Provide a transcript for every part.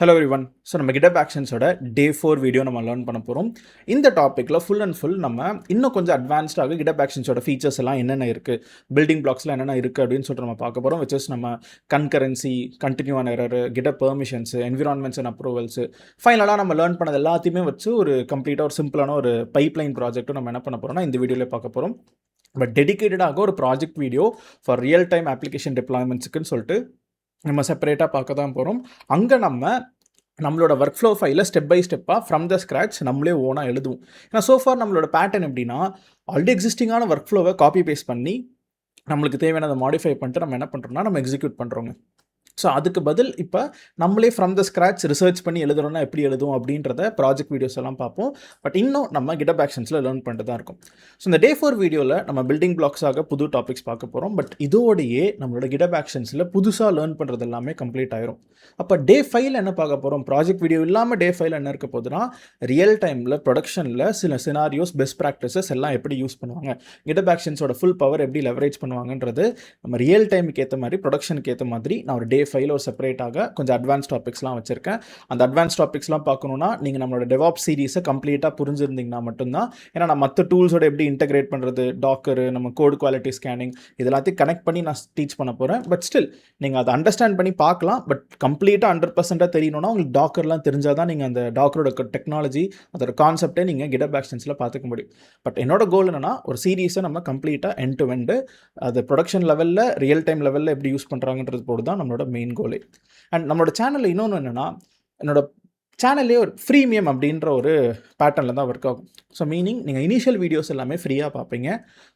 Hello everyone. So நம்ம GitHub ஆக்ஷன்ஸோட டே 4 video நம்ம learn பண்ண போகிறோம். இந்த டாப்பிக்கில் ஃபுல் அண்ட் ஃபுல் நம்ம இன்னும் கொஞ்சம் அட்வான்ஸ்டாக GitHub ஆக்ஷன்ஸோட ஃபீச்சர்ஸ் எல்லாம் என்னென்ன இருக்குது, பில்டிங் பிளாக்ஸ்லாம் என்னென்ன இருக்குது அப்படின்னு சொல்லிட்டு நம்ம பார்க்க போகிறோம். விச் இஸ் நம்ம கன்கரன்சி, கண்டினியூவான error, GitHub permissions, environments and approvals, ஃபைனலாக நம்ம லேர்ன் பண்ணது எல்லாத்தையுமே வச்சு ஒரு கம்ப்ளீட்டாக ஒரு சிம்பிளான ஒரு பைப்லைன் ப்ராஜெக்ட்டும் நம்ம என்ன பண்ண போகிறோம்னா இந்த வீடியோவில் பார்க்க போகிறோம். பட் டெடிகேட்டடாக ஒரு project video for real time application டிப்ளாய்மெண்ட்ஸுக்குன்னு சொல்லிட்டு நம்ம செப்பரேட்டாக பார்க்க தான் போகிறோம். அங்கே நம்மளோட ஒர்க் ஃப்ளோ ஃபைலை ஸ்டெப் பை ஸ்டெப்பாக ஃப்ரம் த ஸ்க்ராட்ச் நம்மளே ஓனாக எழுதுவோம். ஏன்னா சோஃபார் நம்மளோட பேட்டர்ன் எப்படின்னா, ஆல்ரெடி எக்ஸிஸ்டிங்கான ஒர்க் ஃப்ளோவை காப்பி பேஸ்ட் பண்ணி நம்மளுக்கு தேவையானதை மாடிஃபை பண்ணிட்டு நம்ம என்ன பண்ணுறோம்னா நம்ம எக்ஸிக்யூட் பண்ணுறோங்க. ஸோ அதுக்கு பதில் இப்போ நம்மளே ஃப்ரம் த ஸ்க்ராட்ச் ரிசர்ச் பண்ணி எழுதுறோன்னா எப்படி எழுதுவோம் அப்படின்றத ப்ராஜெக்ட் வீடியோஸ் எல்லாம் பார்ப்போம். பட் இன்னும் நம்ம GitHub ஆக்ஷன்ஸில் லேர்ன் பண்ணிட்டு தான் இருக்கும். ஸோ இந்த டே 4 வீடியோவில் நம்ம பில்டிங் பிளாக்ஸாக புது டாபிக்ஸ் பார்க்க போகிறோம். பட் இதோடையே நம்மளோட GitHub ஆக்ஷன்ஸில் புதுசாக லேர்ன் பண்ணுறது எல்லாமே கம்ப்ளீட் ஆயிரும். அப்போ டே 5 என்ன பார்க்க போகிறோம்? ப்ராஜெக்ட் வீடியோ இல்லாமல் டே 5 என்ன இருக்க போகுதுன்னா, ரியல் டைமில் ப்ரொடக்ஷனில் சில சினாரியோஸ், பெஸ்ட் ப்ராக்டிசஸ் எல்லாம் எப்படி யூஸ் பண்ணுவாங்க, GitHub ஆக்ஷன்ஸோட ஃபுல் பவர் எப்படி லெவரேஜ் பண்ணுவாங்கன்றது நம்ம ரியல் டைமுக்கு ஏற்ற மாதிரி, ப்ரொடக்ஷனுக்கு ஏற்ற மாதிரி நான் ஒரு டே 5 ஒரு செப்பரேட்டாக கொஞ்சம் அட்வான்ஸ் டாபிக்ஸ்லாம் வச்சுருக்கேன். அந்த அட்வான்ஸ் டாபிக்ஸ்லாம் பார்க்கணுன்னா நீங்கள் நம்மளோட DevOps சீரீஸை கம்ப்ளீட்டாக புரிஞ்சிருந்தீங்கன்னா மட்டும்தான். ஏன்னா நான் மற்ற டூல்ஸோட எப்படி இன்டெகிரேட் பண்ணுறது, டாக்கரு, நம்ம கோட் குவாலிட்டி ஸ்கேனிங் இது எல்லாத்தையும் கனெக்ட் பண்ணி நான் டீச் பண்ண போகிறேன். பட் ஸ்டில் நீங்கள் அதை அண்டர்ஸ்டாண்ட் பண்ணி பார்க்கலாம். பட் கம்ப்ளீட்டாக 100% தெரியணும்னா உங்களுக்கு டாக்கர்லாம் தெரிஞ்சால் தான் நீங்கள் அந்த டாக்கரோட டெக்னாலஜி, அதோட கான்செப்டே நீங்கள் GitHub ஆக்ஷன்ஸில் பார்த்துக்க முடியும். பட் என்னோட கோல் என்னன்னா, ஒரு சீரீஸை நம்ம கம்ப்ளீட்டாக எண்ட் டு எண்டு அது ப்ரொடக்ஷன் லெவலில், ரியல் டைம் லெவலில் எப்படி யூஸ் பண்ணுறாங்கன்றது போது தான் நம்மளோட மெயின் கோலே. அண்ட் நம்மளோட சேனலில் இன்னொன்று என்னென்னா, என்னோட சேனல்லே ஒரு ஃப்ரீமியம் அப்படின்ற ஒரு பேட்டர்னில் தான் ஒர்க் ஆகும். ஸோ மீனிங் நீங்கள் இனிஷியல் வீடியோஸ் எல்லாமே ஃப்ரீயாக பார்ப்பீங்க.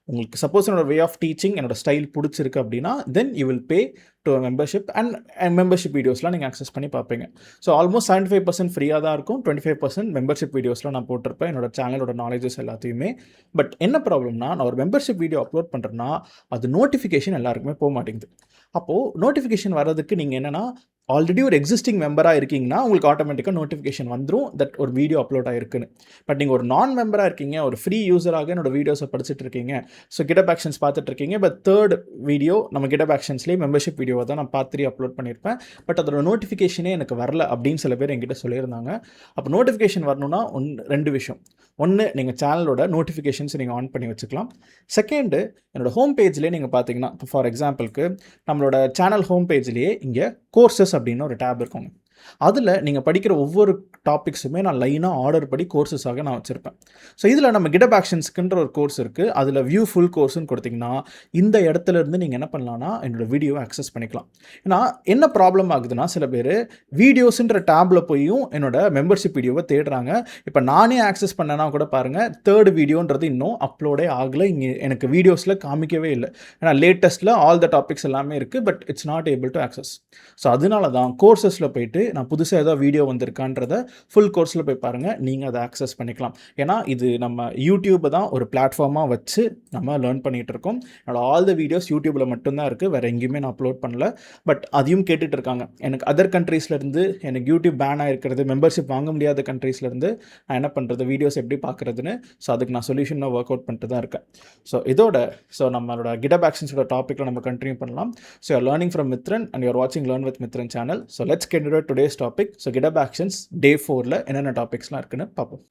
உங்களுக்கு சப்போஸ் என்னோட வே ஆஃப் டீச்சிங், என்னோட ஸ்டைல் பிடிச்சிருக்கு அப்படின்னா then you will pay to membership. And membership வீடியோஸ்லாம் நீங்கள் அக்சஸ் பண்ணி பார்ப்பீங்க. ஸோ ஆல்மோஸ்ட் 75% ஃப்ரீயாக தான் இருக்கும், 25% மெம்பர்ஷிப் வீடியோஸ்லாம் நான் போட்டிருப்பேன் என்னோட சேனலோட நாலேஜஸ் எல்லாத்தையுமே. பட் என்ன ப்ராப்ளம்னா, நான் ஒரு மெம்பர்ஷிப் வீடியோ அப்லோட் பண்ணுறேன்னா அது நோட்டிஃபிகேஷன் எல்லாருக்குமே போக மாட்டேங்குது. அப்போது நோட்டிஃபிகேஷன் வர்றதுக்கு நீங்கள் என்னென்னா, ஆல்ரெடி ஒரு எக்ஸிஸ்டிங் மெம்பராக இருக்கீங்கன்னா உங்களுக்கு ஆட்டோமேட்டிக்காக நோட்டிஃபிகேஷன் வந்துடும் தட் ஒரு வீடியோ அப்லோட் ஆகிருக்குன்னு. பட் நீங்கள் ஒரு நான் மெம்பராக இருக்கீங்க, ஒரு ஃப்ரீ யூஸராக என்னோட வீடியோஸை படிச்சுட்டு இருக்கீங்க, ஸோ GitHub ஆக்ஷன்ஸ் பார்த்துட்டு இருக்கீங்க. பட் தேர்ட் வீடியோ நம்ம GitHub ஆக்ஷன்ஸ்லேயே மெம்பர்ஷிப் வீடியோவை தான் நான் பார்த்து அப்லோட் பண்ணியிருப்பேன். பட் அதோட நோட்டிஃபிகேஷனே எனக்கு வரல அப்படின்னு சில பேர் என்கிட்ட சொல்லியிருந்தாங்க. அப்போ நோட்டிஃபிகேஷன் வரணும்னா ரெண்டு விஷயம். ஒன்று, நீங்கள் சேனலோட நோட்டிஃபிகேஷன்ஸ் நீங்கள் ஆன் பண்ணி வச்சுக்கலாம். செகண்டு, என்னோட ஹோம் பேஜ்லேயே நீங்கள் பார்த்தீங்கன்னா, இப்போ ஃபார் எக்ஸாம்பிளுக்கு நம்மளோட சேனல் ஹோம் பேஜ்லேயே இங்கே கோர்சஸ் அப்படின்னு ஒரு டேப் இருக்குங்க. அதில் நீங்கள் படிக்கிற ஒவ்வொரு டாபிக்ஸுமே நான் லைனாக ஆர்டர் படி கோர்ஸஸாக நான் வச்சுருப்பேன். ஸோ இதில் நம்ம GitHub ஆக்ஷன்ஸ்க்குன்ற ஒரு கோர்ஸ் இருக்குது. அதில் வியூ ஃபுல் கோர்ஸ்னு கொடுத்திங்கன்னா இந்த இடத்துல இருந்து நீங்கள் என்ன பண்ணலான்னா என்னோடய வீடியோவை ஆக்சஸ் பண்ணிக்கலாம். ஏன்னா என்ன ப்ராப்ளம் ஆகுதுன்னா, சில பேர் வீடியோஸுன்ற டேப்பில் போயும் என்னோட மெம்பர்ஷிப் வீடியோவை தேடுறாங்க. இப்போ நானே ஆக்சஸ் பண்ணேன்னா கூட பாருங்கள், தேர்ட் வீடியோன்றது இன்னும் அப்லோடே ஆகலை. இங்கே எனக்கு வீடியோஸில் காமிக்கவே இல்லை. ஏன்னா லேட்டஸ்ட்டில் ஆல் த டாபிக்ஸ் எல்லாமே இருக்குது, but it's not able to access. So அதனால தான் கோர்சஸில் போயிட்டு நான் புதுசாக ஏதோ வீடியோ வந்திருக்கான்றத ஃபுல் கோர்ஸில் போய் பாருங்கள், நீங்கள் அதை ஆக்சஸ் பண்ணிக்கலாம். ஏன்னா இது நம்ம யூடியூப்பை தான் ஒரு பிளாட்ஃபார்மாக வச்சு நம்ம லேர்ன் பண்ணிகிட்டு இருக்கோம். என்னோட ஆல் த வீடியோஸ் யூடியூப்பில் மட்டும்தான் இருக்குது, வேறு எங்கேயுமே நான் அப்லோட் பண்ணல. பட் அதையும் கேட்டுட்டு இருக்காங்க. எனக்கு அதர் கண்ட்ரீஸ்லேருந்து எனக்கு யூடியூப் பேன் ஆகிருக்கிறது, மெம்பர்ஷிப் வாங்க முடியாத கண்ட்ரீஸ்லேருந்து நான் என்ன பண்ணுறது, வீடியோஸ் எப்படி பார்க்குறதுன்னு. ஸோ அதுக்கு நான் சொல்யூஷன் ஒர்க் அவுட் பண்ணிட்டு தான் இருக்கேன். ஸோ நம்மளோட GitHub ஆக்ஷன்ஸோட டாப்பிக்கில் நம்ம கண்டினியூ பண்ணலாம். So you're learning from Mithran and you're வாட்சிங் learn with Mithran channel. So let's get into today's topic. So GitHub actions day 4ல என்னென்ன டாபிக்ஸ்லாம் இருக்குன்னு பார்ப்போம்.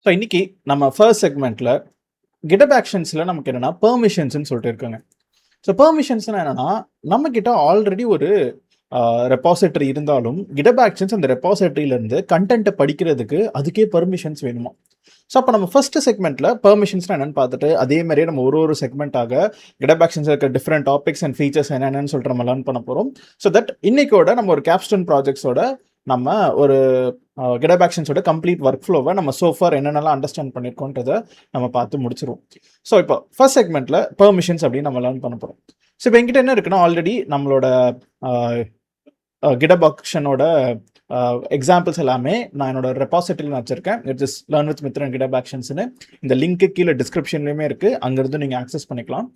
ஸோ இன்னைக்கு நம்ம ஃபர்ஸ்ட் செக்மெண்ட்டில் GitHub ஆக்ஷன்ஸில் நமக்கு என்னென்னா பெர்மிஷன்ஸ்னு சொல்லிட்டு இருக்காங்க. ஸோ பெர்மிஷன்ஸ்னால் என்னென்னா, நம்மக்கிட்ட ஆல்ரெடி ஒரு ரெபாசிட்டரி இருந்தாலும் GitHub ஆக்ஷன்ஸ் அந்த ரெபாசிட்டரியிலேருந்து கண்டென்ட்டை படிக்கிறதுக்கு அதுக்கே பெர்மிஷன்ஸ் வேணுமா. ஸோ அப்போ நம்ம ஃபஸ்ட்டு செக்மெண்ட்டில் பெர்மிஷன்ஸ்னால் என்னென்னு பார்த்துட்டு அதே மாதிரியே நம்ம ஒரு செக்மெண்ட்டாக GitHub ஆக்ஷன்ஸ் இருக்க டிஃப்ரெண்ட் டாபிக்ஸ் அண்ட் ஃபீச்சர்ஸ் என்னென்னு சொல்லிட்டு நம்ம லேர்ன் பண்ண போகிறோம். ஸோ தட் இன்னைக்கோட நம்ம ஒரு கேப்ஸ்டன் ப்ராஜெக்ட்ஸோட நம்ம ஒரு GitHub ஆக்ஷன்ஸோட கம்ப்ளீட் ஒர்க் ஃப்ளோவை நம்ம சோஃபார் என்னென்னலாம் அண்டர்ஸ்டாண்ட் பண்ணியிருக்கோன்றதை நம்ம பார்த்து முடிச்சிருவோம். ஸோ இப்போ ஃபர்ஸ்ட் செக்மெண்ட்டில் பெர்மிஷன்ஸ் அப்படின்னு நம்ம லேர்ன் பண்ண போகிறோம். ஸோ இப்போ என்கிட்ட என்ன இருக்குன்னா, ஆல்ரெடி நம்மளோட GitHub ஆக்ஷனோட எக்ஸாம்பிள்ஸ் எல்லாமே நான் என்னோட ரெபாசிட்டரியில் நான் வச்சிருக்கேன். It's is learn with Mithran GitHub ஆக்ஷன்ஸ்னு. இந்த லிங்க்கு கீழே டிஸ்கிரிப்ஷன்லேயுமே இருக்குது, அங்கேருந்து நீங்கள் ஆக்சஸ் பண்ணிக்கலாம்.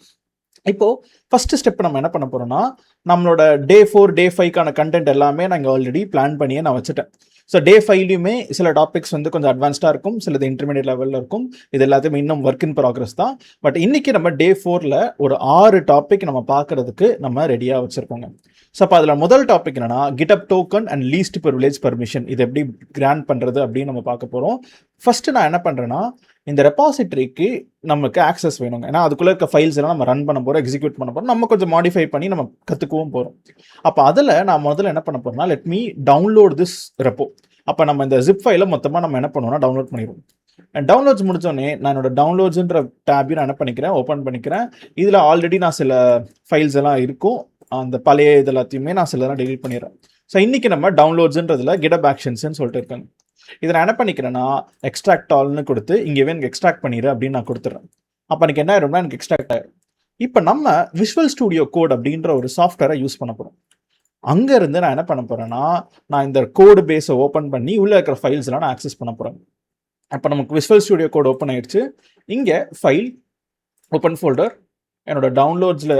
இப்போது ஃபஸ்ட்டு ஸ்டெப் நம்ம என்ன பண்ண போகிறோம்னா, நம்மளோட டே 4 டே 5க்கான கண்டென்ட் எல்லாமே நாங்கள் ஆல்ரெடி பிளான் பண்ணியே நான் வச்சுட்டேன். ஸோ டே 5லையுமே சில டாபிக்ஸ் வந்து கொஞ்சம் அட்வான்ஸ்டாக இருக்கும், சிலது இன்டர்மீடியட் லெவலில் இருக்கும். இது எல்லாத்தையுமே இன்னும் ஒர்க் இன் ப்ராக்ரஸ் தான். பட் இன்னைக்கு நம்ம டே 4ல் ஒரு 6 டாபிக் நம்ம பார்க்கறதுக்கு நம்ம ரெடியாக வச்சுருக்கோங்க. ஸோ அப்போ அதில் முதல் டாபிக் என்னன்னா GitHub token and least privilege permission. இது எப்படி கிராண்ட் பண்ணுறது அப்படின்னு நம்ம பார்க்க போகிறோம். ஃபர்ஸ்ட் நான் என்ன பண்ணுறேன்னா, இந்த ரெபாசிட்டரிக்கு நமக்கு ஆக்சஸ் வேணுங்க. ஏன்னா அதுக்குள்ளே இருக்க ஃபைல்ஸ் எல்லாம் நம்ம ரன் பண்ண போகிறோம், எக்ஸிக்யூட் பண்ண போகிறோம், நம்ம கொஞ்சம் மாடிஃபை பண்ணி நம்ம கற்றுக்கவும் போகிறோம். அப்போ அதில் நான் முதல்ல என்ன பண்ண போகிறேன்னா, let me download this repo. அப்போ நம்ம இந்த ஜிப் ஃபைலை மொத்தமாக நம்ம என்ன பண்ணுவோம்னா டவுன்லோட் பண்ணிடுவோம். டவுன்லோட்ஸ் முடிச்சோடனே நான் என்னோட டவுன்லோட்ஸ்ன்ற டேபையும் நான் என்ன பண்ணிக்கிறேன், ஓப்பன் பண்ணிக்கிறேன். இதில் ஆல்ரெடி நான் சில ஃபைல்ஸ் எல்லாம் இருக்கும், அந்த பழைய இது எல்லாத்தையுமே நான் சிலதெல்லாம் டெலிட் பண்ணிடுறேன். ஸோ இன்றைக்கி நம்ம டவுன்லோட்ஸ்ன்றதுல GitHub ஆக்ஷன்ஸ்ன்னு சொல்லிட்டு இருக்காங்க. இதை நான் என்ன பண்ணிக்கிறேன்னா, எக்ஸ்ட்ராக்ட் ஆல்னு கொடுத்து இங்கேவே எனக்கு எக்ஸ்ட்ராக்ட் பண்ணிடு அப்படின்னு நான் கொடுத்துட்றேன். அப்போ எனக்கு என்ன ஆயிரும்னா, எனக்கு எக்ஸ்ட்ராக்ட் ஆயிரும். இப்போ நம்ம விஷுவல் ஸ்டுடியோ கோட் அப்படின்ற ஒரு சாஃப்ட்வேரை யூஸ் பண்ண போகிறோம். அங்கேருந்து நான் என்ன பண்ண போகிறேன்னா, நான் இந்த கோடு பேஸை ஓப்பன் பண்ணி உள்ளே இருக்கிற ஃபைல்ஸ்லாம் நான் ஆக்சஸ் பண்ண போகிறேன். அப்போ நமக்கு விஷுவல் ஸ்டுடியோ கோட் ஓப்பன் ஆயிடுச்சு. இங்கே ஃபைல் ஓப்பன் ஃபோல்டர், என்னோட டவுன்லோட்ஸில்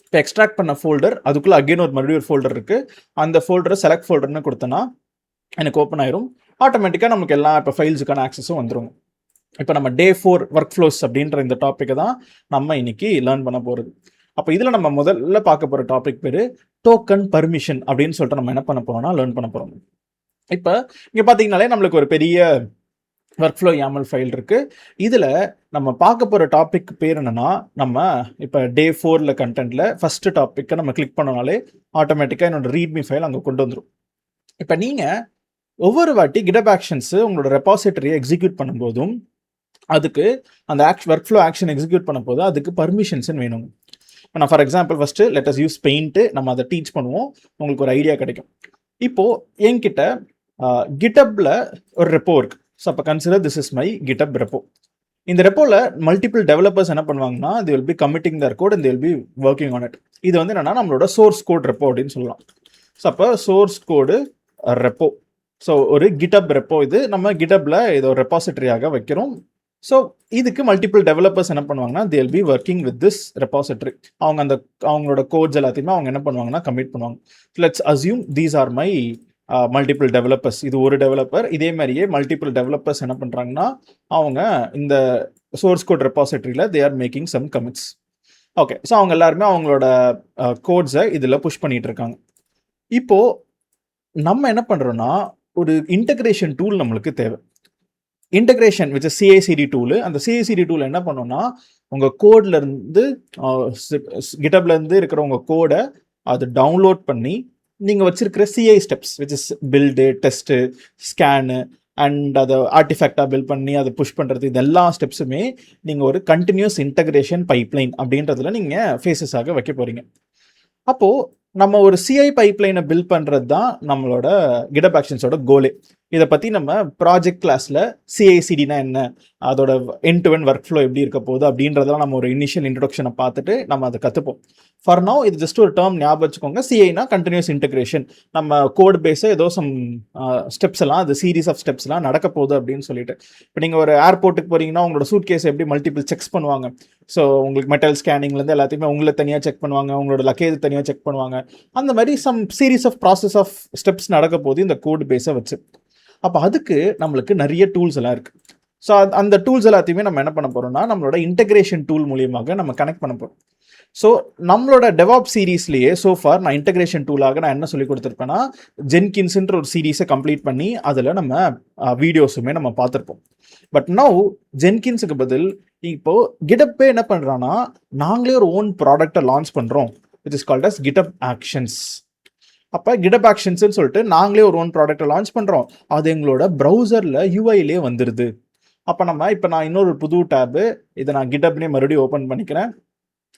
இப்போ எக்ஸ்ட்ராக்ட் பண்ண ஃபோல்டர், அதுக்குள்ளே அகெயின் மறுபடியும் ஒரு ஃபோல்டர் இருக்குது. அந்த ஃபோல்டரை செலக்ட் ஃபோல்டர்னு கொடுத்தேன்னா எனக்கு ஓப்பன் ஆயிரும். ஆட்டோமேட்டிக்காக நமக்கு எல்லா இப்போ ஃபைல்ஸுக்கான ஆக்சஸும் வந்துடும். இப்போ நம்ம டே 4 ஒர்க் ஃப்ளோஸ் அப்படின்ற இந்த டாப்பிக்கை தான் நம்ம இன்னைக்கு லேர்ன் பண்ண போகிறது. அப்போ இதில் நம்ம முதல்ல பார்க்க போகிற டாபிக் பேர் டோக்கன் பர்மிஷன் அப்படின்னு சொல்லிட்டு நம்ம என்ன பண்ண போகிறோம்னா லேர்ன் பண்ண போகிறோம். இப்போ இங்கே பார்த்தீங்கனாலே நம்மளுக்கு ஒரு பெரிய ஒர்க் ஃப்ளோ YAML ஃபைல் இருக்குது. இதில் நம்ம பார்க்க போகிற டாபிக் பேர் என்னென்னா, நம்ம இப்போ டே 4ல் கண்டென்ட்டில் ஃபஸ்ட்டு டாப்பிக்கை நம்ம கிளிக் பண்ணனாலே ஆட்டோமேட்டிக்காக என்னோட ரீட்மி ஃபைல் அங்கே கொண்டு வந்துடும். இப்போ நீங்கள் ஒவ்வொரு வாட்டி GitHub ஆக்ஷன்ஸு உங்களோட ரெபாசிட்டரியை எக்ஸிக்யூட் பண்ணும்போதும் அதுக்கு அந்த ஒர்க் ஃப்ளோ ஆக்ஷன் எக்ஸிக்யூட் பண்ணும்போது அதுக்கு பர்மிஷன்ஸ்ன்னு வேணும். இப்போ நான் for example first let us use paint, நம்ம அதை டீச் பண்ணுவோம், உங்களுக்கு ஒரு ஐடியா கிடைக்கும். இப்போது என்கிட்ட GitHubல ஒரு ரெப்போ இருக்குது. ஸோ அப்போ consider this is my GitHub repo. இந்த ரெப்போவில் மல்டிபிள் டெவலப்பர்ஸ் என்ன பண்ணுவாங்கன்னா, they will be committing their code and they will be working on it. இது வந்து என்னன்னா நம்மளோட சோர்ஸ் கோட் ரெப்போ அப்படின்னு சொல்லலாம். ஸோ அப்போ சோர்ஸ் கோடு ரெப்போ. ஸோ ஒரு GitHub ரெப்போ, இது நம்ம GitHubல ஏதோ ரெபாசிட்டரியாக வைக்கிறோம். ஸோ இதுக்கு மல்டிபிள் டெவலப்பர்ஸ் என்ன பண்ணுவாங்கன்னா, they will be working with this repository. அவங்களோட கோட்ஸ் எல்லாத்தையுமே அவங்க என்ன பண்ணுவாங்கன்னா கமிட் பண்ணுவாங்க. Let's assume these are my multiple developers. இது ஒரு டெவலப்பர். இதே மாதிரியே மல்டிபிள் டெவலப்பர்ஸ் என்ன பண்ணுறாங்கன்னா, அவங்க இந்த சோர்ஸ் கோட் ரெபாசிட்டரியில் they are making some commits. Okay, so அவங்க எல்லாருமே அவங்களோட கோட்ஸை இதில் புஷ் பண்ணிட்டு இருக்காங்க. இப்போது நம்ம என்ன பண்ணுறோன்னா, ஒரு இன்டகிரேஷன் டூல் நம்மளுக்கு தேவை. Integration with CI/CD tool. அந்த CI/CD டூல் என்ன பண்ணோம்னா, உங்கள் கோட்லேருந்து GitHubலேருந்து இருக்கிற உங்கள் கோடை அது டவுன்லோட் பண்ணி நீங்கள் வச்சிருக்கிற CI steps which is build, test, scan and அதை ஆர்டிஃபேக்டாக பில்ட் பண்ணி அதை புஷ் பண்ணுறது, இது எல்லா ஸ்டெப்ஸுமே நீங்கள் ஒரு கண்டினியூஸ் இன்டகிரேஷன் பைப்லைன் அப்படின்றதுல நீங்கள் ஃபேஸஸாக வைக்க போகிறீங்க. அப்போது நம்ம ஒரு CI பைப்லைனை பில்ட் பண்ணுறது தான் நம்மளோட GitHub ஆக்ஷன்ஸோட கோலே. இதை பற்றி நம்ம ப்ராஜெக்ட் கிளாஸில் CI/CDனா என்ன, அதோட end to end work flow எப்படி இருக்க போகுது அப்படின்றதெல்லாம் நம்ம ஒரு இனிஷியல் இன்ட்ரொடக்ஷனை பார்த்துட்டு நம்ம அதை கற்றுப்போம். ஃபார் நவ் இது ஜஸ்ட் ஒரு டேர்ம் ஞாபகம் வச்சுக்கோங்க. CIனா கண்டினியூஸ் இன்டகிரேஷன். நம்ம கோட் பேஸை ஏதோ சம் ஸ்டெப்ஸ் எல்லாம், அது சீரீஸ் ஆஃப் ஸ்டெப்ஸ்லாம் நடக்க போகுது அப்படின்னு சொல்லிட்டு. இப்போ நீங்கள் ஒரு ஏர்போர்ட்டுக்கு போகிறீங்கன்னா உங்களோட சூட் கேஸை எப்படி மல்டிபிள் செக்ஸ் பண்ணுவாங்க. ஸோ உங்களுக்கு மெட்டல் ஸ்கேனிங்லேருந்து எல்லாத்தையுமே உங்களை தனியாக செக் பண்ணுவாங்க, உங்களோட லக்கேஜ் தனியாக செக் பண்ணுவாங்க. அந்த மாதிரி some series of process of steps நடக்க போது இந்த கோட் பேஸை வச்சு. அப்போ அதுக்கு நம்மளுக்கு நிறைய டூல்ஸ் எல்லாம் இருக்குது. ஸோ அந்த டூல்ஸ் எல்லாத்தையுமே நம்ம என்ன பண்ண போகிறோம்னா, நம்மளோட இன்டகிரேஷன் டூல் மூலியமாக நம்ம கனெக்ட் பண்ண போகிறோம். ஸோ நம்மளோட DevOps சீரீஸ்லேயே சோஃபார் நான் இன்டகிரேஷன் டூலாக நான் என்ன சொல்லி கொடுத்துருப்பேன்னா, ஜென்கின்ஸ்ன்ற ஒரு சீரீஸை கம்ப்ளீட் பண்ணி அதில் நம்ம வீடியோஸுமே நம்ம பார்த்துருப்போம். பட் நவ் ஜென்கின்ஸுக்கு பதில் இப்போது GitHub என்ன பண்ணுறான்னா, நாங்களே ஒரு ஓன் ப்ராடக்டை லான்ச் பண்ணுறோம், which is called as GitHub actions. அப்போ GitHub ஆக்ஷன்ஸ்ன்னு சொல்லிட்டு நாங்களே ஒரு ஓன் ப்ராடக்டை லான்ச் பண்ணுறோம், அது எங்களோட ப்ரௌசரில் UIலே வந்துடுது. அப்போ நான் இன்னொரு புது டேபு, இதை நான் GitHubலேயே மறுபடியும் ஓப்பன் பண்ணிக்கிறேன்.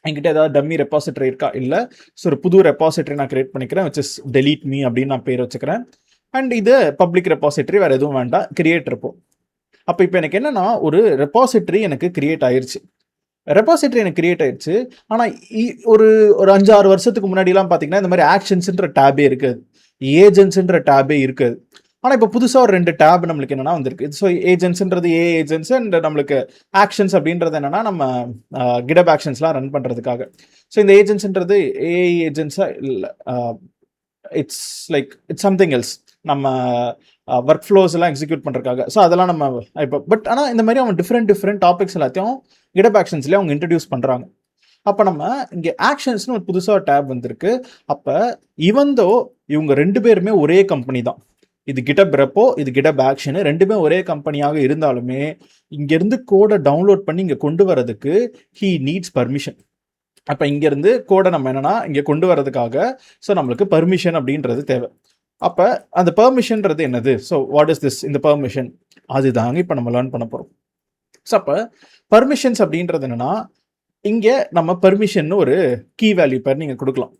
என்கிட்ட ஏதாவது டம்மி ரெபாசிட்டரி இருக்கா, இல்லை. ஸோ ஒரு புது ரெபாசிட்டரி நான் கிரியேட் பண்ணிக்கிறேன், விச் இஸ் delete me அப்படின்னு நான் பேர் வச்சுக்கிறேன். அண்ட் இது பப்ளிக் ரெபாசிட்டரி, வேறு எதுவும் வேண்டாம், கிரியேட் இருப்போம். அப்போ இப்போ எனக்கு என்னென்னா, ஒரு ரெபாசிட்டரி எனக்கு கிரியேட் ஆயிடுச்சு. ஆனால் ஒரு 5-6 வருஷத்துக்கு முன்னாடிலாம் பார்த்தீங்கன்னா இந்த மாதிரி ஆக்ஷன்ஸ்ன்ற டேபே இருக்காது, ஏஜென்ட்ஸ்ன்ற டேபே இருக்காது. ஆனால் இப்போ புதுசாக ஒரு 2 டேப் நம்மளுக்கு என்னென்னா வந்திருக்கு. ஸோ ஏஜென்ட்ஸ்ன்றது ஏஜென்ட்ஸ் அண்ட் நம்மளுக்கு ஆக்ஷன்ஸ் அப்படின்றது என்னென்னா நம்ம GitHub ஆக்ஷன்ஸ்லாம் ரன் பண்ணுறதுக்காக. ஸோ இந்த ஏஜென்ட்ஸ்ன்றது ஏஜென்ட்ஸாக இல்லை, இட்ஸ் சம்திங் எல்ஸ். நம்ம ஒர்க் ஃப்ளோஸ் எல்லாம் எக்ஸிக்யூட் பண்ணுறதுக்காக. ஸோ அதெல்லாம் நம்ம இப்போ ஆனால் இந்த மாதிரி அவங்க டிஃப்ரெண்ட் டாபிக்ஸ் எல்லாத்தையும் GitHub ஆக்ஷன்ஸ்லேயே அவங்க இன்ட்ரடியூஸ் பண்ணுறாங்க. அப்போ நம்ம இங்கே ஆக்ஷன்ஸ்னு ஒரு புதுசாக டேப் வந்திருக்கு. அப்போ இவந்தோ இவங்க 2 பேருமே ஒரே கம்பெனி தான். இது GitHub ரெப்போ, இது GitHub ஆக்ஷனு, 2மே ஒரே கம்பெனியாக இருந்தாலுமே இங்கேருந்து கோடை டவுன்லோட் பண்ணி இங்கே கொண்டு வரதுக்கு ஹீ நீட்ஸ் பர்மிஷன். அப்போ இங்கேருந்து கோடை நம்ம என்னன்னா இங்கே கொண்டு வரதுக்காக ஸோ நம்மளுக்கு பர்மிஷன் அப்படின்றது தேவை. அப்போ அந்த பெர்மிஷன்றது என்னது? So what is this? இந்த பெர்மிஷன் அதுதாங்க இப்போ நம்ம லேர்ன் பண்ண போகிறோம். ஸோ அப்போ பர்மிஷன்ஸ் அப்படின்றது என்னன்னா இங்கே நம்ம பர்மிஷன் ஒரு கீ வேல்யூ பேர் நீங்கள் கொடுக்கலாம்.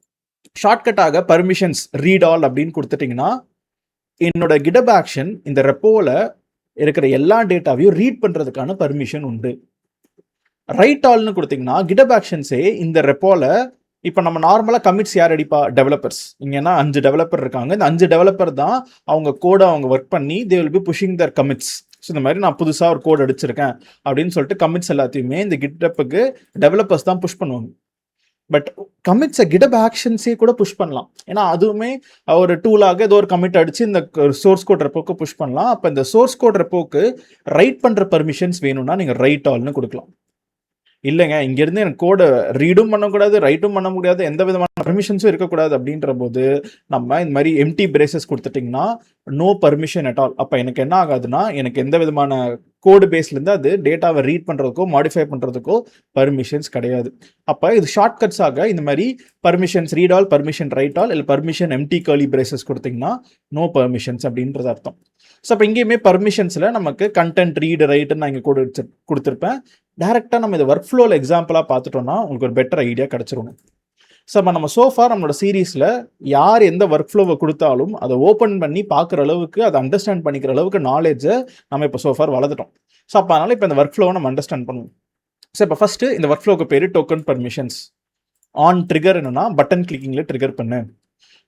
ஷார்ட்கட்டாக பர்மிஷன்ஸ் ரீட் ஆல் அப்படின்னு கொடுத்துட்டிங்கன்னா என்னோட GitHub ஆக்ஷன் இந்த ரெப்போவில் இருக்கிற எல்லா டேட்டாவையும் ரீட் பண்ணுறதுக்கான பர்மிஷன் உண்டு. ரைட் ஆல்னு கொடுத்தீங்கன்னா GitHub ஆக்ஷன்ஸே இந்த ரெப்போவில் இப்போ நம்ம நார்மலாக கமிட்ஸ் யார் அடிப்பா? டெவலப்பர்ஸ். இங்கன்னா 5 டெவலப்பர் இருக்காங்க. இந்த 5 டெவலப்பர் தான் அவங்க கோடை அவங்க ஒர்க் பண்ணி they will be pushing their commits. So இந்த மாதிரி நான் புதுசாக ஒரு கோட் அடிச்சிருக்கேன் அப்படின்னு சொல்லிட்டு கமிட்ஸ் எல்லாத்தையுமே இந்த GitHubக்கு டெவலப்பர்ஸ் தான் புஷ் பண்ணுவாங்க. பட் கமிட்ஸை GitHub ஆக்ஷன்ஸே கூட புஷ் பண்ணலாம். ஏன்னா அதுவுமே ஒரு டூலாக ஏதோ ஒரு கமிட் அடிச்சு இந்த சோர்ஸ் கோட் ரெப்போக்கு புஷ் பண்ணலாம். அப்போ இந்த சோர்ஸ் கோட் ரெப்போக்கு ரைட் பண்ணுற பர்மிஷன்ஸ் வேணும்னா நீங்கள் ரைட் ஆல்னு கொடுக்கலாம். இல்லைங்க இங்கேருந்து எனக்கு கோடை ரீடும் பண்ணக்கூடாது, ரைட்டும் பண்ண முடியாது, எந்த விதமான பர்மிஷன்ஸும் இருக்கக்கூடாது அப்படின்ற போது நம்ம இந்த மாதிரி எம்டி பிரேசஸ் கொடுத்துட்டிங்கன்னா நோ பர்மிஷன் அட் ஆல். அப்போ எனக்கு என்ன ஆகாதுன்னா எனக்கு எந்த விதமான கோடு பேஸ்லேருந்து அது டேட்டாவை ரீட் பண்ணுறதுக்கோ மாடிஃபை பண்ணுறதுக்கோ பர்மிஷன்ஸ் கிடையாது. அப்போ இது ஷார்ட்கட்ஸாக இந்த மாதிரி permissions read all, permission write all, இல்லை பர்மிஷன் எம்டி கர்லி பிரேசஸ் கொடுத்தீங்கன்னா நோ பர்மிஷன்ஸ் அப்படின்றது அர்த்தம். ஸோ அப்போ இங்கேயுமே பர்மிஷன்ஸில் நமக்கு கண்டென்ட் ரீடு ரைட்டுன்னு நான் இங்கே கொடுத்துருப்பேன். டேரெக்டாக நம்ம இதை ஒர்க் ஃப்ளோவில் எக்ஸாம்பிளாக பார்த்துட்டோம்னா உங்களுக்கு ஒரு பெட்டர் ஐடியா கிடச்சிரும். ஸோ அப்போ நம்ம சோஃபார் நம்மளோட சீரீஸில் யார் எந்த ஒர்க் ஃப்ளோவை கொடுத்தாலும் அதை ஓப்பன் பண்ணி பார்க்குற அளவுக்கு அதை அண்டர்ஸ்டாண்ட் பண்ணிக்கிற அளவுக்கு நாலேஜை நம்ம இப்போ சோஃபார் வளர்த்துட்டோம். ஸோ அப்போ அதனால் இப்போ இந்த ஒர்க் ஃப்ளோவை நம்ம அண்டர்ஸ்டாண்ட் பண்ணுவோம். ஸோ இப்போ ஃபஸ்ட்டு இந்த ஒர்க் ஃப்ளோவுக்கு பேர் டோக்கன் பர்மிஷன்ஸ். ஆன் ட்ரிகர் என்னன்னா பட்டன் கிளிக்கிங்கில் ட்ரிகர் பண்ணு.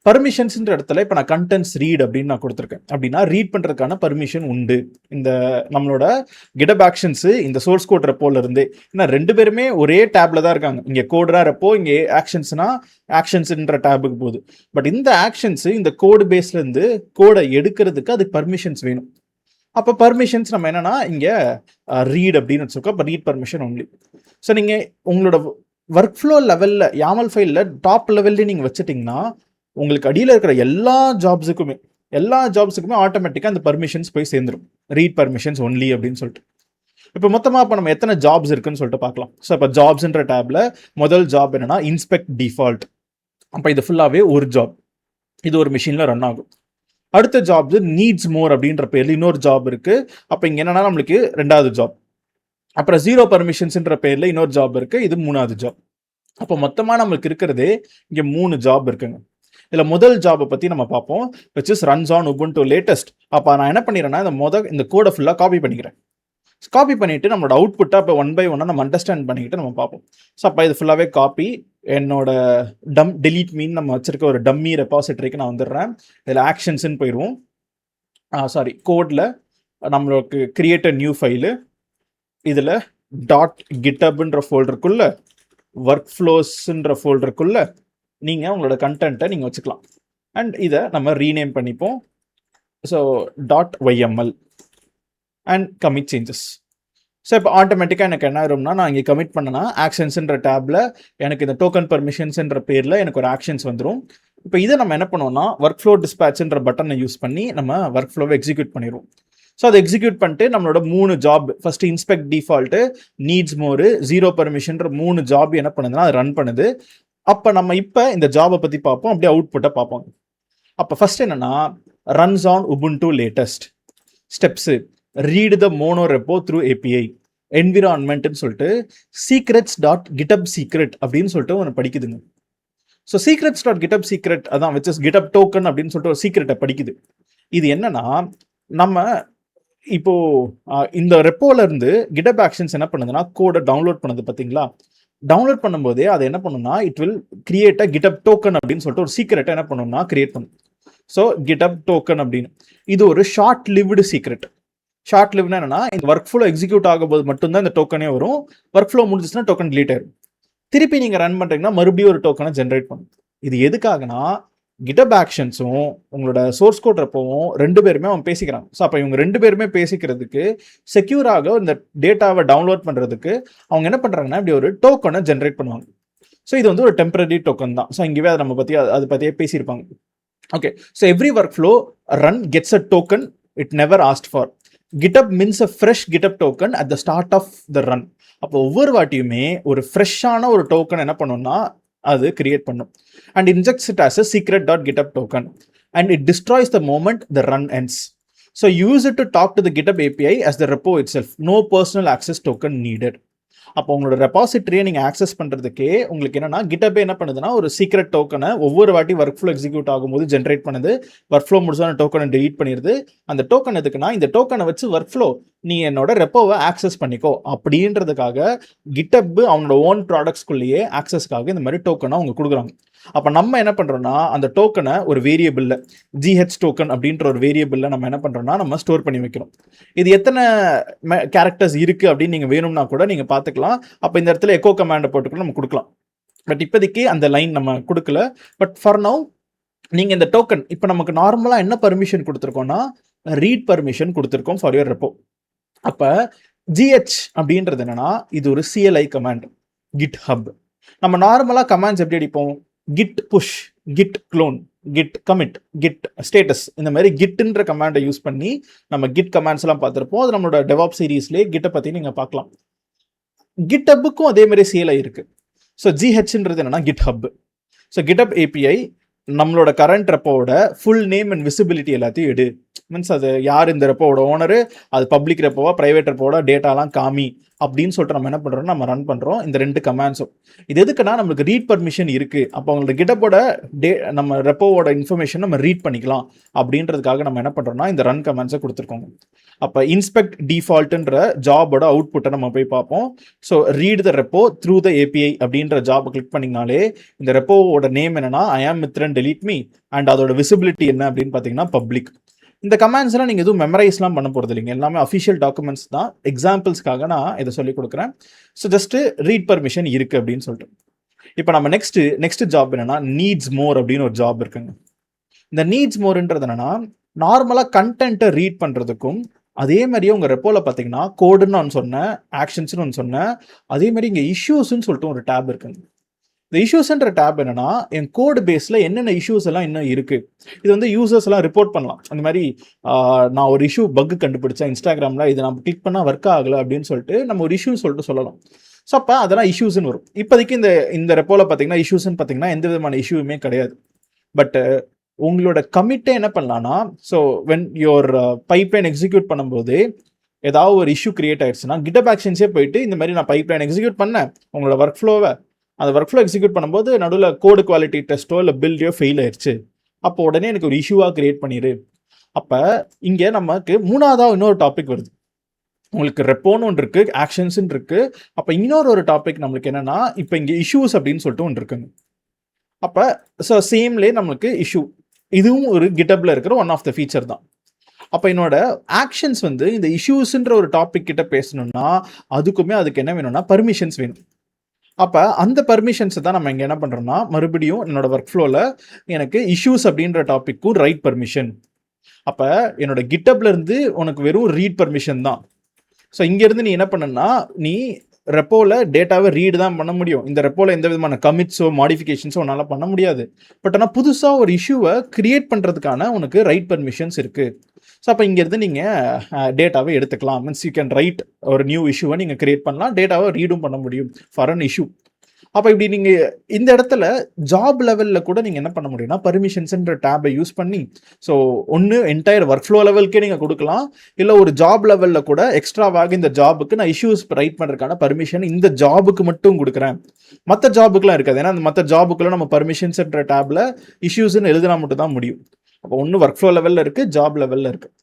பர்மிஷன்ஸ்ன்ற இடத்துல இப்போ நான் கண்டென்ட்ஸ் ரீட் அப்படின்னு நான் கொடுத்துருக்கேன். அப்படின்னா ரீட் பண்ணுறதுக்கான பர்மிஷன் உண்டு இந்த நம்மளோட GitHub ஆக்ஷன்ஸ் இந்த சோர்ஸ் கோட் ரெப்போல இருந்து. ஏன்னா 2 பேருமே ஒரே டேப்ல தான் இருக்காங்க. இங்கே கோடரா ரெப்போ, இங்கே ஆக்ஷன்ஸ்னா ஆக்ஷன்ஸ்ன்ற டேபுக்கு போகுது. பட் இந்த ஆக்ஷன்ஸ் இந்த கோடு பேஸ்ல இருந்து கோடை எடுக்கிறதுக்கு அதுக்கு பர்மிஷன்ஸ் வேணும். அப்போ பர்மிஷன்ஸ் நம்ம என்னன்னா இங்கே ரீட் அப்படின்னு வச்சுருக்கோம். அப்போ ரீட் பர்மிஷன் ஒன்லி. ஸோ நீங்கள் உங்களோட ஒர்க் ஃப்ளோ லெவலில் YAML ஃபைலில் டாப் லெவல்லே நீங்கள் வச்சுட்டிங்கன்னா உங்களுக்கு அடியில் இருக்கிற எல்லா ஜாப்ஸுக்குமே ஆட்டோமேட்டிக்காக அந்த பர்மிஷன்ஸ் போய் சேர்ந்துடும். ரீட் பர்மிஷன்ஸ் ஒன்லி அப்படின்னு சொல்லிட்டு. இப்போ மொத்தமாக இப்போ நம்ம எத்தனை ஜாப்ஸ் இருக்குன்னு சொல்லிட்டு பார்க்கலாம். ஸோ இப்போ ஜாப்ஸ்ன்ற டேப்ல முதல் ஜாப் என்னன்னா இன்ஸ்பெக்ட் டிஃபால்ட். அப்போ இது ஃபுல்லாகவே ஒரு ஜாப், இது ஒரு மிஷினில் ரன் ஆகும். அடுத்த ஜாப்ஸ் நீட்ஸ் மோர் அப்படின்ற பேரில் இன்னொரு ஜாப் இருக்கு. அப்போ இங்கே என்னன்னா நம்மளுக்கு 2வது ஜாப். அப்புறம் ஜீரோ பர்மிஷன்ஸ்ன்ற பேரில் இன்னொரு ஜாப் இருக்கு, இது 3வது ஜாப். அப்போ மொத்தமாக நம்மளுக்கு இருக்கிறதே இங்கே 3 ஜாப் இருக்குங்க. இதில் முதல் ஜாபை பற்றி நம்ம பார்ப்போம், which is runs on Ubuntu latest. அப்போ நான் என்ன பண்ணிடுறேன்னா இந்த கோடை ஃபுல்லாக காப்பி பண்ணிக்கிறேன். காப்பி பண்ணிவிட்டு நம்மளோட அவுட்புட்டாக இப்போ 1 by 1 நம்ம அண்டர்ஸ்டாண்ட் பண்ணிக்கிட்டு நம்ம பார்ப்போம். ஸோ அப்போ இது ஃபுல்லாகவே காப்பி என்னோட டெலீட் மீன் நம்ம வச்சிருக்க ஒரு டம்மி ரெபாசிட்டரிக்கு நான் வந்துடுறேன். இதில் ஆக்ஷன்ஸ்ன்னு போயிடுவோம். கோடில் நம்மளுக்கு கிரியேட் நியூ ஃபைலு, இதில் .githubன்ற ஃபோல்டருக்குள்ள ஒர்க் ஃப்ளோஸ்ன்ற ஃபோல்டருக்குள்ள நீங்கள் உங்களோட கண்டென்ட்டை நீங்கள் வச்சுக்கலாம். அண்ட் இதை நம்ம ரீநேம் பண்ணிப்போம். So .yml and commit changes. So இப்போ ஆட்டோமேட்டிக்காக எனக்கு என்ன ஆயிரும்னா நான் இங்கே கமிட் பண்ணனா ஆக்ஷன்ஸ்ன்ற டேப்பில் எனக்கு இந்த டோக்கன் பர்மிஷன்ஸ்ன்ற பேரில் எனக்கு ஒரு ஆக்ஷன்ஸ் வந்துடும். இப்போ இதை நம்ம என்ன பண்ணுவோம்னா ஒர்க் ஃப்ளோ டிஸ்பேட்ச்ன்ற பட்டனை யூஸ் பண்ணி நம்ம ஒர்க் ஃப்ளோவை எக்ஸிக்யூட் பண்ணிடுவோம். ஸோ அதை எக்ஸிக்யூட் பண்ணிட்டு நம்மளோட 3 job first inspect default, needs மோரு, ஜீரோ பர்மிஷன்ற 3 ஜாப் என்ன பண்ணுதுன்னா அது ரன் பண்ணுது. அப்போ நம்ம இப்போ இந்த ஜாபை பற்றி பார்ப்போம், அப்படியே அவுட்புட்டை பார்ப்போம். அப்போ ஃபர்ஸ்ட் என்னன்னா runs on Ubuntu latest. Steps read the mono repo through API. என்விரான்மெண்ட்னு சொல்லிட்டு secrets.github secret அப்படின்னு சொல்லிட்டு ஒன்று படிக்குதுங்க. ஸோ secrets.github secret அதான் விச் இஸ் GitHub token அப்படின்னு சொல்லிட்டு ஒரு சீக்ரெட்டை படிக்குது. இது என்னன்னா நம்ம இப்போ இந்த ரெப்போல இருந்து GitHub ஆக்ஷன்ஸ் என்ன பண்ணுதுன்னா கோடை டவுன்லோட் பண்ணுது பார்த்தீங்களா. டவுன்லோட் பண்ணும்போதே அது என்ன பண்ணுன்னா it will create a GitHub token அப்படின்னு சொல்லிட்டு ஒரு சீக்ரெட்டை என்ன பண்ணுன்னா கிரியேட் பண்ணும். ஸோ GitHub token அப்படின்னு இது ஒரு ஷார்ட் லிவ்டு சீக்ரெட். ஷார்ட் லிவ்னா என்னன்னா இந்த ஒர்க் ஃப்ளோ எக்ஸிக்யூட் ஆகும்போது மட்டும்தான் இந்த டோக்கனே வரும். ஒர்க் ஃப்ளோ முடிஞ்சிச்சுன்னா டோக்கன் டிலீட் ஆயிடும். திருப்பி நீங்கள் ரன் பண்ணுறீங்கன்னா மறுபடியும் ஒரு டோக்கனை ஜென்ரேட் பண்ணும். இது எதுக்காகனா GitHub ஆக்ஷன்ஸும் உங்களோட சோர்ஸ் கோட் ரெப்போவும் 2 பேருமே அவன் பேசிக்கிறாங்க. ஸோ அப்போ இவங்க 2 பேருமே பேசிக்கிறதுக்கு செக்யூராக இந்த டேட்டாவை டவுன்லோட் பண்ணுறதுக்கு அவங்க என்ன பண்ணுறாங்கன்னா இப்படி ஒரு டோக்கனை ஜென்ரேட் பண்ணுவாங்க. ஸோ இது வந்து ஒரு டெம்பரரி டோக்கன் தான். ஸோ இங்கேயே அதை நம்ம அதை பற்றியே பேசியிருப்பாங்க. Okay, so every work flow run gets a token it never asked for. GitHub means a fresh GitHub token at the start of the run. அப்போ ஒவ்வொரு வாட்டியுமே ஒரு ஃப்ரெஷ்ஷான ஒரு டோக்கன் என்ன பண்ணும்னா அது கிரியேட் பண்ணும். And injects it as a secret.github token. And it destroys the moment the run ends. So use it to talk to the GitHub API as the repo itself. No personal access token needed. அப்போ உங்களோட ரெபாசிட்டரியை நீங்கள் access பண்ணுறதுக்கே உங்களுக்கு என்னன்னா GitHub என்ன பண்ணுதுன்னா ஒரு secret டோக்கனை ஒவ்வொரு வாட்டி ஒர்க் ஃப்ளோ எக்ஸிக்யூட் ஆகும்போது ஜென்ரேட் பண்ணுது. ஒர்க் ஃப்ளோ முடிச்சான டோக்கனை டெலீட் பண்ணிடுது. அந்த டோக்கன் எதுக்குன்னா இந்த டோக்கனை வச்சு ஒர்க் ஃப்ளோ நீ என்னோட ரெப்போவை ஆக்சஸ் பண்ணிக்கோ அப்படின்றதுக்காக GitHub அவனோட ஓன் ப்ராடக்ட்ஸ்குள்ளேயே ஆக்சஸ்க்காக இந்த மாதிரி டோக்கனை அவங்க கொடுக்குறாங்க. அப்போ நம்ம என்ன பண்ணுறோம்னா அந்த டோக்கனை ஒரு வேரியபிளில் GH டோக்கன் அப்படின்ற ஒரு வேரியபிளில் நம்ம என்ன பண்ணுறோம்னா நம்ம ஸ்டோர் பண்ணி வைக்கிறோம். இது எத்தனை கேரக்டர்ஸ் இருக்குது அப்படின்னு நீங்கள் வேணும்னா கூட நீங்கள் பார்த்துக்கலாம். அப்போ இந்த இடத்துல எக்கோ கமாண்டை போட்டுக்கூட நம்ம கொடுக்கலாம். பட் இப்போதைக்கு அந்த லைன் நம்ம கொடுக்கல. பட் ஃபார் நவ் நீங்கள் இந்த டோக்கன் இப்போ நமக்கு நார்மலாக என்ன பர்மிஷன் கொடுத்துருக்கோம்னா ரீட் பர்மிஷன் கொடுத்துருக்கோம் ஃபார் யுவர் ரெப்போ. அப்போ GH அப்படின்றது என்னன்னா இது ஒரு CLI கமாண்ட் GitHub. நம்ம நார்மலாக கமாண்ட்ஸ் எப்படி அடிப்போம்? git push, git clone, git commit, git status இந்த மாதிரி gitன்ற கமாண்டை யூஸ் பண்ணி நம்ம git கமாண்ட்ஸ் எல்லாம் பார்த்துருப்போம். அது நம்மளோட DevOps சீரீஸ்லேயே கிட்டை பற்றி நீங்கள் பார்க்கலாம். GitHubக்கும் அதே மாதிரி CLI இருக்கு. ஸோ GHன்றது என்னன்னா GitHub. ஸோ GitHub API நம்மளோட கரண்ட் ரெப்போவோட ஃபுல் நேம் அண்ட் விசிபிலிட்டி எல்லாத்தையும் எடு. மீன்ஸ் அது யார் இந்த ரெப்போவோட ஓனரு, அது பப்ளிக் ரெப்போவா ப்ரைவேட் ரெப்போவோட டேட்டாலாம் காமி அப்படின்னு சொல்லிட்டு நம்ம என்ன பண்ணுறோம், நம்ம ரன் பண்ணுறோம் இந்த 2 கமாண்ட்ஸும். இது எதுக்குன்னா நம்மளுக்கு ரீட் பர்மிஷன் இருக்குது. அப்போ அவங்களோட GitHubோட நம்ம ரெப்போவோட இன்ஃபர்மேஷன் நம்ம ரீட் பண்ணிக்கலாம் அப்படின்றதுக்காக நம்ம என்ன பண்ணுறோம்னா இந்த ரன் கமாண்ட்ஸை கொடுத்துருக்கோங்க. அப்போ இன்ஸ்பெக்ட் டிஃபால்ட்டுன்ற ஜாபோட அவுட்புட்டை நம்ம போய் பார்ப்போம். So read the repo through the API அப்படின்ற ஜாபை கிளிக் பண்ணிங்கனாலே இந்த ரெப்போவோட நேம் என்னன்னா I am Mithran delete me and அதோட விசிபிலிட்டி என்ன அப்படின்னு பார்த்தீங்கன்னா பப்ளிக். இந்த கமாண்ட்ஸ் எல்லாம் நீங்கள் எதுவும் மெமரைஸ்லாம் பண்ண போகிறது இல்லைங்க, எல்லாமே அஃபிஷியல் டாக்குமெண்ட்ஸ் தான். எக்ஸாம்பிள்ஸ்க்காக நான் இதை சொல்லி கொடுக்குறேன். ஸோ ஜஸ்ட் ரீட் பர்மிஷன் இருக்குது அப்படின்னு சொல்லிட்டு. இப்போ நம்ம நெக்ஸ்ட் ஜாப் என்னன்னா நீட்ஸ் மோர் அப்படின்னு ஒரு ஜாப் இருக்குங்க. இந்த நீட்ஸ் மோர்ன்றது என்னன்னா நார்மலாக கண்டென்ட்டை ரீட் பண்ணுறதுக்கும் அதே மாதிரியே உங்கள் ரெப்போவில் பார்த்தீங்கன்னா கோடுன்னு ஒன்று சொன்னேன், ஆக்ஷன்ஸ்னு ஒன்று சொன்னேன், அதே மாதிரி இங்கே இஷ்யூஸ்ன்னு சொல்லிட்டு ஒரு டேப் இருக்குங்க. இந்த இஷ்யூஸ்ன்ற டேப் என்னன்னா என் கோடு பேஸில் என்னென்ன இஷ்யூஸ் எல்லாம் இன்னும் இருக்குது, இது வந்து யூசர்ஸ் எல்லாம் ரிப்போர்ட் பண்ணலாம். அந்த மாதிரி நான் ஒரு இஷ்யூ பக் கண்டுபிடிச்சேன் இன்ஸ்டாகிராமில், இதை நம்ம கிளிக் பண்ணால் ஒர்க் ஆகலை அப்படின்னு சொல்லிட்டு நம்ம ஒரு இஷ்யூ சொல்லிட்டு சொல்லலாம். ஸோ அப்போ அதெல்லாம் இஷ்யூஸ்ன்னு வரும். இப்போதைக்கு இந்த ரெப்போவில் பார்த்தீங்கன்னா இஷ்யூஸ்ன்னு பார்த்தீங்கன்னா எந்த விதமான இஷ்யூவுமே கிடையாது. பட் உங்களோட கமிட்டே என்ன பண்ணலான்னா, so when your pipeline execute பண்ணும்போது ஏதாவது ஒரு இஷ்யூ கிரியேட் ஆயிடுச்சுன்னா GitHub ஆக்ஷன்ஸே போயிட்டு இந்த மாதிரி நான் பைப்லைன் எக்ஸிக்யூட் பண்ணேன், உங்களோட ஒர்க் ஃப்ளோவை அந்த ஒர்க் ஃப்ளோ எக்ஸிக்யூட் பண்ணும்போது நடுவில் கோடு குவாலிட்டி டெஸ்ட்டோ இல்லை பில்டையோ ஃபெயில் ஆயிடுச்சு, அப்போ உடனே எனக்கு ஒரு இஷ்யூவாக கிரியேட் பண்ணிடு. அப்போ இங்கே நமக்கு 3ஆவதாக இன்னொரு டாபிக் வருது. உங்களுக்கு ரெப்போன்னு ஒன்று இருக்குது, ஆக்ஷன்ஸ்ன்னு இருக்குது. அப்போ இன்னொரு டாபிக் நம்மளுக்கு என்னென்னா இப்போ இங்கே இஷ்யூஸ் அப்படின்னு சொல்லிட்டு ஒன்று இருக்குங்க. அப்போ ஸோ சேம்லேயே நம்மளுக்கு இஷ்யூ, இதுவும் ஒரு GitHubல இருக்கிற ஒன் ஆஃப் த ஃபீச்சர் தான். அப்போ என்னோட ஆக்ஷன்ஸ் வந்து இந்த இஷ்யூஸ்ன்ற ஒரு டாபிக் கிட்ட பேசணும்னா அதுக்கு என்ன வேணும்னா பர்மிஷன்ஸ் வேணும். அப்போ அந்த பர்மிஷன்ஸை தான் நம்ம இங்கே என்ன பண்ணுறோம்னா மறுபடியும் என்னோட ஒர்க் ஃப்ளோவில் எனக்கு இஷ்யூஸ் அப்படின்ற டாப்பிக்கும் ரைட் பர்மிஷன். அப்போ என்னோட GitHubலேருந்து உனக்கு வெறும் ரீட் பர்மிஷன் தான். ஸோ இங்கேருந்து நீ என்ன பண்ணுன்னா நீ ரெப்போவில் டேட்டாவை ரீடு தான் பண்ண முடியும். இந்த ரெப்போவில் எந்த விதமான கமிட்ஸோ மாடிஃபிகேஷன்ஸோ உன்னால் பண்ண முடியாது. பட் ஆனால் புதுசாக ஒரு இஷ்யூவை கிரியேட் பண்ணுறதுக்கான உனக்கு ரைட் பர்மிஷன்ஸ் இருக்குது. ஸோ அப்போ இங்கேருந்து நீங்கள் டேட்டாவை எடுத்துக்கலாம். மீன்ஸ் யூ கேன் ரைட் ஒரு நியூ இஷ்யூவை நீங்கள் கிரியேட் பண்ணலாம், டேட்டாவை ரீடும் பண்ண முடியும் ஃபார் அன் இஷ்யூ. அப்போ இப்படி நீங்கள் இந்த இடத்துல ஜாப் லெவலில் கூட நீங்கள் என்ன பண்ண முடியும்னா பர்மிஷன்ஸ்ன்ற டேபை யூஸ் பண்ணி ஸோ ஒன்று என்டையர் ஒர்க் ஃப்ளோ லெவலுக்கே நீங்கள் கொடுக்கலாம், இல்லை ஒரு ஜாப் லெவலில் கூட எக்ஸ்ட்ராவாக இந்த ஜாபுக்கு நான் இஷ்யூஸ் ரைட் பண்ணுறதுக்கான பர்மிஷன் இந்த ஜாபுக்கு மட்டும் கொடுக்குறேன், மற்ற ஜாபுக்குலாம் இருக்காது. ஏன்னா அந்த மற்ற ஜாபுக்குள்ள நம்ம பர்மிஷன்ஸ்ன்ற டேபில் இஷ்யூஸ்ன்னு எழுதினா மட்டும் தான் முடியும். அப்போ ஒன்று ஒர்க் ஃப்ளோ லெவலில் இருக்குது, ஜாப் லெவலில் இருக்குது.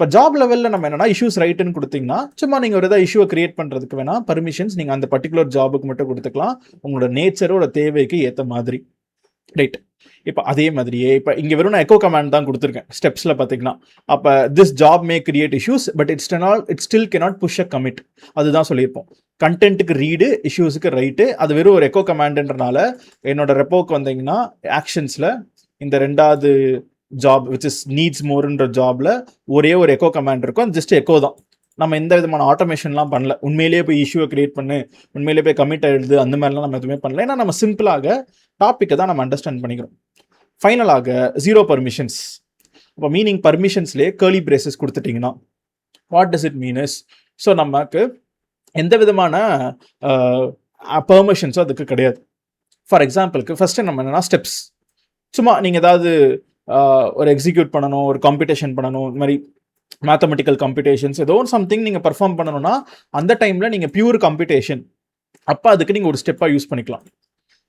இப்போ ஜாப் லெவலில் நம்ம என்னன்னா இஷ்யூஸ் ரைட்டுன்னு கொடுத்தீங்கன்னா சும்மா நீங்கள் ஒரு ஏதாவது இஷ்யூவை கிரியேட் பண்ணுறதுக்கு வேணால் பர்மிஷன்ஸ் நீங்கள் அந்த பர்டிகுலர் ஜாபுக்கு மட்டும் கொடுத்துக்கலாம், உங்களோட நேச்சரோட தேவைக்கு ஏற்ற மாதிரி. ரைட். இப்போ அதே மாதிரியே இப்போ இங்கே வெறும் நான் எக்கோ கமாண்ட் தான் கொடுத்துருக்கேன் ஸ்டெப்ஸில் பார்த்தீங்கன்னா. அப்போ this job may create issues but it still cannot push a commit, அதுதான் சொல்லியிருப்போம். கண்டென்ட்டுக்கு ரீடு, இஷ்யூஸுக்கு ரைட்டு. அது வெறும் ஒரு எக்கோ கமாண்டுன்றனால என்னோட ரெப்போக்கு வந்தீங்கன்னா ஆக்ஷன்ஸில் இந்த 2வது ஜாப் விச் இஸ் நீட்ஸ் மோர்ன்ற ஜாப்ல ஒரே ஒரு எக்கோ கமாண்ட் இருக்கும். அது ஜஸ்ட் எக்கோ தான். நம்ம எந்த விதமான ஆட்டோமேஷன்லாம் பண்ணல. உண்மையிலேயே போய் இஷ்யூவை கிரியேட் பண்ணு, உண்மையிலேயே போய் கமிட் ஆயிடுது, அந்த மாதிரிலாம் நம்ம எதுவுமே பண்ணல. ஏன்னா நம்ம சிம்பிளாக டாப்பிக்கை தான் நம்ம அண்டர்ஸ்டாண்ட் பண்ணிக்கிறோம். ஃபைனலாக 0 பர்மிஷன்ஸ். இப்போ மீனிங் பர்மிஷன்ஸ்லேயே கேர்லி பிரேசஸ் கொடுத்துட்டிங்கன்னா what does it mean is, so நமக்கு எந்த விதமான பெர்மிஷன்ஸும் அதுக்கு கிடையாது. ஃபார் எக்ஸாம்பிளுக்கு ஃபஸ்ட்டு நம்ம என்னென்னா ஸ்டெப்ஸ், சும்மா நீங்கள் ஏதாவது ஒரு எக்ஸிக்யூட் பண்ணணும், ஒரு காம்படிஷன் பண்ணணும், இந்த மாதிரி மேத்தமெட்டிக்கல் கம்ப்யூட்டேஷன்ஸ் ஏதோ ஒரு சம்திங் நீங்கள் பர்ஃபார்ம் பண்ணணும்னா அந்த டைமில் நீங்கள் பியூர் கம்ப்யூட்டேஷன், அப்போ அதுக்கு நீங்கள் ஒரு ஸ்டெப்பாக யூஸ் பண்ணிக்கலாம்.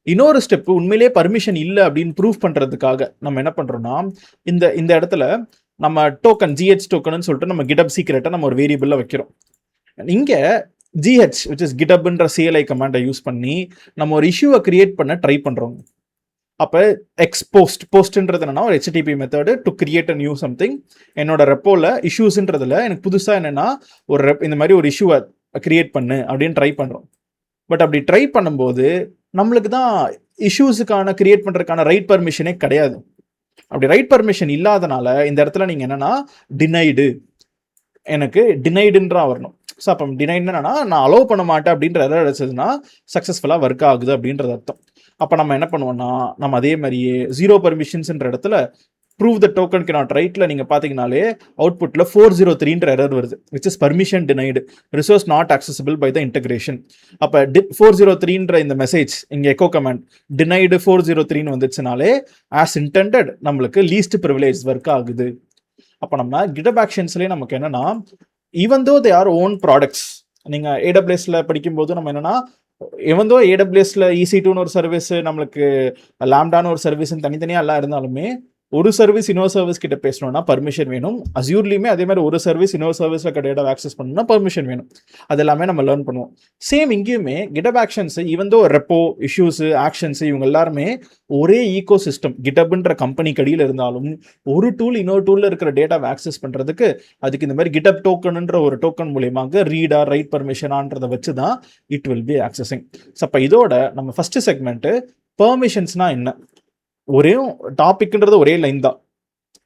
இன்னொரு ஸ்டெப்பு உண்மையிலேயே பர்மிஷன் இல்லை அப்படின்னு ப்ரூவ் பண்ணுறதுக்காக நம்ம என்ன பண்ணுறோம்னா இந்த இடத்துல நம்ம டோக்கன் ஜிஹெச் டோக்கன் சொல்லிட்டு நம்ம கிட்டப் சீக்ரெட்டை நம்ம ஒரு வேரியபிளில் வைக்கிறோம். இங்கே ஜிஹெச் விச் இஸ் கிட்டப்ன்ற சிஎல்ஐ கமாண்டை யூஸ் பண்ணி நம்ம ஒரு இஷ்யூவை கிரியேட் பண்ண ட்ரை பண்ணுறோம். அப்போ போஸ்ட்ன்றது என்னன்னா ஒரு HTTP method to create a new something. என்னோட ரெப்போவில் இஷ்யூஸ்ன்றதுல எனக்கு புதுசாக என்னென்னா இந்த மாதிரி ஒரு இஷ்யூவை கிரியேட் பண்ணு அப்படின்னு ட்ரை பண்ணுறோம். பட் அப்படி ட்ரை பண்ணும்போது நம்மளுக்கு தான் இஷ்யூஸுக்கான கிரியேட் பண்ணுறதுக்கான ரைட் பர்மிஷனே கிடையாது. அப்படி ரைட் பர்மிஷன் இல்லாதனால இந்த இடத்துல நீங்கள் என்னென்னா டினைடு, எனக்கு டினைடுன்றா வரணும். ஸோ அப்போ டினைட்னு என்னன்னா நான் அலோவ் பண்ண மாட்டேன் அப்படின்ற எதாவது அடிச்சதுன்னா சக்ஸஸ்ஃபுல்லாக ஒர்க் ஆகுது அப்படின்றது அர்த்தம். அப்போ நம்ம என்ன பண்ணுவோம்னா நம்ம அதே மாதிரியே 0 பர்மிஷன்ஸ்ன்ற இடத்துல ப்ரூவ் த டோக்கன் கேனாட் ரைட்டில் நீங்கள் பார்த்தீங்கனாலே அவுட்புட்டில் 403ன்ற எரர் வருது, which is permission denied, resource not accessible by the integration. அப்போ 403ன்ற இந்த மெசேஜ் இங்கே எக்கோ கமாண்ட் டினைடு 403 வந்துச்சுனாலே ஆஸ் இன்டெண்டட் நம்மளுக்கு லீஸ்ட் ப்ரிவிலேஜ் ஒர்க் ஆகுது. அப்போ நம்ம கிட்டப் ஆக்ஷன்ஸ்லேயே நமக்கு என்னன்னா even though they our own products. நீங்கள் AWSல படிக்கும்போது நம்ம என்னன்னா ஈவன் தோ AWSல EC2ன்னு ஒரு சர்வீஸ், நம்மளுக்கு லாம்டான்னு ஒரு சர்வீஸ்ன்னு தனித்தனியாக எல்லாம் இருந்தாலுமே ஒரு சர்வீஸ் இன்னொரு சர்வீஸ் கிட்ட பேசணும்னா பர்மிஷன் வேணும். அஸ்யூர்லையுமே அதே மாதிரி ஒரு சர்வீஸ் இன்னொரு சர்வீஸில் டேட்டாவை ஆக்சஸ் பண்ணணும்னா பர்மிஷன் வேணும். அது எல்லாமே நம்ம லேர்ன் பண்ணுவோம். சேம் இங்கேயுமே GitHub actions even though repo issues actions இவங்க எல்லாருமே ஒரே ஈகோ சிஸ்டம் கிட்டப்ன்ற கம்பெனி கடியில் இருந்தாலும் ஒரு டூல் இன்னொரு டூலில் இருக்கிற டேட்டாவை ஆக்சஸ் பண்ணுறதுக்கு அதுக்கு இந்த மாதிரி கிட்டப் டோக்கன்ன்ற ஒரு டோக்கன் மூலியமாக ரீடா ரைட் பர்மிஷனான்றதை வச்சு தான் it will B accessing. So அப்போ இதோட நம்ம ஃபர்ஸ்ட் செக்மெண்ட்டு பெர்மிஷன்ஸ்னா என்ன, ஒரே டாபிக்ன்றது ஒரே லைன் தான்.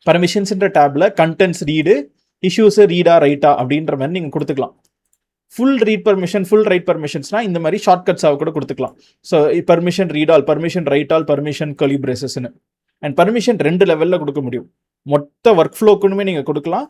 பர்மிஷன்ஸ்ன்ற டேப்ல கண்டென்ட்ஸ் ரீடு, இஷ்யூஸ் ரீடா ரைட்டா அப்படின்ற மாதிரி நீங்கள் கொடுத்துக்கலாம். Full read permission, full write பர்மிஷன்ஸ்னா இந்த மாதிரி ஷார்ட்கட்ஸாக கூட கொடுத்துக்கலாம். So permission read all, permission write all, permission curly பிரேசஸ்ன்னு. அண்ட் பர்மிஷன் 2 லெவலில் கொடுக்க முடியும். மொத்த ஒர்க் ஃப்ளோக்குன்னு நீங்கள் கொடுக்கலாம்.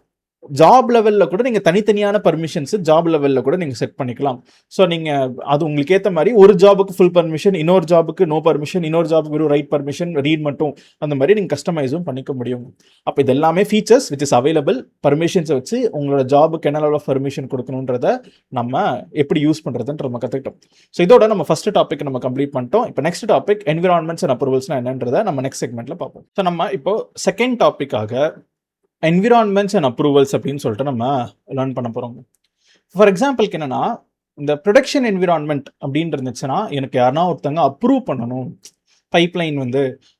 ஜாப் லெவலில் கூட நீங்கள் தனித்தனியான பர்மிஷன்ஸ் ஜாப் லெவலில் கூட நீங்கள் செட் பண்ணிக்கலாம். ஸோ நீங்கள் அது உங்களுக்கு ஏற்ற மாதிரி ஒரு ஜாபுக்கு ஃபுல் பர்மிஷன், இன்னொரு ஜாபுக்கு நோ பர்மிஷன், இன்னொரு ஜாபுக்கு வெறும் ரைட் பர்மிஷன் ரீட் மட்டும், அந்த மாதிரி நீங்கள் கஸ்டமைஸும் பண்ணிக்க முடியும். அப்போ இது எல்லாமே ஃபீச்சர்ஸ் விச் இஸ் அவைலபிள். பர்மிஷன்ஸை வச்சு உங்களோட ஜாபுக்கு என்ன லெவல் ஆஃப் பர்மிஷன் கொடுக்கணுன்றத நம்ம எப்படி யூஸ் பண்ணுறதுன்ற நம்ம கற்றுக்கிட்டோம். ஸோ இதோட நம்ம ஃபர்ஸ்ட் டாபிக் நம்ம கம்ப்ளீட் பண்ணிட்டோம். இப்போ நெக்ஸ்ட் டாபிக் என்விரான்மெண்ட்ஸ் அண்ட் அப்ரூவல்ஸ்னா என்னன்றதை நம்ம நெக்ஸ்ட் செக்மெண்ட்டில் பார்ப்போம். ஸோ நம்ம இப்போ செகண்ட் டாப்பிக்காக என்விரான்மெண்ட்ஸ் அண்ட் அப்ரூவல்ஸ் அப்படின்னு சொல்லிட்டு நம்ம லேர்ன் பண்ண போகிறோம். ஃபார் எக்ஸாம்பிளுக்கு என்னென்னா இந்த ப்ரொடக்ஷன் என்விரான்மெண்ட் அப்படின்னு இருந்துச்சுன்னா எனக்கு யாருன்னா ஒருத்தங்க அப்ரூவ் பண்ணணும், பைப்லைன்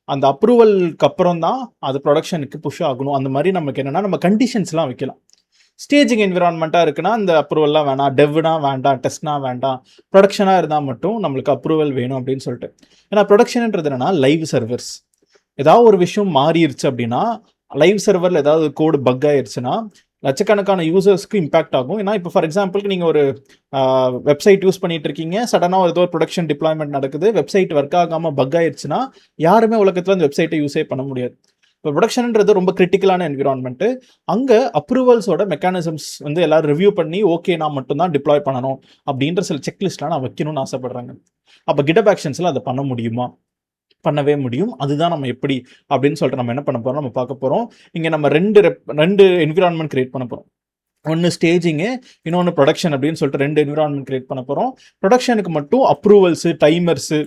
அந்த அப்ரூவலுக்கு அப்புறம் தான் அது ப்ரொடக்ஷனுக்கு புஷ் ஆகணும். அந்த மாதிரி நமக்கு என்னென்னா நம்ம கண்டிஷன்ஸ்லாம் வைக்கலாம். ஸ்டேஜிங் என்விரான்மெண்ட்டாக இருக்குன்னா அந்த அப்ரூவல்லாம் வேணாம், டெவ்னா வேண்டாம், டெஸ்ட்னா வேண்டாம், ப்ரொடக்ஷனாக இருந்தால் மட்டும் நம்மளுக்கு அப்ரூவல் வேணும் அப்படின்னு சொல்லிட்டு. ஏன்னா ப்ரொடக்ஷன்ன்றது என்னென்னா லைவ் சர்வர்ஸ். ஏதாவது ஒரு விஷயம் மாறிடுச்சு அப்படின்னா லைவ் சர்வரில் ஏதாவது கோடு பக் ஆயிடுச்சுன்னா லட்சக்கணக்கான யூசர்ஸ்க்கு இம்பாக்ட் ஆகும். ஏன்னா இப்போ ஃபார் எக்ஸாம்பிளுக்கு நீங்கள் ஒரு வெப்சைட் யூஸ் பண்ணிட்டு இருக்கீங்க, சடனாக ஏதோ ஒரு ப்ரொடக்ஷன் டிப்ளாய்மெண்ட் நடக்குது, வெப்சைட் ஒர்க் ஆகாமல் பக் ஆயிடுச்சுன்னா யாருமே உலகத்தில் அந்த வெப்சைட்டை யூஸே பண்ண முடியாது. இப்போ ப்ரொடக்ஷன்ன்றது ரொம்ப கிரிட்டிக்கலான என்விரான்மெண்ட்டு. அங்கே அப்ரூவல்ஸோட மெக்கானிசம்ஸ் எல்லாரும் ரிவ்யூ பண்ணி ஓகே நான் மட்டும்தான் டிப்ளாய் பண்ணணும் அப்படின்ற சில செக்லிஸ்ட்லாம் நான் வைக்கணும்னு ஆசைப்படுறாங்க. அப்போ கிட்டப் ஆக்ஷன்ஸில் அதை பண்ண முடியுமா? பண்ணவே முடியும். அதுதான் நம்ம எப்படி அப்படின்னு சொல்லிட்டு நம்ம என்ன பண்ண போகிறோம், நம்ம பார்க்க போகிறோம். இங்கே நம்ம ரெண்டு என்விரான்மெண்ட் கிரியேட் பண்ண போகிறோம். ஒன்று ஸ்டேஜிங்கு, இன்னொன்று ப்ரொடக்ஷன் அப்படின்னு சொல்லிட்டு 2 என்விரான்மெண்ட் கிரியேட் பண்ண போகிறோம். ப்ரொடக்ஷனுக்கு மட்டும் அப்ரூவல்ஸு, டைமர்ஸு,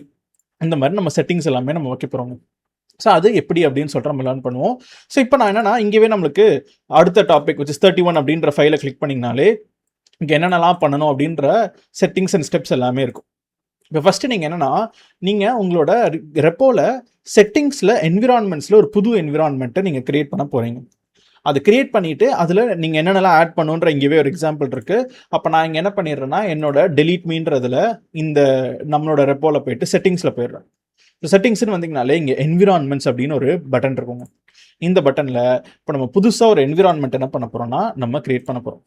இந்த மாதிரி நம்ம செட்டிங்ஸ் எல்லாமே நம்ம வைக்க போகிறோம். ஸோ அது எப்படி அப்படின்னு சொல்லிட்டு நம்ம லேர்ன் பண்ணுவோம். ஸோ இப்போ நான் என்னன்னா இங்கேவே நம்மளுக்கு அடுத்த டாபிக் விச் இஸ் 31 அப்படின்ற ஃபைலை கிளிக் பண்ணிங்கனாலே இங்கே என்னென்னலாம் பண்ணணும் அப்படின்ற செட்டிங்ஸ் அண்ட் ஸ்டெப்ஸ் எல்லாமே இருக்கும். இப்போ ஃபஸ்ட்டு நீங்கள் என்னென்னா நீங்கள் உங்களோட ரெப்போவில் செட்டிங்ஸில் என்விரான்மெண்ட்ஸில் ஒரு புது என்விரான்மெண்ட்டை நீங்கள் க்ரியேட் பண்ண போகிறீங்க. அது க்ரியேட் பண்ணிவிட்டு அதில் நீங்கள் என்னென்னலாம் ஆட் பண்ணுன்ற இங்கேவே ஒரு எக்ஸாம்பிள் இருக்குது. அப்போ நான் இங்கே என்ன பண்ணிடுறேன்னா என்னோட டெலீட் மீன்றதில் இந்த நம்மளோட ரெப்போவில் போயிட்டு செட்டிங்ஸில் போயிடுறேன். ஸோ செட்டிங்ஸ்னு வந்தீங்கனாலே இங்கே என்விரான்மெண்ட்ஸ் அப்படின்னு ஒரு பட்டன் இருக்குங்க. இந்த பட்டனில் இப்போ நம்ம புதுசாக ஒரு என்விரான்மெண்ட் என்ன பண்ண போகிறோம்னா நம்ம கிரியேட் பண்ண போகிறோம்.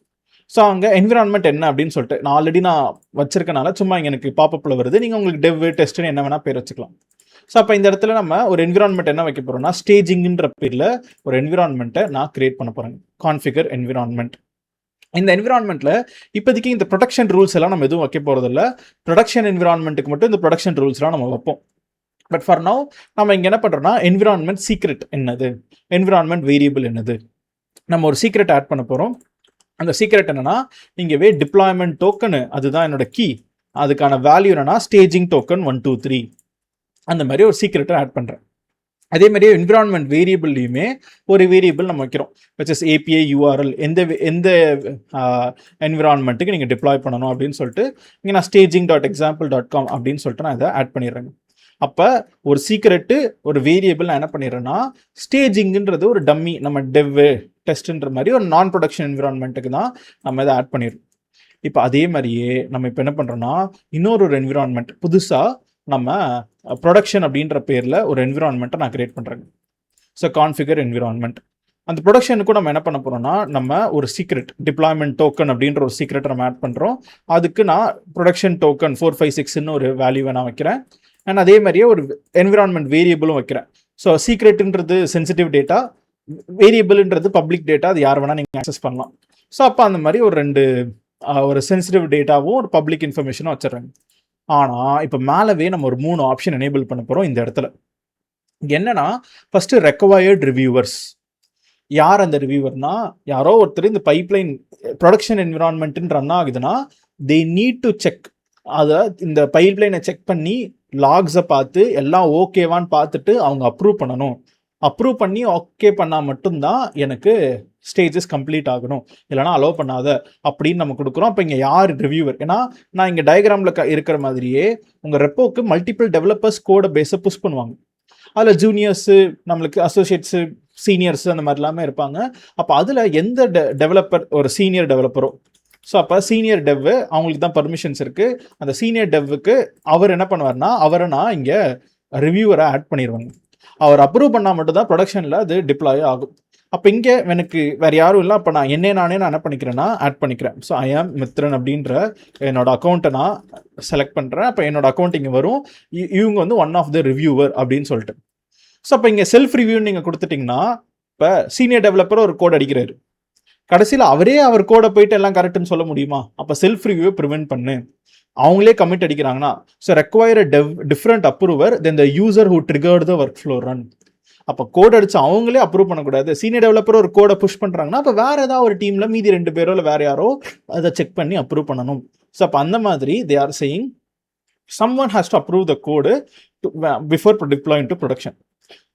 ஸோ அங்கே என்விரான்மெண்ட் என்ன அப்படின்னு சொல்லிட்டு நான் ஆல்ரெடி வச்சிருக்கனால சும்மா இங்கே எனக்கு பாப்பப்பில் வருது. நீங்கள் உங்களுக்கு டெவ் டெஸ்ட்னு என்ன வேணால் பேர் வச்சுக்கலாம். ஸோ அப்போ இந்த இடத்துல நம்ம ஒரு என்விரான்மெண்ட் என்ன வைக்க போகிறோம்னா ஸ்டேஜிங்கிற பேரில் ஒரு என்விரான்மெண்ட்டை நான் கிரியேட் பண்ண போகிறேன். Configure environment. இந்த என்விரான்மெண்ட்டில் இப்போதைக்கு இந்த ப்ரொடக்ஷன் ரூல்ஸ் எல்லாம் நம்ம எதுவும் வைக்க போகிறதில்ல. ப்ரொடக்ஷன் என்விரான்மெண்ட்டுக்கு மட்டும் இந்த ப்ரொடக்ஷன் ரூல்ஸ்லாம் நம்ம வைப்போம். பட் ஃபார் நவ் நம்ம இங்கே என்ன பண்ணுறோம்னா என்விரான்மெண்ட் சீக்ரெட் என்னது, என்விரான்மெண்ட் வேரியபிள் என்னது, நம்ம ஒரு சீக்ரெட் ஆட் பண்ண போகிறோம். அந்த சீக்ரெட் என்னன்னா இங்கேவே டிப்ளாய்மெண்ட் டோக்கனு அதுதான் என்னோட கீ. அதுக்கான வேல்யூ என்னன்னா ஸ்டேஜிங் டோக்கன் 1 2 3 அந்த மாதிரி ஒரு சீக்ரெட்டை ஆட் பண்ணுறேன். அதே மாதிரியே என்விரான்மெண்ட் வேரியபிள்லையுமே ஒரு வேரியபிள் நம்ம வைக்கிறோம், விச் இஸ் ஏபிஐ யூஆர்எல். எந்த என்விரான்மெண்ட்டுக்கு நீங்கள் டிப்ளாய் பண்ணணும் அப்படின்னு சொல்லிட்டு இங்கே நான் staging.example.com அப்படின்னு சொல்லிட்டு நான் இதை ஆட் பண்ணிடுறேங்க. அப்போ ஒரு சீக்ரெட்டு ஒரு வேரியபிள் நான் என்ன பண்ணிடுறேன்னா ஸ்டேஜிங்கிறது ஒரு டம்மி, நம்ம டெவ் டெஸ்ட்ன்ற மாதிரி ஒரு நான் ப்ரொடக்ஷன் என்விரான்மெண்ட்டுக்கு தான் நம்ம இதை ஆட் பண்ணிடுறோம். இப்போ அதே மாதிரியே நம்ம இப்போ என்ன பண்ணுறோன்னா இன்னொரு என்விரான்மெண்ட் புதுசாக நம்ம ப்ரொடக்ஷன் அப்படின்ற பேரில் ஒரு என்விரான்மெண்ட்டை நான் கிரியேட் பண்ணுறேங்க. So configure environment. அந்த ப்ரொடக்ஷனுக்கும் நம்ம என்ன பண்ண போகிறோம்னா நம்ம ஒரு சீக்ரெட் டிப்ளாய்மெண்ட் டோக்கன் அப்படின்ற ஒரு சீக்ரெட்டை நம்ம ஆட் பண்ணுறோம். அதுக்கு நான் ப்ரொடக்ஷன் டோக்கன் 456ன்னு ஒரு வேல்யூவை நான் வைக்கிறேன். அண்ட் அதே மாதிரியே ஒரு என்விரான்மெண்ட் வேரியபிளும் வைக்கிறேன். ஸோ சீக்ரெட்டுன்றது சென்சிட்டிவ் டேட்டா, வேரியபிள்ன்றது பப்ளிக் டேட்டா, அது யார் வேணால் நீங்கள் ஆக்சஸ் பண்ணலாம். ஸோ அப்போ அந்த மாதிரி ஒரு சென்சிட்டிவ் டேட்டாவும் ஒரு பப்ளிக் இன்ஃபர்மேஷனும் வச்சிடுறாங்க. ஆனால் இப்போ மேலவே நம்ம ஒரு 3 ஆப்ஷன் எனேபிள் பண்ண போகிறோம் இந்த இடத்துல. என்னன்னா ஃபஸ்ட்டு ரெக்வயர்ட் ரிவ்யூவர்ஸ். யார் அந்த ரிவ்யூவர்னா யாரோ ஒருத்தர் இந்த பைப்லைன் ப்ரொடக்ஷன் என்விரான்மெண்ட்டுன்னு ரன் ஆகுதுன்னா தே நீட் டு செக். அதை இந்த பைப்லைனை செக் பண்ணி லாக்ஸை பார்த்து எல்லாம் ஓகேவான்னு பார்த்துட்டு அவங்க அப்ரூவ் பண்ணணும். அப்ரூவ் பண்ணி ஓகே பண்ணால் மட்டும்தான் எனக்கு ஸ்டேஜஸ் கம்ப்ளீட் ஆகணும், இல்லைனா அலோவ் பண்ணாத அப்படின்னு நம்ம கொடுக்குறோம். அப்போ இங்கே யார் ரிவ்யூவர்? ஏன்னா நான் இங்கே டயக்ராமில் இருக்கிற மாதிரியே உங்கள் ரெப்போக்கு மல்டிபிள் டெவலப்பர்ஸ் கோடை பேஸை புஷ் பண்ணுவாங்க. அதில் ஜூனியர்ஸு, நம்மளுக்கு அசோசியேட்ஸு, சீனியர்ஸு அந்த மாதிரி எல்லாமே இருப்பாங்க. அப்போ அதில் எந்த டெவலப்பர் ஒரு சீனியர் டெவலப்பரோ, ஸோ அப்போ சீனியர் டெவ் அவங்களுக்கு தான் பர்மிஷன்ஸ் இருக்குது. அந்த சீனியர் டெவ்வுக்கு அவர் என்ன பண்ணுவார்னா அவரை நான் இங்கே ரிவ்யூவரை ஆட் பண்ணிடுவாங்க. அவர் அப்ரூவ் பண்ணால் மட்டும்தான் ப்ரொடக்ஷனில் அது டிப்ளாய் ஆகும். அப்போ இங்கே எனக்கு வேறு யாரும் இல்லை. அப்போ நான் நானே என்ன பண்ணிக்கிறேன்னா ஆட் பண்ணிக்கிறேன். ஸோ ஐ ஆம் மித்ரன் அப்படின்ற என்னோட அக்கௌண்ட்டை நான் செலக்ட் பண்ணுறேன். அப்போ என்னோட அக்கௌண்ட் இங்கே வரும். இவங்க வந்து ஒன் ஆஃப் த ரிவ்யூவர் அப்படின்னு சொல்லிட்டு. ஸோ அப்போ இங்கே செல்ஃப் ரிவ்யூன்னு நீங்கள் கொடுத்துட்டிங்கன்னா இப்போ சீனியர் டெவலப்பர் ஒரு கோட் அடிக்கிறாரு, கடைசியில் அவர் கோடை போயிட்டு எல்லாம் கரெக்டுன்னு சொல்ல முடியுமா? அப்போ செல்ஃப் ரிவ்யூவை ப்ரிவென்ட் பண்ணு. அவங்களே கமிட் அடிக்கிறாங்கன்னா so require different approver then the user who triggered the work flow run. அப்போ கோட் அடிச்சு அவங்களே அப்ரூவ் பண்ணக்கூடாது. சீனியர் டெவலப்பர் ஒரு கோடை புஷ் பண்ணுறாங்கன்னா அப்போ வேற ஏதாவது ஒரு டீமில் மீதி 2 பேரோ இல்லை வேற யாரோ அதை செக் பண்ணி அப்ரூவ் பண்ணணும். ஸோ அப்போ அந்த மாதிரி they are saying someone has to approve the code before deploying to production.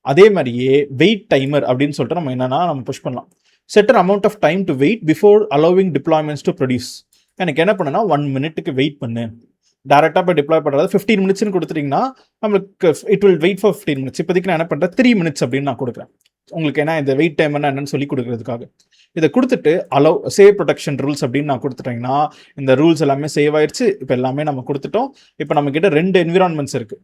அதே மாதிரியே வெயிட் டைமர் அப்படின்னு சொல்லிட்டு நம்ம புஷ் பண்ணலாம். set an amount of time to wait before allowing deployments to produce. எனக்கு என்ன பண்ணுன்னா 1 minute வெயிட் பண்ணு. டேரெக்டாக போய் டிப்ளாய் பண்ணுறது 15 minutes கொடுத்துட்டிங்கன்னா நம்மளுக்கு it will wait for 15 minutes. இப்போதைக்கு நான் என்ன பண்ணுறேன் 3 minutes அப்படின்னு நான் கொடுக்குறேன் உங்களுக்கு. ஏன்னா இந்த வெயிட் டைம் என்னன்னு சொல்லி கொடுக்குறதுக்காக இதை கொடுத்துட்டு அலோவ் சேவ் ப்ரொடக்ஷன் ரூல்ஸ் அப்படின்னு நான் கொடுத்துட்டேங்கன்னா இந்த ரூல்ஸ் எல்லாமே சேவ் ஆயிடுச்சு. இப்போ எல்லாமே நம்ம கொடுத்துட்டோம். இப்போ நம்மக்கிட்ட 2 என்விரான்மெண்ட்ஸ் இருக்குது.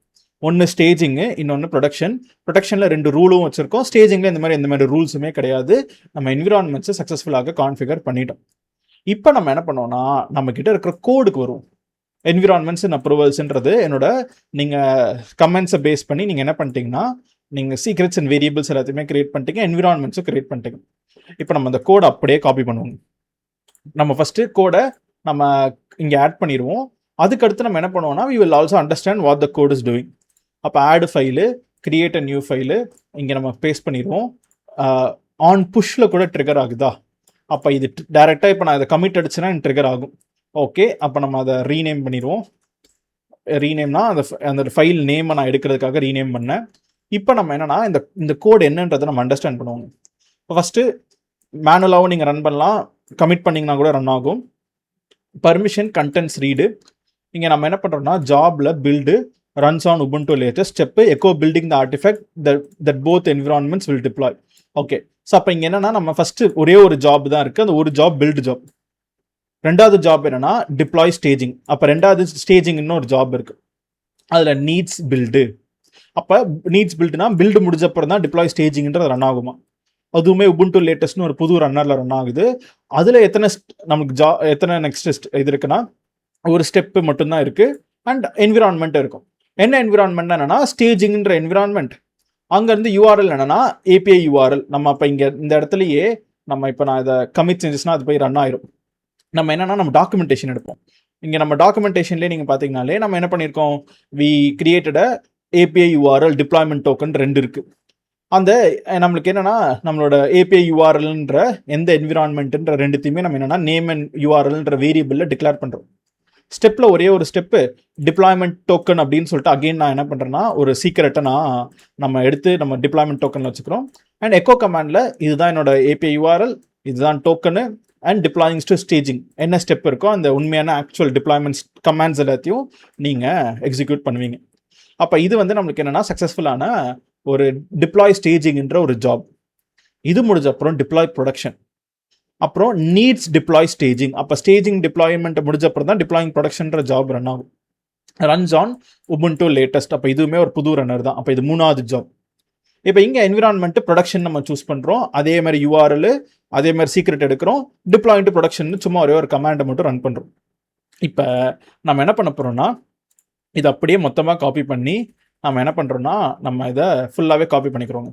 ஒன்று ஸ்டேஜிங்கு, இன்னொன்று ப்ரொடக்ஷன். ப்ரொடக்ஷனில் 2 ரூலும் வச்சுருக்கோம். ஸ்டேஜிங்கில் எந்த மாதிரி ரூல்ஸுமே கிடையாது. நம்ம என்விரான்மெண்ட்ஸை சக்ஸஸ்ஃபுல்லாக கான்ஃபிகர் பண்ணிட்டோம். இப்போ நம்ம என்ன பண்ணோம்னா நம்மக்கிட்ட இருக்கிற கோடுக்கு வரும். என்விரான்மெண்ட்ஸ் அண்ட் அப்ரூவல்ஸ்ன்றது என்னோட நீங்கள் கமெண்ட்ஸை பேஸ் பண்ணி நீங்கள் என்ன பண்ணிட்டீங்கன்னா நீங்கள் சீக்ரெட்ஸ் அண்ட் வேரியபிள்ஸ் எல்லாத்தையுமே கிரியேட் பண்ணிட்டீங்க, என்விரான்மெண்ட்ஸும் கிரியேட் பண்ணிட்டீங்க. இப்போ நம்ம அந்த கோடை அப்படியே காப்பி பண்ணுவோம். நம்ம ஃபஸ்ட்டு கோடை நம்ம இங்கே ஆட் பண்ணிடுவோம். அதுக்கடுத்து நம்ம என்ன பண்ணுவோம்னா we will also understand what the code is doing. அப்போ add file, create a new file இங்கே நம்ம பேஸ்ட் பண்ணிடுவோம். ஆன் புஷ்ஷில் கூட ட்ரிகர் ஆகுதா? அப்போ இது டேரெக்டாக இப்போ நான் இதை கமிட் அடிச்சுன்னா ட்ரிகர் ஆகும். ஓகே, அப்போ நம்ம அதை ரீநேம் பண்ணிடுவோம். ரீநேம்னா அந்த ஃபைல் நேமை நான் எடுக்கிறதுக்காக ரீநேம் பண்ணேன். இப்போ நம்ம என்னன்னா இந்த கோட் என்னன்றதை நம்ம அண்டர்ஸ்டாண்ட் பண்ணுவோம். இப்போ ஃபஸ்ட்டு மேனுவலாகவும் நீங்கள் ரன் பண்ணலாம், கமிட் பண்ணிங்கன்னா கூட ரன் ஆகும். Permission contents read. இங்கே நம்ம என்ன பண்ணுறோம்னா ஜாபில் build runs on Ubuntu latest step echo building the artifact that both environments will deploy. Okay, so அப்போ இங்கே என்னன்னா நம்ம ஃபஸ்ட்டு ஒரே ஒரு ஜாப் தான் இருக்குது. அந்த ஒரு ஜாப் பில்டு ஜாப். ரெண்டாவது ஜாப் என்னன்னா டிப்ளாய் ஸ்டேஜிங். அப்போ ரெண்டாவது ஸ்டேஜிங் இன்னொரு ஜாப் இருக்குது. அதில் நீட்ஸ் பில்டு. அப்போ நீட்ஸ் பில்டுனா பில்டு முடிஞ்சப்பறம் தான் டிப்ளாய் ஸ்டேஜிங்கிறது ரன் ஆகுமா. அதுவுமே உபுண்டு லேட்டஸ்ட்னு ஒரு புது ரன்னரில் ரன் ஆகுது. அதில் நமக்கு எத்தனை நெக்ஸ்ட் இது இருக்குன்னா ஒரு ஸ்டெப்பு மட்டும்தான் இருக்குது அண்ட் என்விரான்மெண்ட் இருக்கும். என்ன என்விரான்மெண்ட் என்னன்னா ஸ்டேஜிங்ன்ற என்விரான்மெண்ட். அங்கேருந்து யூஆர்எல் என்னன்னா ஏபிஐ யூஆர்எல். நம்ம அப்போ இங்கே இந்த இடத்துலையே நம்ம இப்போ நான் இதை கமிட் செஞ்சஸ்னா அது போய் ரன் ஆயிரும். நம்ம என்னன்னா நம்ம டாக்குமெண்டேஷன் எடுப்போம். இங்கே நம்ம டாக்குமெண்டேஷன்லேயே நீங்கள் பார்த்தீங்கனாலே நம்ம என்ன பண்ணியிருக்கோம், we created API URL deployment token 2 இருக்குது. அந்த நம்மளுக்கு என்னன்னா நம்மளோட ஏபிஐ யூஆர்எல்ன்ற எந்த என்விரான்மெண்ட்ன்ற ரெண்டுத்தையுமே நம்ம என்னன்னா நேம் அண்ட் யூஆர்எல்ன்ற வேரியபிளில் டிக்ளேர் பண்ணுறோம். ஸ்டெப்பில் ஒரே ஒரு ஸ்டெப்பு டிப்ளாய்மெண்ட் டோக்கன் அப்படின்னு சொல்லிட்டு அகெயின் நான் என்ன பண்ணுறேன்னா ஒரு சீக்கிரட்டை நம்ம எடுத்து நம்ம டிப்ளாய்மெண்ட் டோக்கன் வச்சுக்கிறோம். அண்ட் எக்கோ கமாண்டில் இதுதான் என்னோட ஏபிஐ யூஆர்எல், இதுதான் டோக்கனு அண்ட் டிப்ளாயிங்ஸ் டு ஸ்டேஜிங் என்ன ஸ்டெப் இருக்கோ அந்த உண்மையான ஆக்சுவல் டிப்ளாய்மெண்ட்ஸ் கமாண்ட்ஸ் எல்லாத்தையும் நீங்கள் எக்ஸிக்யூட் பண்ணுவீங்க. அப்போ இது நம்மளுக்கு என்னென்னா சக்ஸஸ்ஃபுல்லான ஒரு டிப்ளாய் ஸ்டேஜிங்ன்ற ஒரு ஜாப். இது முடிஞ்ச அப்புறம் டிப்ளாய் ப்ரொடக்ஷன், அப்புறம் நீட்ஸ் டிப்ளாய் ஸ்டேஜிங். அப்போ ஸ்டேஜிங் டிப்ளாய்மெண்ட் முடிஞ்ச அப்புறம் தான் டிப்ளாயிங் ப்ரொடக்ஷன்ற ஜாப் ரன் ஆகும். Runs on Ubuntu latest. அப்போ இதுவுமே ஒரு புது ரன்னர் தான். அப்போ இது 3வது ஜாப். இப்போ இங்கே என்விரான்மெண்ட் ப்ரொடக்ஷன் நம்ம சூஸ் பண்ணுறோம். அதே மாதிரி யூஆர்எல் அதே மாதிரி சீக்ரெட் எடுக்கிறோம். டிப்ளாய் டு ப்ரொடக்ஷன் சும்மா ஒரே ஒரு கமாண்டை மட்டும் ரன் பண்ணுறோம். இப்போ நம்ம என்ன பண்ண போகிறோம்னா இதை அப்படியே மொத்தமாக காப்பி பண்ணி நம்ம என்ன பண்ணுறோன்னா நம்ம இதை ஃபுல்லாகவே காப்பி பண்ணிக்கிறோங்க.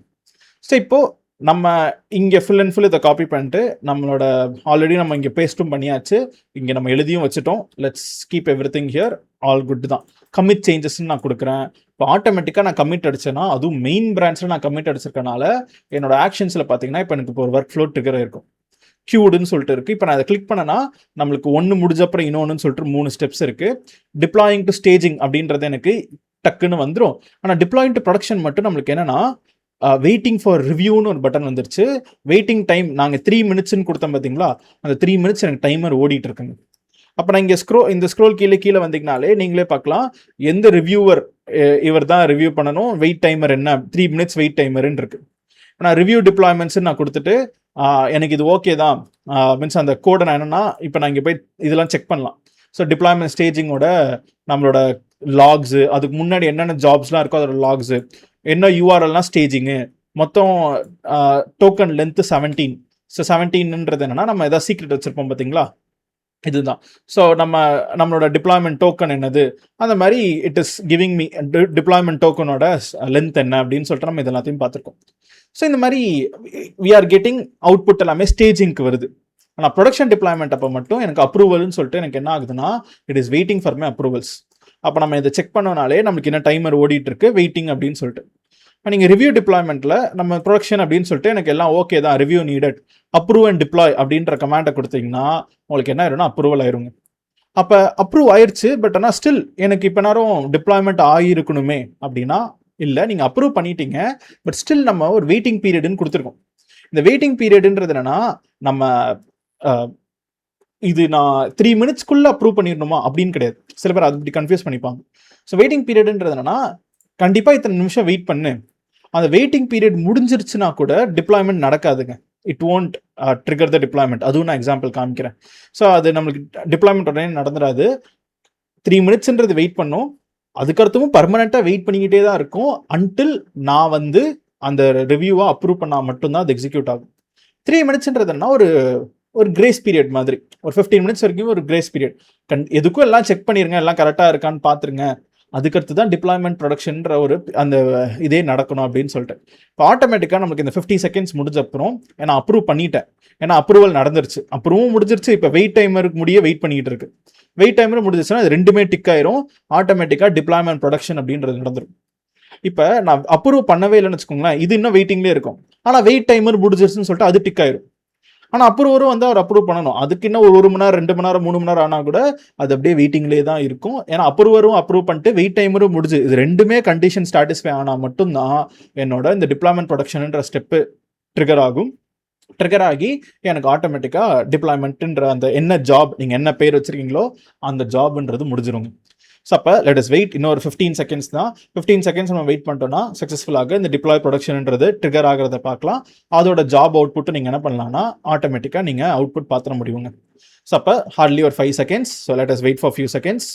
ஸோ இப்போது நம்ம இங்கே ஃபுல் அண்ட் ஃபுல் இதை காப்பி பண்ணிட்டு நம்மளோட ஆல்ரெடி நம்ம இங்கே பேஸ்ட்டும் பண்ணியாச்சு, இங்கே நம்ம எழுதியும் வச்சுட்டோம். Let's keep every thing here, all good தான். கமிட் சேஞ்சஸ்ன்னு நான் கொடுக்குறேன். இப்போ ஆட்டோமேட்டிக்காக நான் கமிட் அடிச்சேன்னா அதுவும் மெயின் பிரான்ச்சில் நான் கமிட் அடிச்சிருக்கனால என்னோட ஆக்ஷன்ஸில் பார்த்தீங்கன்னா இப்போ எனக்கு இப்போ ஒரு ஒர்க் ஃப்ளோ ட்ரிகர் இருக்கும். கியூடுன்னு சொல்லிட்டு இருக்குது. இப்போ நான் அதை கிளிக் பண்ணனா நம்மளுக்கு 1 முடிஞ்சப்பறம் இன்னொன்னு சொல்லிட்டு 3 ஸ்டெப்ஸ் இருக்குது. டிப்ளாயிங் டு ஸ்டேஜிங் அப்படின்றது எனக்கு டக்குன்னு வந்துடும். ஆனால் டிப்ளாயிங் டு ப்ரொடக்ஷன் மட்டும் நம்மளுக்கு என்னன்னா வெயிட்டிங் ஃபார் ரிவ்யூன்னு ஒரு பட்டன் வந்துருச்சு. வெயிட்டிங் டைம் நாங்கள் 3 மினிட்ஸ்ன்னு கொடுத்தோம் பார்த்தீங்களா, அந்த 3 மினிட்ஸ் எனக்கு டைமர் ஓடிட்டு இருக்குங்க. அப்போ நான் இங்கே இந்த ஸ்க்ரோல் கீழே வந்தீங்கனாலே நீங்களே பார்க்கலாம் எந்த ரிவ்யூவர் இவர் தான் ரிவ்யூ பண்ணணும், வெயிட் டைமர் என்ன 3 மினிட்ஸ் வெயிட் டைமர்ன்னு இருக்கு. நான் ரிவ்யூ டிப்ளாய்மெண்ட்ஸ் நான் கொடுத்துட்டு எனக்கு இது ஓகே தான் மீன்ஸ் அந்த கோடை நான் என்னன்னா இப்போ நான் இங்கே போய் இதெல்லாம் செக் பண்ணலாம். ஸோ டிப்ளாய்மெண்ட் ஸ்டேஜிங்கோட நம்மளோட லாக்ஸு, அதுக்கு முன்னாடி என்னென்ன ஜாப்ஸ்லாம் இருக்கோ அதோட லாக்ஸு, என்ன யூஆர்எல்லாம் ஸ்டேஜிங்கு, மொத்தம் டோக்கன் லென்த்து 17. ஸோ 17ன்றது என்னன்னா நம்ம எதாவது சீக்ரெட் வச்சுருப்போம் பார்த்தீங்களா, இதுதான். ஸோ நம்மளோட டிப்ளாய்மெண்ட் டோக்கன் என்னது, அந்த மாதிரி it is giving me deployment டோக்கனோட லென்த் என்ன அப்படின்னு சொல்லிட்டு நம்ம இது எல்லாத்தையும் பார்த்துருக்கோம். ஸோ இந்த மாதிரி வி ஆர் கெட்டிங் அவுட்புட் எல்லாமே ஸ்டேஜிங்க்கு வருது. ஆனால் ப்ரொடக்ஷன் டிப்ளாய்மெண்ட் அப்போ மட்டும் எனக்கு அப்ரூவல்னு சொல்லிட்டு எனக்கு என்ன ஆகுதுன்னா it is waiting for my approvals. அப்போ நம்ம இதை செக் பண்ணோனாலே நம்மளுக்கு என்ன டைமர் ஓடிட்டு இருக்கு வெயிட்டிங் அப்படின்னு சொல்லிட்டு. நீங்கள் ரிவ்யூ டிப்ளாய்மெண்ட்டில் நம்ம ப்ரொடக்ஷன் அப்படின்னு சொல்லிட்டு எனக்கு எல்லாம் ஓகே தான், review needed, approve and deploy அப்படின்ற கமாண்டை கொடுத்தீங்கன்னா உங்களுக்கு என்ன ஆயிரும்னா அப்ரூவல் ஆயிருங்க. அப்போ அப்ரூவ் ஆயிடுச்சு, பட் ஆனால் ஸ்டில் எனக்கு இப்போ நேரம் டிப்ளாய்மெண்ட் ஆகிருக்கணுமே அப்படின்னா இல்லை, நீங்கள் அப்ரூவ் பண்ணிட்டீங்க, பட் ஸ்டில் நம்ம ஒரு வெயிட்டிங் பீரியட்னு கொடுத்துருக்கோம். இந்த வெயிட்டிங் பீரியட்ன்றது என்னன்னா நம்ம இது நான் 3 மினிட்ஸ்க்குள்ளே அப்ரூவ் பண்ணிடணுமா அப்படின்னு கிடையாது. சில பேர் அது இப்படி கன்ஃபியூஸ் பண்ணிப்பாங்க. ஸோ வெயிட்டிங் பீரியட்ன்றது என்னன்னா கண்டிப்பாக இத்தனை நிமிஷம் வெயிட் பண்ணு, அந்த வெயிட்டிங் பீரியட் முடிஞ்சிருச்சுன்னா கூட டிப்ளாய்மெண்ட் நடக்காதுங்க. It won't trigger the deployment. அதுவும் நான் எக்ஸாம்பிள் காமிக்கிறேன். ஸோ அது நம்மளுக்கு டிப்ளாய்மெண்ட் உடனே நடந்துடாது. 3 மினிட்ஸ்ன்றது வெயிட் பண்ணும், அதுக்கடுத்தும் பர்மனெண்ட்டாக வெயிட் பண்ணிக்கிட்டே தான் இருக்கும் அன்டில் நான் அந்த ரிவ்யூவை அப்ரூவ் பண்ணால் மட்டும்தான் அது எக்ஸிக்யூட் ஆகும். 3 மினிட்ஸ்ன்றதுன்னா ஒரு கிரேஸ் பீரியட் மாதிரி, ஒரு 15 மினிட்ஸ் வரைக்கும் ஒரு கிரேஸ் பீரியட். எதுக்கும் எல்லாம் செக் பண்ணிருங்க, எல்லாம் கரெக்டாக இருக்கான்னு பார்த்துருங்க, அதுக்கடுத்து தான் டிப்ளாய்மெண்ட் ப்ரொடக்ஷன்ற அந்த இதே நடக்கணும் அப்படின்னு சொல்லிட்டு. இப்போ ஆட்டோமேட்டிக்காக நமக்கு இந்த 50 செகண்ட்ஸ் முடிஞ்ச அப்புறம் ஏன்னா அப்ரூவ் பண்ணிட்டேன், ஏன்னா அப்ரூவல் நடந்துருச்சு, அப்ரூவும் முடிஞ்சிருச்சு. இப்போ வெயிட் டைமருக்கு முடிய வெயிட் பண்ணிட்டு இருக்கு. வெயிட் டைமர் முடிஞ்சிச்சுன்னா அது ரெண்டுமே டிக் ஆயிரும், ஆட்டோமேட்டிக்காக டிப்ளாய்மெண்ட் ப்ரொடக்ஷன் அப்படின்றது நடந்துடும். இப்போ நான் அப்ரூவ் பண்ணவே இல்லைன்னு வச்சுக்கோங்களேன், இது இன்னும் வெயிட்டிங்லேயே இருக்கும். ஆனால் வெயிட் டைமர் முடிஞ்சிருச்சுன்னு சொல்லிட்டு அது டிக் ஆயிரும். ஆனால் அப்ரூவரும் அவர் அப்ரூவ் பண்ணணும், அதுக்கு இன்னும் ஒரு 1 மணி நேரம் 2 மணி நேரம் 3 மணி நேரம் ஆனால் கூட அது அப்படியே வெயிட்டிங்லேயே தான் இருக்கும். ஏன்னா அப்ரூவரும் அப்ரூவ் பண்ணிட்டு வெயிட் டைமரும் முடிஞ்சு, இது ரெண்டுமே கண்டிஷன் சாட்டிஸ்ஃபை ஆனால் மட்டும்தான் என்னோட இந்த டிப்ளாய்மெண்ட் ப்ரொடக்ஷன்ன்ற ஸ்டெப்பு ட்ரிகர் ஆகும். ட்ரிகர் ஆகி எனக்கு ஆட்டோமேட்டிக்காக டிப்ளாய்மெண்ட்டுன்ற அந்த என்ன ஜாப் நீங்கள் என்ன பேர் வச்சுருக்கீங்களோ அந்த ஜாப்ன்றது முடிஞ்சிருங்க. ஸோ அப்போ லெட் அஸ் வெயிட், இன்னொரு 15 செகண்ட்ஸ் தான். 15 செகண்ட்ஸ் நம்ம வெயிட் பண்ணிட்டோம்னா சக்ஸஸ்ஃபுல்லாக இந்த டிப்ளாய் ப்ரொடக்ஷன்ன்றது ட்ரிகர் ஆகிறத பார்க்கலாம். அதோட ஜாப் அவுட்புட்டு நீங்கள் என்ன பண்ணலாம்னா ஆட்டோமேட்டிக்காக நீங்கள் அவுட்புட் பார்த்துட முடியுங்க. ஸோ அப்போ ஹார்ட்லி ஒரு 5 seconds. So let us wait for few seconds.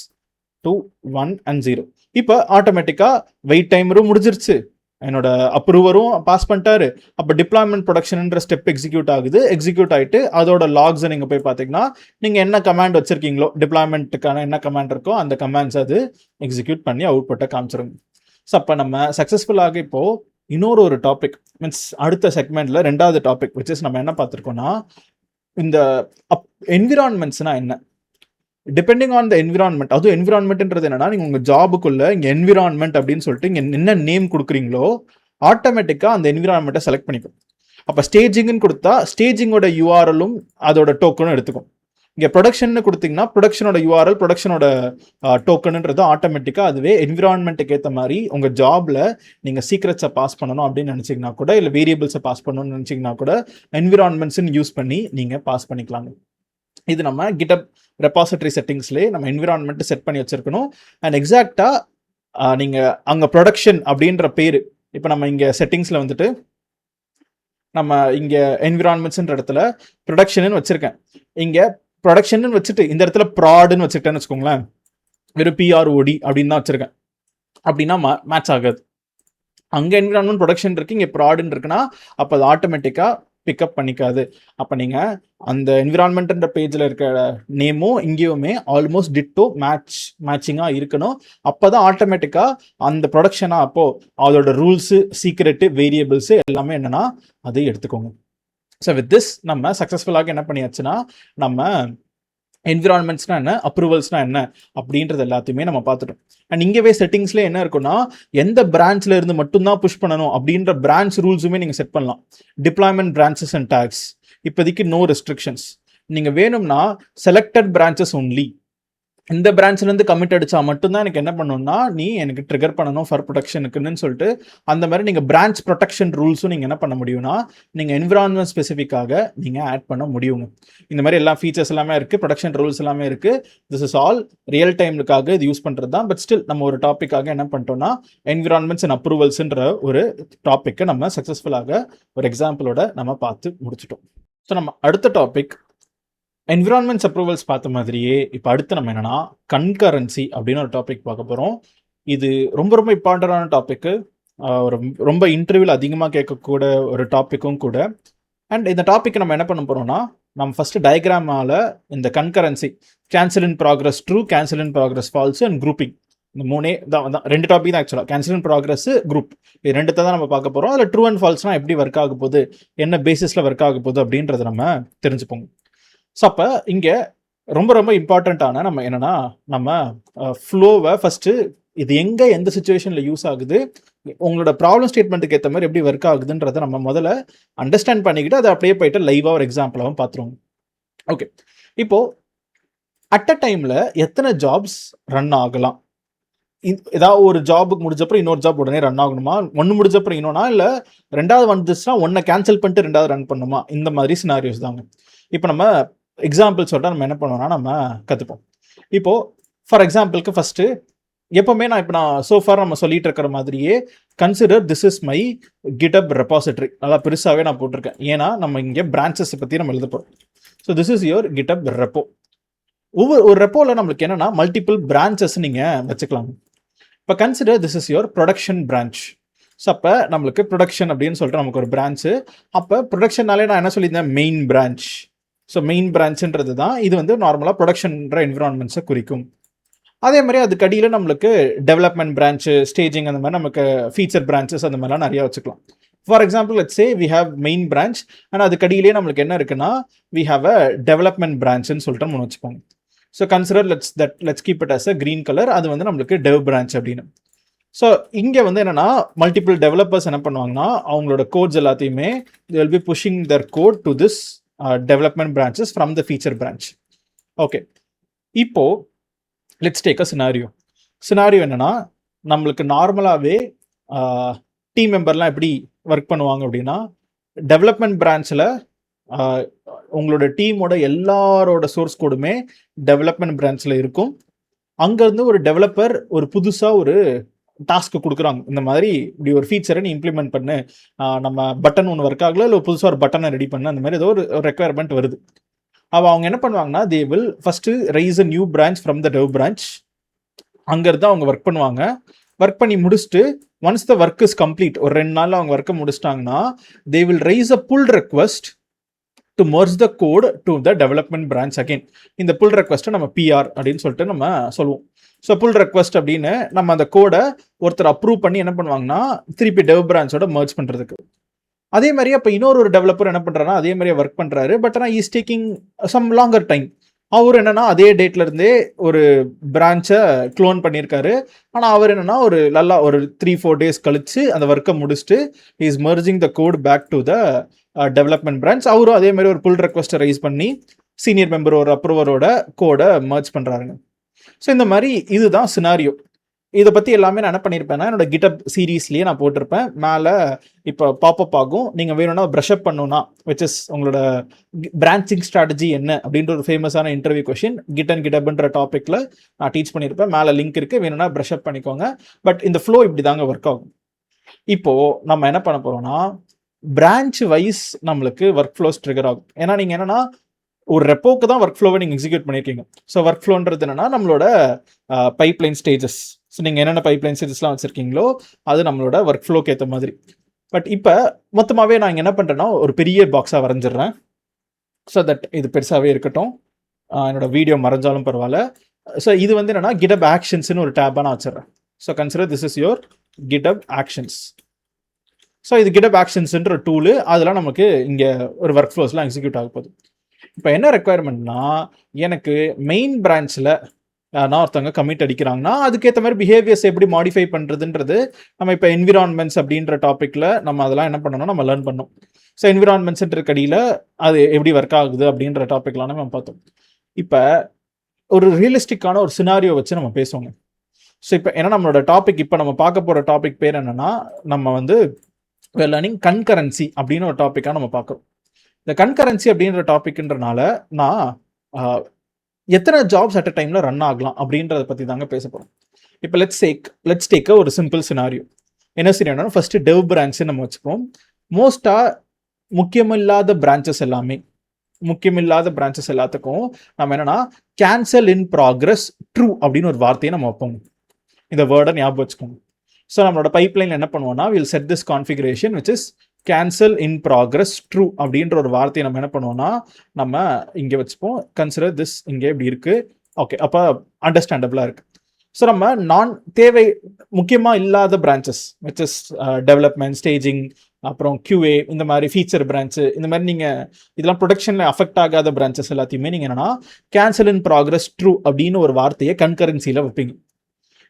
2 1 and 0. இப்போ ஆட்டோமேட்டிக்காக வெயிட் டைமரும் முடிஞ்சிருச்சு, என்னோட அப்ரூவரும் பாஸ் பண்ணிட்டாரு. அப்போ டிப்ளாய்மெண்ட் ப்ரொடக்ஷன்ன்ற ஸ்டெப் எக்ஸிக்யூட் ஆகுது. எக்ஸிக்யூட் ஆகிட்டு அதோட லாக்ஸை நீங்கள் போய் பார்த்தீங்கன்னா நீங்கள் என்ன கமாண்ட் வச்சுருக்கீங்களோ, டிப்ளாய்மெண்ட்டுக்கான என்ன கமாண்ட் இருக்கோ அந்த கமாண்ட்ஸ் அது எக்ஸிக்யூட் பண்ணி அவுட்புட்டை காமிச்சிருங்க. ஸோ அப்போ நம்ம சக்ஸஸ்ஃபுல்லாக இப்போது இன்னொரு டாபிக் மீன்ஸ் அடுத்த செக்மெண்ட்ல 2வது டாபிக் விச் இஸ் நம்ம என்ன பார்த்துருக்கோம்னா, இந்த என்விரான்மெண்ட்ஸ்னா என்ன, டிபெண்டிங் ஆன் த என்விரான்மெண்ட். அதுவும் என்விரான்மெண்ட்ன்றது என்னன்னா, நீங்கள் உங்கள் ஜாபுக்குள்ள இங்கே என்விரான்மெண்ட் அப்படின்னு சொல்லிட்டு இங்கே என்ன நேம் கொடுக்குறீங்களோ ஆட்டோமேட்டிக்காக அந்த என்விரான்மெண்ட்டை செலக்ட் பண்ணிக்கும். அப்போ ஸ்டேஜிங்னு கொடுத்தா ஸ்டேஜிங்கோட யூஆர்எலும் அதோட டோக்கனும் எடுத்துக்கும். இங்கே ப்ரொடக்ஷன் கொடுத்தீங்கன்னா ப்ரொடக்ஷனோட யூஆர்எல் ப்ரொடக்ஷனோட டோக்கனுன்றது ஆட்டோமேட்டிக்காக அதுவே என்விரான்மெண்ட்டுக்கு ஏற்ற மாதிரி உங்கள் ஜாபில் நீங்கள் சீக்ரெட்ஸை பாஸ் பண்ணணும் அப்படின்னு நினச்சிங்கன்னா கூட, இல்லை வேரியபிள்ஸை பாஸ் பண்ணணும்னு நினச்சிங்கன்னா கூட என்விரான்மெண்ட்ஸ்ன்னு யூஸ் பண்ணி நீங்கள் பாஸ் பண்ணிக்கலாங்க. இது நம்ம கிட்டப் ரெபாசிட்டரி செட்டிங்ஸ்லேயே நம்ம என்விரான்மெண்ட்டு செட் பண்ணி வச்சுருக்கணும். அண்ட் எக்ஸாக்டாக நீங்கள் அங்கே ப்ரொடக்ஷன் அப்படின்ற பேர், இப்போ நம்ம இங்கே செட்டிங்ஸில் வந்துட்டு நம்ம இங்கே என்விரான்மெண்ட்ஸ்ன்ற இடத்துல ப்ரொடக்ஷன்னு வச்சுருக்கேன். இங்கே ப்ரொடக்ஷன் வச்சுட்டு இந்த இடத்துல ப்ராடுன்னு வச்சுக்கிட்டேன்னு வச்சுக்கோங்களேன், வெறும் பிஆர்ஓடி அப்படின்னு தான் வச்சுருக்கேன். அப்படின்னா மேட்ச் ஆகாது. அங்கே என்விரான்மெண்ட் ப்ரொடக்ஷன் இருக்குது, இங்கே ப்ராடுன்னு இருக்குன்னா அப்போ அது ஆட்டோமேட்டிக்காக பிக்கப் பண்ணிக்காது. அப்போ நீங்கள் அந்த என்விரான்மெண்ட்ன்ற பேஜில் இருக்க நேமும் இங்கேயுமே ஆல்மோஸ்ட் டிட்டோ மேட்சிங்காக இருக்கணும். அப்போ தான் ஆட்டோமேட்டிக்காக அந்த ப்ரொடக்ஷனாக அப்போது அதோட ரூல்ஸு, சீக்ரெட்டு, வேரியபிள்ஸு எல்லாமே என்னென்னா அதை எடுத்துக்கோங்க. ஸோ வித் திஸ் நம்ம சக்ஸஸ்ஃபுல்லாக என்ன பண்ணியாச்சுன்னா, நம்ம என்விரான்மெண்ட்ஸ்னா என்ன, அப்ரூவல்ஸ்னா என்ன அப்படின்றது எல்லாத்தையுமே நம்ம பார்த்துட்டோம். அண்ட் இங்கேவே செட்டிங்ஸ்ல என்ன இருக்குன்னா, எந்த பிரான்ச்ல இருந்து மட்டும்தான் புஷ் பண்ணணும் அப்படின்ற பிரான்ச் ரூல்ஸுமே நீங்கள் செட் பண்ணலாம். டிப்ளாய்மெண்ட் பிரான்ச்சஸ் அண்ட் டேக்ஸ் இப்போதைக்கு நோ ரெஸ்ட்ரிக்ஷன்ஸ். நீங்கள் வேணும்னா செலக்டட் பிரான்ச்சஸ் ஒன்லி, இந்த பிரான்ச்லேருந்து கமிட் அடிச்சா மட்டும்தான் எனக்கு என்ன பண்ணணும்னா நீ எனக்கு ட்ரிகர் பண்ணணும் ஃபார் ப்ரொடக்ஷனுக்குன்னு சொல்லிட்டு அந்த மாதிரி நீங்கள் பிரான்ச் ப்ரொடெக்ஷன் ரூல்ஸும் நீங்கள் என்ன பண்ண முடியும்னா நீங்கள் என்விரான்மெண்ட் ஸ்பெசிஃபிக்காக நீங்கள் ஆட் பண்ண முடியுங்க. இந்த மாதிரி எல்லா ஃபீச்சர்ஸ் எல்லாமே இருக்குது, ப்ரொடக்ஷன் ரூல்ஸ் எல்லாமே இருக்குது. திஸ் இஸ் ஆல் ரியல் டைமுக்காக இது யூஸ் பண்ணுறது தான். பட் ஸ்டில் நம்ம ஒரு டாப்பிக்காக என்ன பண்ணிட்டோம்னா என்விரான்மெண்ட்ஸ் அண்ட் அப்ரூவல்ஸ்ன்ற ஒரு டாப்பிக்கை நம்ம சக்ஸஸ்ஃபுல்லாக ஒரு எக்ஸாம்பிளோட நம்ம பார்த்து முடிச்சிட்டோம். ஸோ நம்ம அடுத்த டாபிக் என்விரான்மெண்ட்ஸ் அப்ரூவல்ஸ் பார்த்த மாதிரியே இப்போ அடுத்து நம்ம என்னன்னா கன்கரன்சி அப்படின்னு ஒரு டாபிக் பார்க்க போகிறோம். இது ரொம்ப ரொம்ப இம்பார்ட்டண்டான டாப்பிக்கு, ரொம்ப இன்டர்வியூவில் அதிகமாக கேட்கக்கூட ஒரு டாப்பிக்கும் கூட. அண்ட் இந்த டாப்பிக் நம்ம என்ன பண்ண போகிறோம்னா, நம்ம ஃபஸ்ட்டு டயக்ராமால் இந்த concurrency, cancel in progress true, cancel in progress false and grouping, இந்த மூணே தான் 2 டாபிக் தான் ஆக்சுவலாக. கேன்சல் இன் ப்ராக்ரஸ், குரூப், இது 2 தான் நம்ம பார்க்க போகிறோம். அதில் ட்ரூ அண்ட் ஃபால்ஸ்னால் எப்படி ஒர்க் ஆக போகுது, என்ன பேசிஸில் ஒர்க் ஆக போகுது அப்படின்றத நம்ம தெரிஞ்சுப்போம். ஸோ அப்போ இங்கே ரொம்ப ரொம்ப இம்பார்ட்டண்ட்டான நம்ம என்னென்னா நம்ம ஃப்ளோவை ஃபஸ்ட்டு இது எங்கே எந்த சுச்சுவேஷனில் யூஸ் ஆகுது, உங்களோட ப்ராப்ளம் ஸ்டேட்மெண்ட்டுக்கு ஏற்ற மாதிரி எப்படி ஒர்க் ஆகுதுன்றதை நம்ம முதல்ல அண்டர்ஸ்டாண்ட் பண்ணிக்கிட்டு அதை அப்படியே போயிட்டு லைவாக ஒரு எக்ஸாம்பிளாகவும் பார்த்துருவோம். ஓகே, இப்போது அட் அ டைமில் எத்தனை ஜாப்ஸ் ரன் ஆகலாம், ஏதாவது ஒரு ஜாபுக்கு முடிஞ்சப்பறம் இன்னொரு ஜாப் உடனே ரன் ஆகணுமா, ஒன்று முடிஞ்சப்பறம் இன்னொன்னா, இல்லை 2வது வந்துச்சுன்னா ஒன்றை கேன்சல் பண்ணிட்டு 2வது ரன் பண்ணணுமா, இந்த மாதிரி சினாரியோஸ் தாங்க. இப்போ நம்ம எக்ஸாம்பிள் சொல்லிட்டு நம்ம என்ன பண்ணுவோம்னா நம்ம கற்றுப்போம். இப்போது ஃபார் எக்ஸாம்பிளுக்கு ஃபஸ்ட்டு எப்போவுமே நான் சோஃபார் நம்ம சொல்லிட்டு இருக்கிற மாதிரியே consider this is my GitHub repository, நல்லா பெருசாகவே நான் போட்டிருக்கேன். ஏன்னா நம்ம இங்கே பிரான்ச்சஸை பற்றி நம்ம எழுத போகிறோம். So this is your GitHub repo. ஒரு ரெப்போவில் நம்மளுக்கு என்னென்னா மல்டிபிள் பிரான்ச்சஸ் நீங்கள் வச்சுக்கலாம். இப்போ consider this is your production branch. So அப்போ நம்மளுக்கு ப்ரொடக்ஷன் அப்படின்னு சொல்லிட்டு நமக்கு ஒரு பிரான்ச்சு. அப்போ ப்ரொடக்ஷன்னாலே நான் என்ன சொல்லியிருந்தேன், மெயின் பிரான்ச். ஸோ மெயின் பிரான்ச்சுன்றது தான் இது வந்து நார்மலாக ப்ரொடக்ஷன்ற என்விரான்மெண்ட்ஸை குறிக்கும். அதே மாதிரி அதுக்கு அடியில் நம்மளுக்கு டெவலப்மெண்ட் பிரான்ச்சு, ஸ்டேஜிங், அந்த மாதிரி நமக்கு ஃபீச்சர் பிரான்ச்சஸ் அந்த மாதிரிலாம் நிறையா வச்சுக்கலாம். For example let's say we have main branch and அதுக்கு அடியிலே நம்மளுக்கு என்ன இருக்குன்னா வி ஹேவ் அ டெவலப்மெண்ட் பிரான்ச்சுன்னு சொல்லிட்டு நம்ம வச்சுப்போம். So consider let's keep it as a green colour, அது வந்து நம்மளுக்கு டெவ் பிரான்ச் அப்படின்னு. ஸோ இங்கே வந்து என்னென்னா மல்டிபிள் டெவலப்பர்ஸ் என்ன பண்ணுவாங்கன்னா அவங்களோட கோட்ஸ் எல்லாத்தையுமே they will be pushing their code to this development branches from the feature branch. Okay, இப்போ லெட்ஸ் டேக் அ சினாரியோ என்னென்னா நம்மளுக்கு நார்மலாகவே டீம் மெம்பர்லாம் எப்படி ஒர்க் பண்ணுவாங்க அப்படின்னா, டெவலப்மெண்ட் பிரான்ச்சில் உங்களோட டீமோட எல்லாரோட சோர்ஸ் கோடுமே டெவலப்மெண்ட் பிரான்ச்சில் இருக்கும். அங்கேருந்து ஒரு டெவலப்பர் ஒரு புதுசாக ஒரு டாஸ்க்கு கொடுக்குறாங்க, இந்த மாதிரி இப்படி ஒரு ஃபீச்சரை நீ இம்ப்ளிமெண்ட் பண்ணு, நம்ம பட்டன் ஒன்று ஒர்க் ஆகல, இல்லை புதுசாக ஒரு பட்டனை ரெடி பண்ணு, அந்த மாதிரி ஏதோ ஒரு ரெக்குயர்மெண்ட் வருது. அவங்க என்ன பண்ணுவாங்கன்னா they will first raise a new branch from the dev branch. அங்கேருந்து அவங்க ஒர்க் பண்ணுவாங்க. ஒர்க் பண்ணி முடிச்சுட்டு once the work is complete, ஒரு 2 நாளில் அவங்க ஒர்க்கை முடிச்சிட்டாங்கன்னா they will raise a pull request to merge the code to the development branch again. இந்த புல் ரெக்வஸ்ட்டை நம்ம பிஆர் அப்படின்னு சொல்லிட்டு நம்ம சொல்லுவோம். ஸோ புல் ரெக்வஸ்ட் அப்படின்னு நம்ம அந்த கோடை ஒருத்தர் அப்ரூவ் பண்ணி என்ன பண்ணுவாங்கன்னா திருப்பி டெவ் பிரான்ச்சோட மர்ஜ் பண்ணுறதுக்கு. அதே மாதிரி அப்போ இன்னொரு டெவலப்பர் என்ன பண்ணுறாருன்னா அதே மாதிரியே ஒர்க் பண்ணுறாரு. பட் ஆனால் is taking some longer time. அவர் என்னன்னா அதே டேட்ல இருந்தே ஒரு பிரான்ச்சை க்ளோன் பண்ணியிருக்காரு. ஆனால் அவர் என்னன்னா ஒரு நல்லா ஒரு 3-4 days கழிச்சு அந்த ஒர்க்கை முடிச்சுட்டு is merging the code back to the development branch. அவரும் அதே மாதிரி ஒரு புல் ரெக்வஸ்ட்டை ரைஸ் பண்ணி சீனியர் மெம்பர் ஒரு அப்ரூவரோட கோடை மர்ஜ் பண்ணுறாருங்க. ஸோ இந்த மாதிரி இதுதான் சினாரியோ. இதை பற்றி எல்லாமே நான் என்ன பண்ணியிருப்பேன்னா என்னோட கிட்டப் சீரீஸ்லேயே நான் போட்டிருப்பேன். மேலே இப்போ பாப்அப் ஆகும். நீங்கள் வேணும்னா ப்ரஷ்அப் பண்ணணும்னா விச் இஸ் உங்களோட பிரான்ச்சிங் ஸ்ட்ராட்டஜி என்ன அப்படின்ற ஒரு ஃபேமஸான இன்டர்வியூ கொஷின் கிட் அண்ட் கிட்டப்ன்ற டாப்பிக்கில் நான் டீச் பண்ணியிருப்பேன். மேலே லிங்க் இருக்குது, வேணும்னா ப்ரஷ்அப் பண்ணிக்கோங்க. பட் இந்த ஃப்ளோ இப்படி தாங்க ஒர்க் ஆகும். இப்போது நம்ம என்ன பண்ண போகிறோம்னா பிரான்ச் வைஸ் நம்மளுக்கு ஒர்க் ஃப்ளோஸ் ட்ரிகர் ஆகும். ஏன்னா நீங்கள் என்னென்னா ஒரு ரெப்போக்கு தான் ஒர்க் ஃப்ளோவை நீங்கள் எக்ஸிக்யூட் பண்ணியிருக்கீங்க. ஸோ ஒர்க் ஃப்ளோன்றது என்னென்னா நம்மளோட பைப்லைன் ஸ்டேஜஸ். ஸோ நீங்கள் என்னென்ன பைப்லைன் ஸ்டேஜஸ்லாம் வச்சுருக்கீங்களோ அது நம்மளோட ஒர்க் ஃப்ளோக்கு ஏற்ற மாதிரி. பட் இப்போ மொத்தமாகவே நான் என்ன பண்ணுறேன்னா ஒரு பெரிய பாக்ஸாக வரைஞ்சிடுறேன். ஸோ தட் இது பெருசாகவே இருக்கட்டும், என்னோட வீடியோ மறைஞ்சாலும் பரவாயில்ல. ஸோ இது வந்து என்னென்னா கிட்டப் ஆக்ஷன்ஸ்னு ஒரு டேப்பாக நான் வச்சிடறேன். So consider this is your GitHub actions. So இது கிட்டப் ஆக்ஷன்ஸ்ன்ற டூலு. அதெல்லாம் நமக்கு இங்கே ஒரு ஒர்க் ஃப்ளோஸ்லாம் எக்ஸிக்யூட் ஆக போகுது. இப்போ என்ன ரெக்குவயர்மெண்ட்னா எனக்கு மெயின் பிரான்ச்சில் நான் ஒருத்தவங்க கமிட் அடிக்கிறாங்கன்னா அதுக்கேற்ற மாதிரி பிஹேவியர்ஸ் எப்படி மாடிஃபை பண்ணுறதுன்றது நம்ம இப்போ என்விரான்மெண்ட்ஸ் அப்படின்ற டாப்பிக்கில் நம்ம அதெல்லாம் என்ன பண்ணணும், நம்ம லேர்ன் பண்ணோம். ஸோ என்விரான்மெண்ட்ஸ்ன்ற கடியில் அது எப்படி ஒர்க் ஆகுது அப்படின்ற டாப்பிக்லாம் நம்ம பார்த்தோம். இப்போ ஒரு ரியலிஸ்டிக்கான ஒரு சினாரியோ வச்சு நம்ம பேசுவோங்க. ஸோ இப்போ ஏன்னா நம்மளோட டாபிக் இப்போ நம்ம பார்க்க போகிற டாபிக் பேர் என்னென்னா நம்ம வந்து லேர்னிங் கன்கரன்சி அப்படின்னு ஒரு டாப்பிக்காக நம்ம பார்க்குறோம். இந்த கன்கரன்சி அப்படின்ற டாபிக்ன்றனால நான் எத்தனை ஜாப்ஸ் அட் அ டைமில் ரன் ஆகலாம் அப்படின்றத பற்றி தாங்க பேச போகிறோம். இப்போ லெட்ஸ் டேக் ஒரு சிம்பிள் சினாரியோ. என்ன சினாரியோனா ஃபர்ஸ்ட் டெவ் பிரான்ச்சு நம்ம வச்சுப்போம். மோஸ்ட்டாக முக்கியமில்லாத பிரான்ச்சஸ் எல்லாத்துக்கும் நம்ம என்னன்னா கேன்சல் இன் ப்ராக்ரஸ் ட்ரூ அப்படின்னு ஒரு வார்த்தையை நம்ம வைப்போம். இந்த வேர்டை ஞாபகம் வச்சுக்கோங்க. ஸோ நம்மளோட பைப்லைன் என்ன பண்ணுவோம்னா will set this configuration which is cancel in progress true அப்படின்ற ஒரு வார்த்தையை நம்ம என்ன பண்ணுவோம்னா நம்ம இங்கே வச்சுப்போம். கன்சிடர் திஸ் இங்கே இப்படி இருக்குது. ஓகே, அப்போ அண்டர்ஸ்டாண்டபிளாக இருக்குது. ஸோ நம்ம தேவை முக்கியமாக இல்லாத branches which is development, staging, அப்புறம் QA, இந்த மாதிரி ஃபீச்சர் பிரான்ச்சு, இந்த மாதிரி நீங்கள் இதெல்லாம் ப்ரொடக்ஷனில் அஃபெக்ட் ஆகாத பிரான்ச்சஸ் எல்லாத்தையுமே நீங்கள் என்னென்னா கேன்சல் இன் ப்ராக்ரஸ் ட்ரூ அப்படின்னு ஒரு வார்த்தையை கன்கரன்சியில் வைப்பீங்க.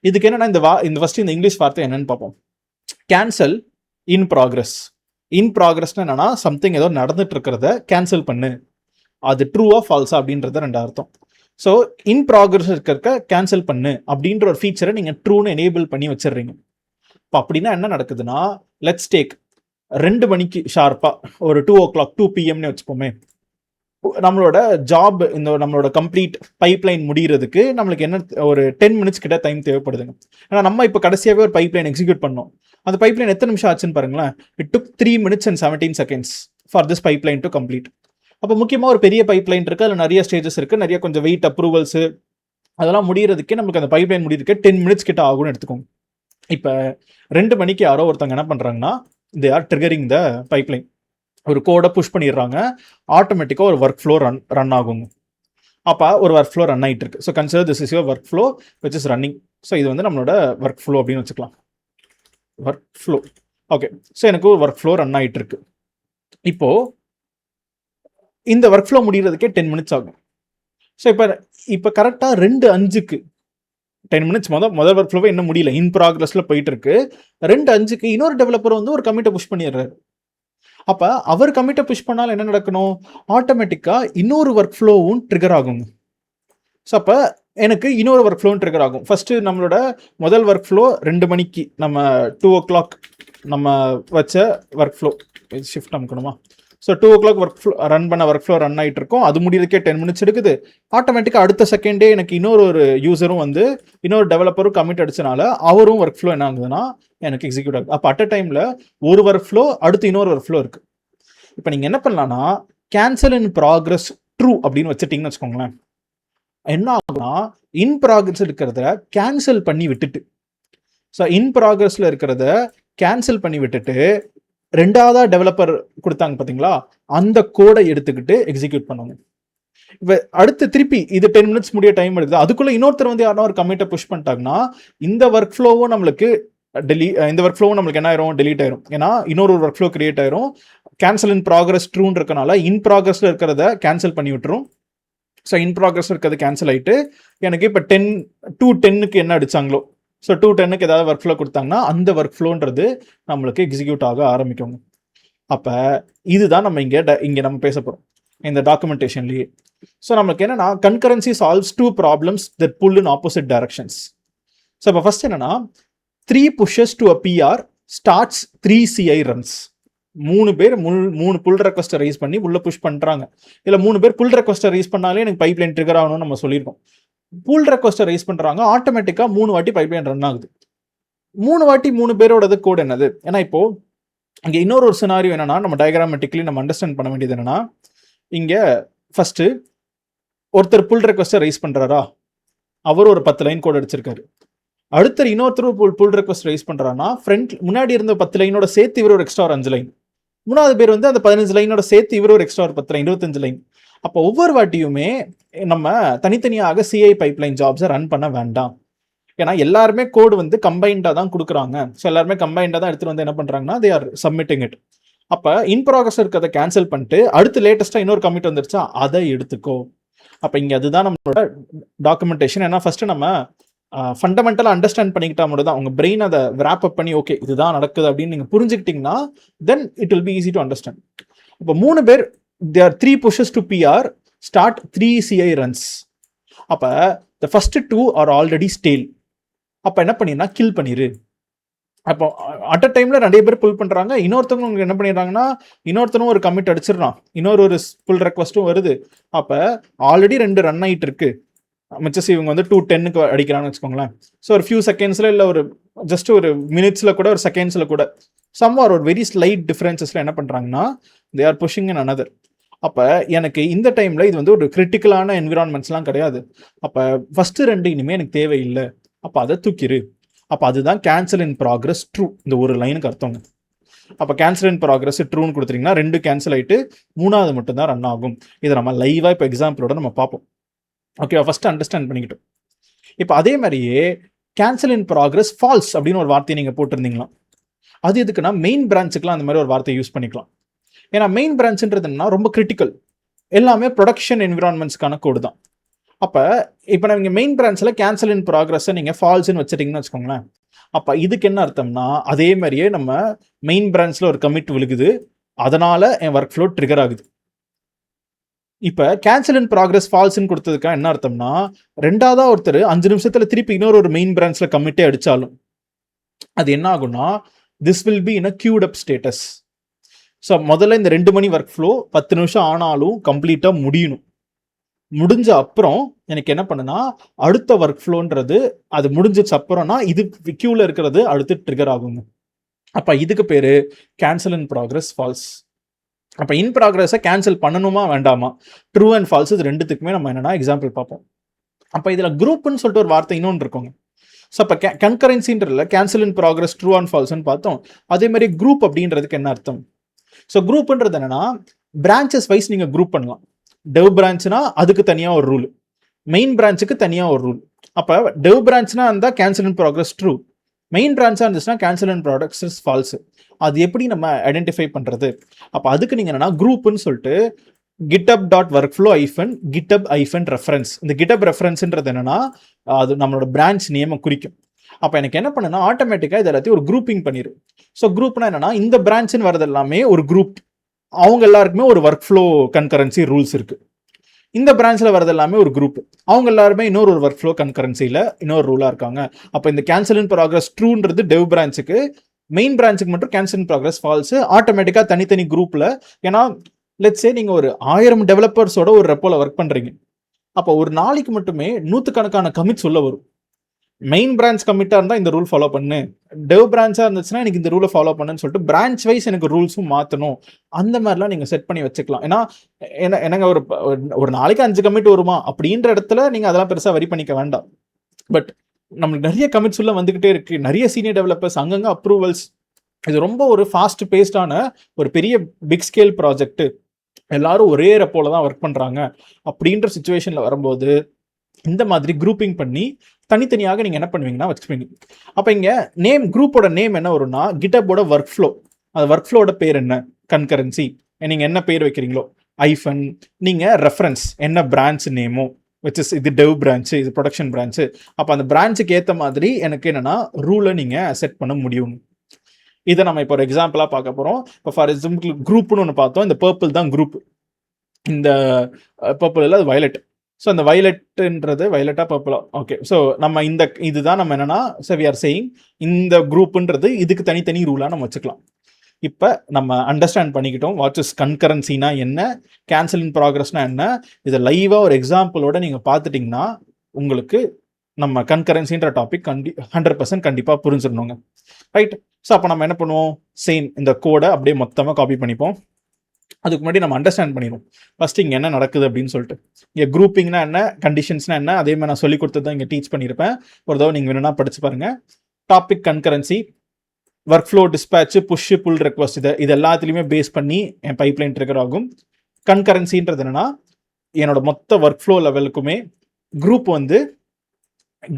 இதுக்கு என்னென்னா இந்த ஃபஸ்ட்டு இந்த இங்கிலீஷ் வார்த்தை என்னன்னு பார்ப்போம். Cancel in progress. இன் ப்ராக்ரஸ்னா என்னன்னா சம்திங் ஏதோ நடந்துட்டு இருக்கிறத கேன்சல் பண்ணு, அது ட்ரூவா ஃபால்ஸா அப்படின்றத 2 அர்த்தம். ஸோ இன் ப்ராக்ரஸ் இருக்க கேன்சல் பண்ணு அப்படின்ற ஒரு ஃபீச்சரை நீங்கள் ட்ரூன்னு எனேபிள் பண்ணி வச்சிடுறீங்க. இப்போ அப்படின்னா என்ன நடக்குதுன்னா லெட்ஸ் டேக் 2 மணிக்கு ஷார்ப்பாக ஒரு 2 o'clock 2 PM வச்சுப்போமே, நம்மளோட ஜாப் இந்த நம்மளோட கம்ப்ளீட் பைப்லைன் முடிகிறதுக்கு நம்மளுக்கு என்ன ஒரு 10 minutes கிட்ட டைம் தேவைப்படுதுங்க. ஏன்னா நம்ம இப்போ கடைசியாகவே ஒரு பைப்லைன் எக்ஸிக்யூட் பண்ணோம். அந்த பைப்லைன் எத்தனை நிமிஷம் ஆச்சுன்னு பாருங்களேன். It took 3 minutes and 17 seconds for this pipeline to complete. அப்போ முக்கியமாக ஒரு பெரிய பைப்லைன் இருக்குது, அதில் நிறைய ஸ்டேஜஸ் இருக்குது, நிறைய கொஞ்சம் வெயிட் அப்ரூவல்ஸு அதெல்லாம் முடிகிறதுக்கே நமக்கு அந்த பைப்லைன் முடிகிறதுக்கே 10 minutes கிட்ட ஆகும்னு எடுத்துக்கோங்க. இப்போ 2 மணிக்கு யாரோ ஒருத்தவங்க என்ன பண்ணுறாங்கன்னா they are triggering the pipeline, ஒரு கோடை புஷ் பண்ணிடுறாங்க. ஆட்டோமேட்டிக்காக ஒரு ஒர்க் ஃப்ளோ ரன் ஆகுங்க. அப்போ ஒரு ஒர்க் ஃப்ளோ ரன் ஆகிட்டு இருக்கு. So consider this is your work flow which is running. So இது வந்து நம்மளோட ஒர்க் ஃப்ளோ அப்படின்னு வச்சுக்கலாம். Work flow okay. ஸோ எனக்கு ஒரு ஒர்க் ஃப்ளோ ரன் ஆகிட்டு இருக்கு. இப்போது இந்த ஒர்க் ஃப்ளோ முடிகிறதுக்கே 10 minutes ஆகும். ஸோ இப்போ கரெக்டாக 2:05 10 minutes முதல் ஒர்க் ஃப்ளோவே இன்னும் முடியல, இன் ப்ராக்ரஸில் போயிட்டு இருக்கு. 2:05 இன்னொரு டெவலப்பர் வந்து ஒரு கமிட்டை புஷ் பண்ணிடுறாரு. அப்போ அவர் கமிட்டை புஷ் பண்ணாலும் என்ன நடக்கணும், ஆட்டோமேட்டிக்காக இன்னொரு ஒர்க் ஃப்ளோவும் ட்ரிகர் ஆகுங்க. ஸோ அப்போ எனக்கு இன்னொரு ஒர்க் ஃப்ளோவும் ட்ரிகர் ஆகும். ஃபஸ்ட்டு நம்மளோட முதல் ஒர்க் ஃப்ளோ 2 மணிக்கு நம்ம 2 o'clock நம்ம வச்ச ஒர்க் ஃப்ளோ ஷிஃப்ட் அமுக்கணுமா. So 2 o'clock work flow run பண்ண ஒர்க் ஃப்ளோ ரன் ஆகிட்டு இருக்கும். அது முடியறதுக்கே 10 minutes எடுக்குது. ஆட்டோமேட்டிக்காக அடுத்த செகண்டே எனக்கு இன்னொரு யூசரும் வந்து இன்னொரு டெவலப்பரும் கமிட் அடிச்சனால அவரும் ஒர்க் ஃப்ளோ என்ன ஆகுதுன்னா எனக்கு எக்ஸிக்யூட் ஆகுது. அப்போ அட் அ டைமில் ஒரு ஒர்க் ஃப்ளோ அடுத்து இன்னொரு ஒர்க் ஃப்ளோ இருக்குது. இப்போ நீங்கள் என்ன பண்ணலான்னா கேன்சல் இன் ப்ராக்ரஸ் ட்ரூ அப்படின்னு வச்சுட்டிங்கன்னு வச்சுக்கோங்களேன். என்ன ஆகும்னா இன் ப்ராக்ரஸ் இருக்கிறத கேன்சல் பண்ணி விட்டுட்டு, ஸோ இன் ப்ராக்ரஸ்ல இருக்கிறத கேன்சல் பண்ணி விட்டுட்டு ரெண்டாவதா டெவலப்பர் கொடுத்தாங்க பார்த்தீங்களா, அந்த கோடை எடுத்துக்கிட்டு எக்ஸிக்யூட் பண்ணுவாங்க. இப்போ அடுத்து திருப்பி இது 10 மினிட்ஸ் முடிய டைம் எடுக்குது, அதுக்குள்ள இன்னொருத்தர் வந்து யாரோ ஒரு கமிட்டை புஷ் பண்ணிட்டாங்கன்னா இந்த ஒர்க் ஃப்ளோவும் நம்மளுக்கு இந்த ஒர்க் ஃப்ளோவும் நம்மளுக்கு என்ன ஆயிரும், டெலீட் ஆயிரும். ஏன்னா இன்னொரு ஒர்க் ஃப்ளோ கிரியேட் ஆயிரும். கேன்சல் இன் ப்ராக்ரஸ் ட்ரூன்னு இருக்கனால இன் ப்ராக்ரஸ்ல இருக்கிறத கேன்சல் பண்ணி விட்டுரும். ஸோ இன் ப்ராக்ரஸ் இருக்கிறது கேன்சல் ஆகிட்டு எனக்கு இப்போ 10 என்ன அடிச்சாங்களோ, ஸோ 10 ஏதாவது ஒர்க் ஃப்ளோ கொடுத்தாங்கன்னா அந்த ஒர்க் ஃப்ளோன்றது நம்மளுக்கு எக்ஸிக்யூட் ஆக ஆரம்பிக்கும். அப்போ இதுதான் நம்ம இங்கே நம்ம பேச போகிறோம் இந்த டாக்குமெண்டேஷன்லேயே. ஸோ நம்மளுக்கு என்னன்னா concurrency solves 2 problems that pull in opposite directions. So இப்போ ஃபர்ஸ்ட் என்னன்னா 3 pushes to a PR starts 3 CI runs. 3 பேர் 3 புல் ரெக்வஸ்ட்டை ரைஸ் பண்ணி உள்ள புஷ் பண்ணுறாங்க. இல்லை 3 பேர் புல் ரெக்வஸ்ட்டை ரைஸ் பண்ணாலே எனக்கு பைப்லைன் ட்ரிகர் ஆகணும்னு நம்ம சொல்லியிருக்கோம். புல் ரெக்வஸ்ட்டை ரைஸ் பண்ணுறாங்க, ஆட்டோமேட்டிக்காக 3 வாட்டி பைப்லைன் ரன் ஆகுது. 3 வாட்டி 3 பேரோடது கோட் என்னது? ஏன்னா இப்போ இங்கே இன்னொரு சினாரியோ என்னன்னா நம்ம டயக்ராமேட்டிக்கலி நம்ம அண்டர்ஸ்டாண்ட் பண்ண வேண்டியது என்னன்னா, இங்கே ஃபர்ஸ்ட் ஒருத்தர் புல் ரெக்வஸ்ட்டை ரைஸ் பண்ணுறாரா, அவர் ஒரு 10 லைன் கோட் அடிச்சிருக்காரு. அடுத்த இன்னொருத்தர் புல் ரெக்வஸ்ட் ரைஸ் பண்ணுறான்னா முன்னாடி இருந்த 10 லைனோட சேர்த்து இவர் ஒரு எக்ஸ்ட்ரா 5 லைன், 3வது பேர் வந்து அந்த 15 லைனோட சேர்த்து இவர் ஒரு எக்ஸ்ட்ரா 10 லைன், 25 லைன். அப்போ ஒவ்வொரு வாட்டியுமே நம்ம தனித்தனியாக சிஐ பைப்லைன் ஜாப்ஸை ரன் பண்ண வேண்டாம். ஏன்னா எல்லாருமே கோடு வந்து கம்பைண்டாக தான் கொடுக்குறாங்க. ஸோ எல்லாருமே கம்பைண்டாக தான் எடுத்துகிட்டு வந்து என்ன பண்ணுறாங்கன்னா தே ஆர் சப்மிட்டிங் இட். அப்போ இன் ப்ராக்ரஸ் இருக்கிறத கேன்சல் பண்ணிட்டு அடுத்து லேட்டஸ்ட்டாக இன்னொரு கமிட் வந்துருச்சா அதை எடுத்துக்கோ. அப்போ இங்கே அதுதான் நம்மளோட டாக்குமெண்டேஷன். ஏன்னா ஃபர்ஸ்ட் நம்ம ஃபண்டமெண்டலாக அண்டர்ஸ்டாண்ட் பண்ணிக்கிட்டா மட்டும் தான் உங்கள் பிரெயின் அதை ரேப் அப் பண்ணி ஓகே இதுதான் நடக்குது அப்படின்னு நீங்கள் புரிஞ்சுக்கிட்டீங்கன்னா then it will be easy to understand. இப்போ 3 பேர் they are 3 pushes to PR start 3 CI runs. அப்போ the first 2 are already stale. அப்போ என்ன பண்ணினா கில் பண்ணிடு. அப்போ அட் அ டைம்ல நிறைய பேர் புல் பண்ணுறாங்க. இன்னொருத்தவங்க என்ன பண்ணிடுறாங்கன்னா இன்னொருத்தனும் ஒரு கமிட் அடிச்சிடறான், ஒரு புல் ரெக்வஸ்ட்டும் வருது. அப்போ ஆல்ரெடி 2 ரன் ஆகிட்டு இருக்கு. மிச்சஸ் இவங்க வந்து 2:10 அடிக்கிறான்னு வச்சுக்கோங்களேன். ஸோ ஒரு ஃபியூ செகண்ட்ஸில் இல்லை ஒரு ஜஸ்ட் ஒரு மினிட்ஸில் கூட ஒரு செகண்ட்ஸில் கூட சம்வார் ஒரு வெரி ஸ்லைட் டிஃப்ரென்சஸில் என்ன பண்ணுறாங்கன்னா they are pushing in another. அப்போ எனக்கு இந்த டைமில் இது வந்து ஒரு கிரிட்டிக்கலான என்விரான்மெண்ட்ஸ்லாம் கிடையாது. அப்போ ஃபஸ்ட்டு 2 இனிமேல் எனக்கு தேவையில்லை, அப்போ அதை தூக்கிடு. அப்போ அதுதான் கேன்சல் இன் ப்ராக்ரஸ் ட்ரூ, இந்த ஒரு லைனுக்கு அர்த்தங்க. அப்போ கேன்சல் இன் ப்ராக்ரஸ் ட்ரூன்னு கொடுத்துட்டிங்கன்னா 2 கேன்சல் ஆகிட்டு 3வது மட்டும்தான் ரன் ஆகும். இதை நம்ம லைவாக இப்போ எக்ஸாம்பிளோட நம்ம பார்ப்போம். ஓகே, ஃபர்ஸ்ட் அண்டர்ஸ்டாண்ட் பண்ணிக்கிட்டோம். இப்போ அதே மாதிரியே கேன்சல் இன் ப்ராக்ரஸ் ஃபால்ஸ் அப்படின்னு ஒரு வார்த்தையை நீங்கள் போட்டிருந்தீங்களா, அது எதுக்குன்னா மெயின் பிரான்ச்சுக்குலாம் அந்த மாதிரி ஒரு வார்த்தையை யூஸ் பண்ணிக்கலாம். ஏன்னா மெயின் பிரான்ச்சுன்றதுன்னா ரொம்ப கிரிட்டிக்கல், எல்லாமே ப்ரொடக்ஷன் என்விரான்மெண்ட்ஸ்க்கான கோடு தான். அப்போ இப்போ நீங்கள் மெயின் பிரான்ச்சில் கேன்சல் இன் ப்ராக்ரஸை நீங்கள் ஃபால்ஸ்ன்னு வச்சுட்டிங்கன்னு வச்சுக்கோங்களேன். அப்போ இதுக்கு என்ன அர்த்தம்னா அதே மாதிரியே நம்ம மெயின் பிரான்ச்சில் ஒரு கமிட் விழுகுது, அதனால் என் ஒர்க் ஃப்ளோ ட்ரிகர் ஆகுது. இப்போ கேன்சல் இன் ப்ராக்ரஸ் ஃபால்ஸ்ன்னு கொடுத்ததுக்கா என்ன அர்த்தம்னா ரெண்டாவதா ஒருத்தர் 5 நிமிஷத்தில் திருப்பி இன்னொரு மெயின் பிரான்ச்சில் கமிட்டே அடித்தாலும் அது என்ன ஆகும்னா this will be in a cute up status. So முதல்ல இந்த 2 மணி ஒர்க் ஃப்ளோ 10 நிமிஷம் ஆனாலும் கம்ப்ளீட்டாக முடியணும். முடிஞ்ச அப்புறம் எனக்கு என்ன பண்ணுனா அடுத்த ஒர்க் ஃப்ளோன்றது அது முடிஞ்சதுக்கு அப்புறம்னா இது கியூவில் இருக்கிறது அடுத்து ட்ரிகர் ஆகுங்க. அப்போ இதுக்கு பேர் கேன்சல் இன் ப்ராக்ரஸ் ஃபால்ஸ். அப்போ இன் ப்ராக்ரஸை கேன்சல் பண்ணணுமா வேண்டாமா, ட்ரூ அண்ட் ஃபால்ஸ் இது ரெண்டுத்துக்குமே நம்ம என்னென்னா எக்ஸாம்பிள் பார்ப்போம். அப்போ இதில் குரூப்னு சொல்லிட்டு ஒரு வார்த்தை இன்னொன்று இருக்குங்க. ஸோ அப்போ கன்கரன்சின்றதுல cancel in progress true and ஃபால்ஸ்ன்னு பார்த்தோம். அதே மாதிரி குரூப் அப்படின்றதுக்கு என்ன அர்த்தம்? ஸோ குரூப்ன்றது என்னன்னா பிரான்ச்சஸ் வைஸ் நீங்கள் குரூப் பண்ணலாம். டெவ் பிரான்ச்னா அதுக்கு தனியாக ஒரு ரூல், மெயின் பிரான்ச்சுக்கு தனியாக ஒரு ரூல். அப்போ டெவ் பிரான்ச்னா இருந்தால் cancel in progress true, main பிரான்ச்சாக இருந்துச்சுன்னா கேன்சல் இன் ப்ராக்ரஸ் ஃபால்ஸ். அது எப்படி நம்ம ஐடென்டிஃபை பண்ணுறது? அப்போ அதுக்கு நீங்கள் என்னன்னா குரூப்னு சொல்லிட்டு github.workflow github reference, இந்த github ரெஃபரன்ஸ்ன்றது என்னன்னா அது நம்மளோட பிரான்ச் நேமை குறிக்கும். அப்போ எனக்கு என்ன பண்ணுன்னா ஆட்டோமேட்டிக்காக இது எல்லாத்தையும் ஒரு குரூப்பிங் பண்ணிடு. ஸோ குரூப்னா என்னன்னா இந்த பிரான்ச்னு வரது எல்லாமே ஒரு குரூப், அவங்க எல்லாருக்குமே ஒரு ஒர்க் ஃப்ளோ கன்கரன்சி ரூல்ஸ் இருக்கு. இந்த பிரான்ச்சில் வரது எல்லாமே ஒரு குரூப், அவங்க எல்லாருமே இன்னொரு ஒர்க் ஃப்ளோ கன்கரன்சியில் இன்னொரு ரூலாக இருக்காங்க. அப்போ இந்த கேன்சல் இன் ப்ராக்ரஸ் ட்ரூன்றது டெவ் பிரான்ச்சுக்கு, மெயின் பிரான்ச்சுக்கு மட்டும் கேன்சல் இன் ப்ராக்ரஸ் ஃபால்ஸ். ஆட்டோமேட்டிக்காக தனித்தனி குரூப்பில், ஏன்னா லெட்ஸ் சே நீங்கள் ஒரு 1000 டெவலப்பர்ஸோட ஒரு ரெப்போல ஒர்க் பண்ணுறீங்க, அப்போ ஒரு நாளைக்கு மட்டுமே 100கணக்கான கமிட்ஸ் உள்ள வரும். மெயின் பிரான்ச் கமிட்டாக இருந்தால் இந்த ரூல் ஃபாலோ பண்ணு, டெவ் பிரான்ச்சாக இருந்துச்சுன்னா எனக்கு இந்த ரூலை ஃபாலோ பண்ணுன்னு சொல்லிட்டு பிரான்ச் வைஸ் எனக்கு ரூல்ஸும் மாற்றணும். அந்த மாதிரிலாம் நீங்கள் செட் பண்ணி வச்சுக்கலாம். ஏன்னா என்னங்க ஒரு நாளைக்கு 5 கமிட் வருமா அப்படின்ற இடத்துல நீங்கள் அதெல்லாம் பெருசாக வரி பண்ணிக்க வேண்டாம். பட் நம்மளுக்கு நிறைய கமிட்ஸ் உள்ள வந்துகிட்டே இருக்கு, நிறைய சீனியர் டெவலப்பர்ஸ், அங்கங்கே அப்ரூவல்ஸ். இது ரொம்ப ஒரு ஃபாஸ்ட் பேஸ்டான ஒரு பெரிய பிக் ஸ்கேல் ப்ராஜெக்ட், எல்லாரும் ஒரே ரெப்போல தான் ஒர்க் பண்ணுறாங்க அப்படின்ற சுச்சுவேஷனில் வரும்போது இந்த மாதிரி குரூப்பிங் பண்ணி தனித்தனியாக நீங்கள் என்ன பண்ணுவீங்கன்னா வச்சுப்பீங்க. அப்போ இங்கே நேம், குரூப்போட நேம் என்ன வரும்னா கிட்டப்போட ஒர்க் ஃப்ளோ. அது ஒர்க் ஃப்ளோட பேர் என்ன, கன்கரன்சி, நீங்கள் என்ன பேர் வைக்கிறீங்களோ, ஐஃபன், நீங்கள் ரெஃபரன்ஸ் என்ன பிரான்ச் நேமோ, விச் இஸ் இது டெவ் பிரான்ச்சு, இது ப்ரொடக்ஷன் பிரான்ச்சு. அப்போ அந்த பிரான்ச்சுக்கு ஏற்ற மாதிரி எனக்கு என்னென்னா ரூலை நீங்கள் செட் பண்ண முடியும். இதை நம்ம இப்போ ஒரு எக்ஸாம்பிளாக பார்க்க போகிறோம். இப்போ ஃபார் எக்ஸாம்பிள் குரூப்னு ஒன்று பார்த்தோம். இந்த பர்பிள் தான் குரூப். இந்த பர்பிள் இல்லை, அது வயலட். ஸோ அந்த வயலட்டுன்றது வயலட்டாக பர்பிளா, ஓகே. ஸோ நம்ம இதுதான் நம்ம என்னன்னா, ஸோ வி ஆர் சேயிங் இந்த குரூப்புன்றது இதுக்கு தனித்தனி ரூலாக நம்ம வச்சுக்கலாம். இப்போ நம்ம அண்டர்ஸ்டாண்ட் பண்ணிக்கிட்டோம் வாட் இஸ் கன்கரன்சினா என்ன, கேன்சல் இன் ப்ராக்ரஸ்னா என்ன. இதை லைவாக ஒரு எக்ஸாம்பிளோட நீங்கள் பார்த்துட்டிங்கன்னா உங்களுக்கு நம்ம கன்கரன்சின்ற டாபிக் 100% கண்டிப்பாக புரிஞ்சிடணுங்க, ரைட்? ஸோ அப்போ நம்ம என்ன பண்ணுவோம், சேம் இந்த கோடை அப்படியே மொத்தமாக காப்பி பண்ணிப்போம். அதுக்கு முன்னாடி நம்ம அண்டர்ஸ்டாண்ட் பண்ணிடுவோம் ஃபர்ஸ்ட் இங்கே என்ன நடக்குது அப்படின்னு சொல்லிட்டு. இங்கே குரூப்பிங்னா என்ன, கண்டிஷன்ஸ்னா என்ன, அதே மாதிரி நான் சொல்லி கொடுத்தது தான் இங்கே டீச் பண்ணியிருப்பேன். ஒரு தடவை நீங்கள் வேணும்னா படிச்சு பாருங்க. Topic concurrency, workflow dispatch, push pull request, இது எல்லாத்துலேயுமே பேஸ் பண்ணி என் பைப்லைன் ட்ரிகர் ஆகும். கன்கரன்சின்றது என்னன்னா என்னோட மொத்த ஒர்க் ஃப்ளோ லெவலுக்குமே குரூப் வந்து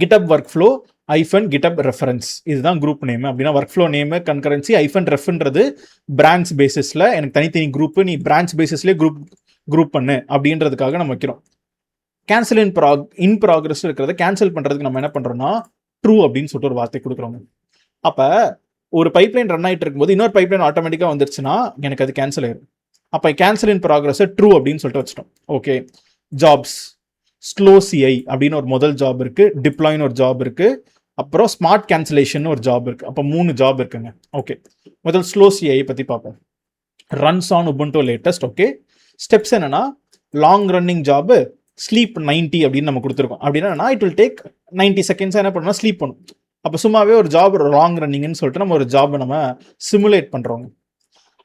கிட்டப் work flow hyphen GitHub reference, இதுதான் குரூப் நேம். அப்படின்னா work flow name, concurrency, hyphen ரெஃப்ன்றது பிரான்ச் பேசிஸில் எனக்கு தனித்தனி குரூப்பு, நீ பிரான்ச் பேசிஸ்லேயே குரூப் பண்ணு அப்படின்றதுக்காக நம்ம வைக்கிறோம். கேன்சல் இன் ப்ராக்ரஸ் இருக்கிறத கேன்சல் பண்ணுறதுக்கு நம்ம என்ன பண்ணுறோம்னா ட்ரூ அப்படின்னு சொல்லிட்டு ஒரு வார்த்தை கொடுக்குறோம். அப்போ ஒரு பைப்லைன் ரன் ஆகிட்டு இருக்கும்போது இன்னொரு பைப்லைன் ஆட்டோமேட்டிக்காக வந்துருச்சுன்னா எனக்கு அது கேன்சல் ஆயிடும். அப்போ கேன்சல் இன் ப்ராக்ரஸை ட்ரூ அப்படின்னு சொல்லிட்டு வச்சிட்டோம். ஓகே, ஜாப்ஸ் ஸ்லோ சிஐ அப்படின்னு ஒரு முதல் ஜாப் இருக்குது, டிப்ளாய்னு ஒரு ஜாப் இருக்குது, அப்புறம் ஸ்மார்ட் கேன்சலேஷன் ஒரு ஜாப் இருக்குது. அப்போ 3 ஜாப் இருக்குங்க. ஓகே, முதல் ஸ்லோ சிஐ பற்றி பார்ப்போம். Runs on Ubuntu latest. Okay, steps என்னன்னா லாங் ரன்னிங் ஜாபு ஸ்லீப் 90 அப்படின்னு நம்ம கொடுத்துருக்கோம். அப்படின்னா இட் வில் டேக் 90 செகண்ட்ஸ் என்ன பண்ணணும், ஸ்லீப் பண்ணும். அப்போ சும்மாவே ஒரு ஜாப் லாங் ரன்னிங்னு சொல்லிட்டு நம்ம ஒரு ஜாப் நம்ம சிமுலேட் பண்ணுறோங்க.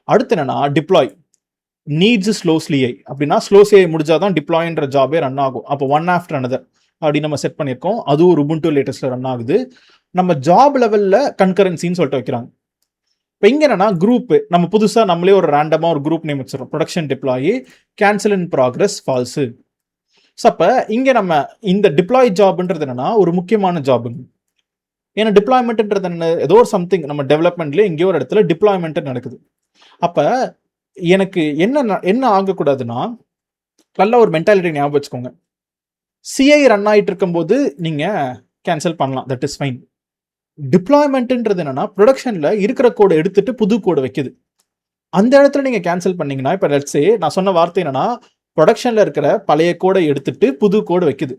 அடுத்து என்னன்னா டிப்ளாய் நீட்ஸ் ஸ்லோ சிஐ. அப்படின்னா ஸ்லோ சிஐ முடிஞ்சாதான் டிப்ளாய்ன்ற ஜாபே ரன் ஆகும். அப்போ ஒன் ஆஃப்டர் அனதர் அப்படி நம்ம செட் பண்ணியிருக்கோம். அதுவும் ஒரு உபுண்டு லேட்டஸ்ட்ல ரன் ஆகுது. நம்ம ஜாப் லெவலில் கன்கரன்சின்னு சொல்லிட்டு வைக்கிறாங்க. இப்போ இங்கே என்னன்னா குரூப் நம்ம புதுசாக நம்மளே ஒரு ரேண்டமாக ஒரு குரூப் நேம் வச்சிடறோம். Production deploy cancel in progress false. So அப்போ இங்கே நம்ம இந்த டிப்ளாய் ஜாப்ன்றது என்னன்னா ஒரு முக்கியமான ஜாபுங்க. ஏன்னா டிப்ளாய்மெண்ட்ன்றது என்ன, ஏதோ ஒரு சம்திங் நம்ம டெவலப்மெண்ட்லேயே எங்கேயோ ஒரு இடத்துல டிப்ளாய்மெண்ட் நடக்குது. அப்போ எனக்கு என்ன ஆகக்கூடாதுன்னா, நல்ல ஒரு மென்டாலிட்டி ஞாபகம் வச்சுக்கோங்க. சிஐ ரன் ஆகிட்டு இருக்கும்போது நீங்கள் கேன்சல் பண்ணலாம், தட் இஸ் ஃபைன். டிப்ளாய்மெண்ட்ன்றது என்னன்னா ப்ரொடக்ஷனில் இருக்கிற கோடை எடுத்துட்டு புது கோடை வைக்குது. அந்த இடத்துல நீங்கள் கேன்சல் பண்ணீங்கன்னா, இப்போ லெட்ஸே நான் சொன்ன வார்த்தை என்னன்னா ப்ரொடக்ஷனில் இருக்கிற பழைய கோடை எடுத்துட்டு புது கோடை வைக்குது.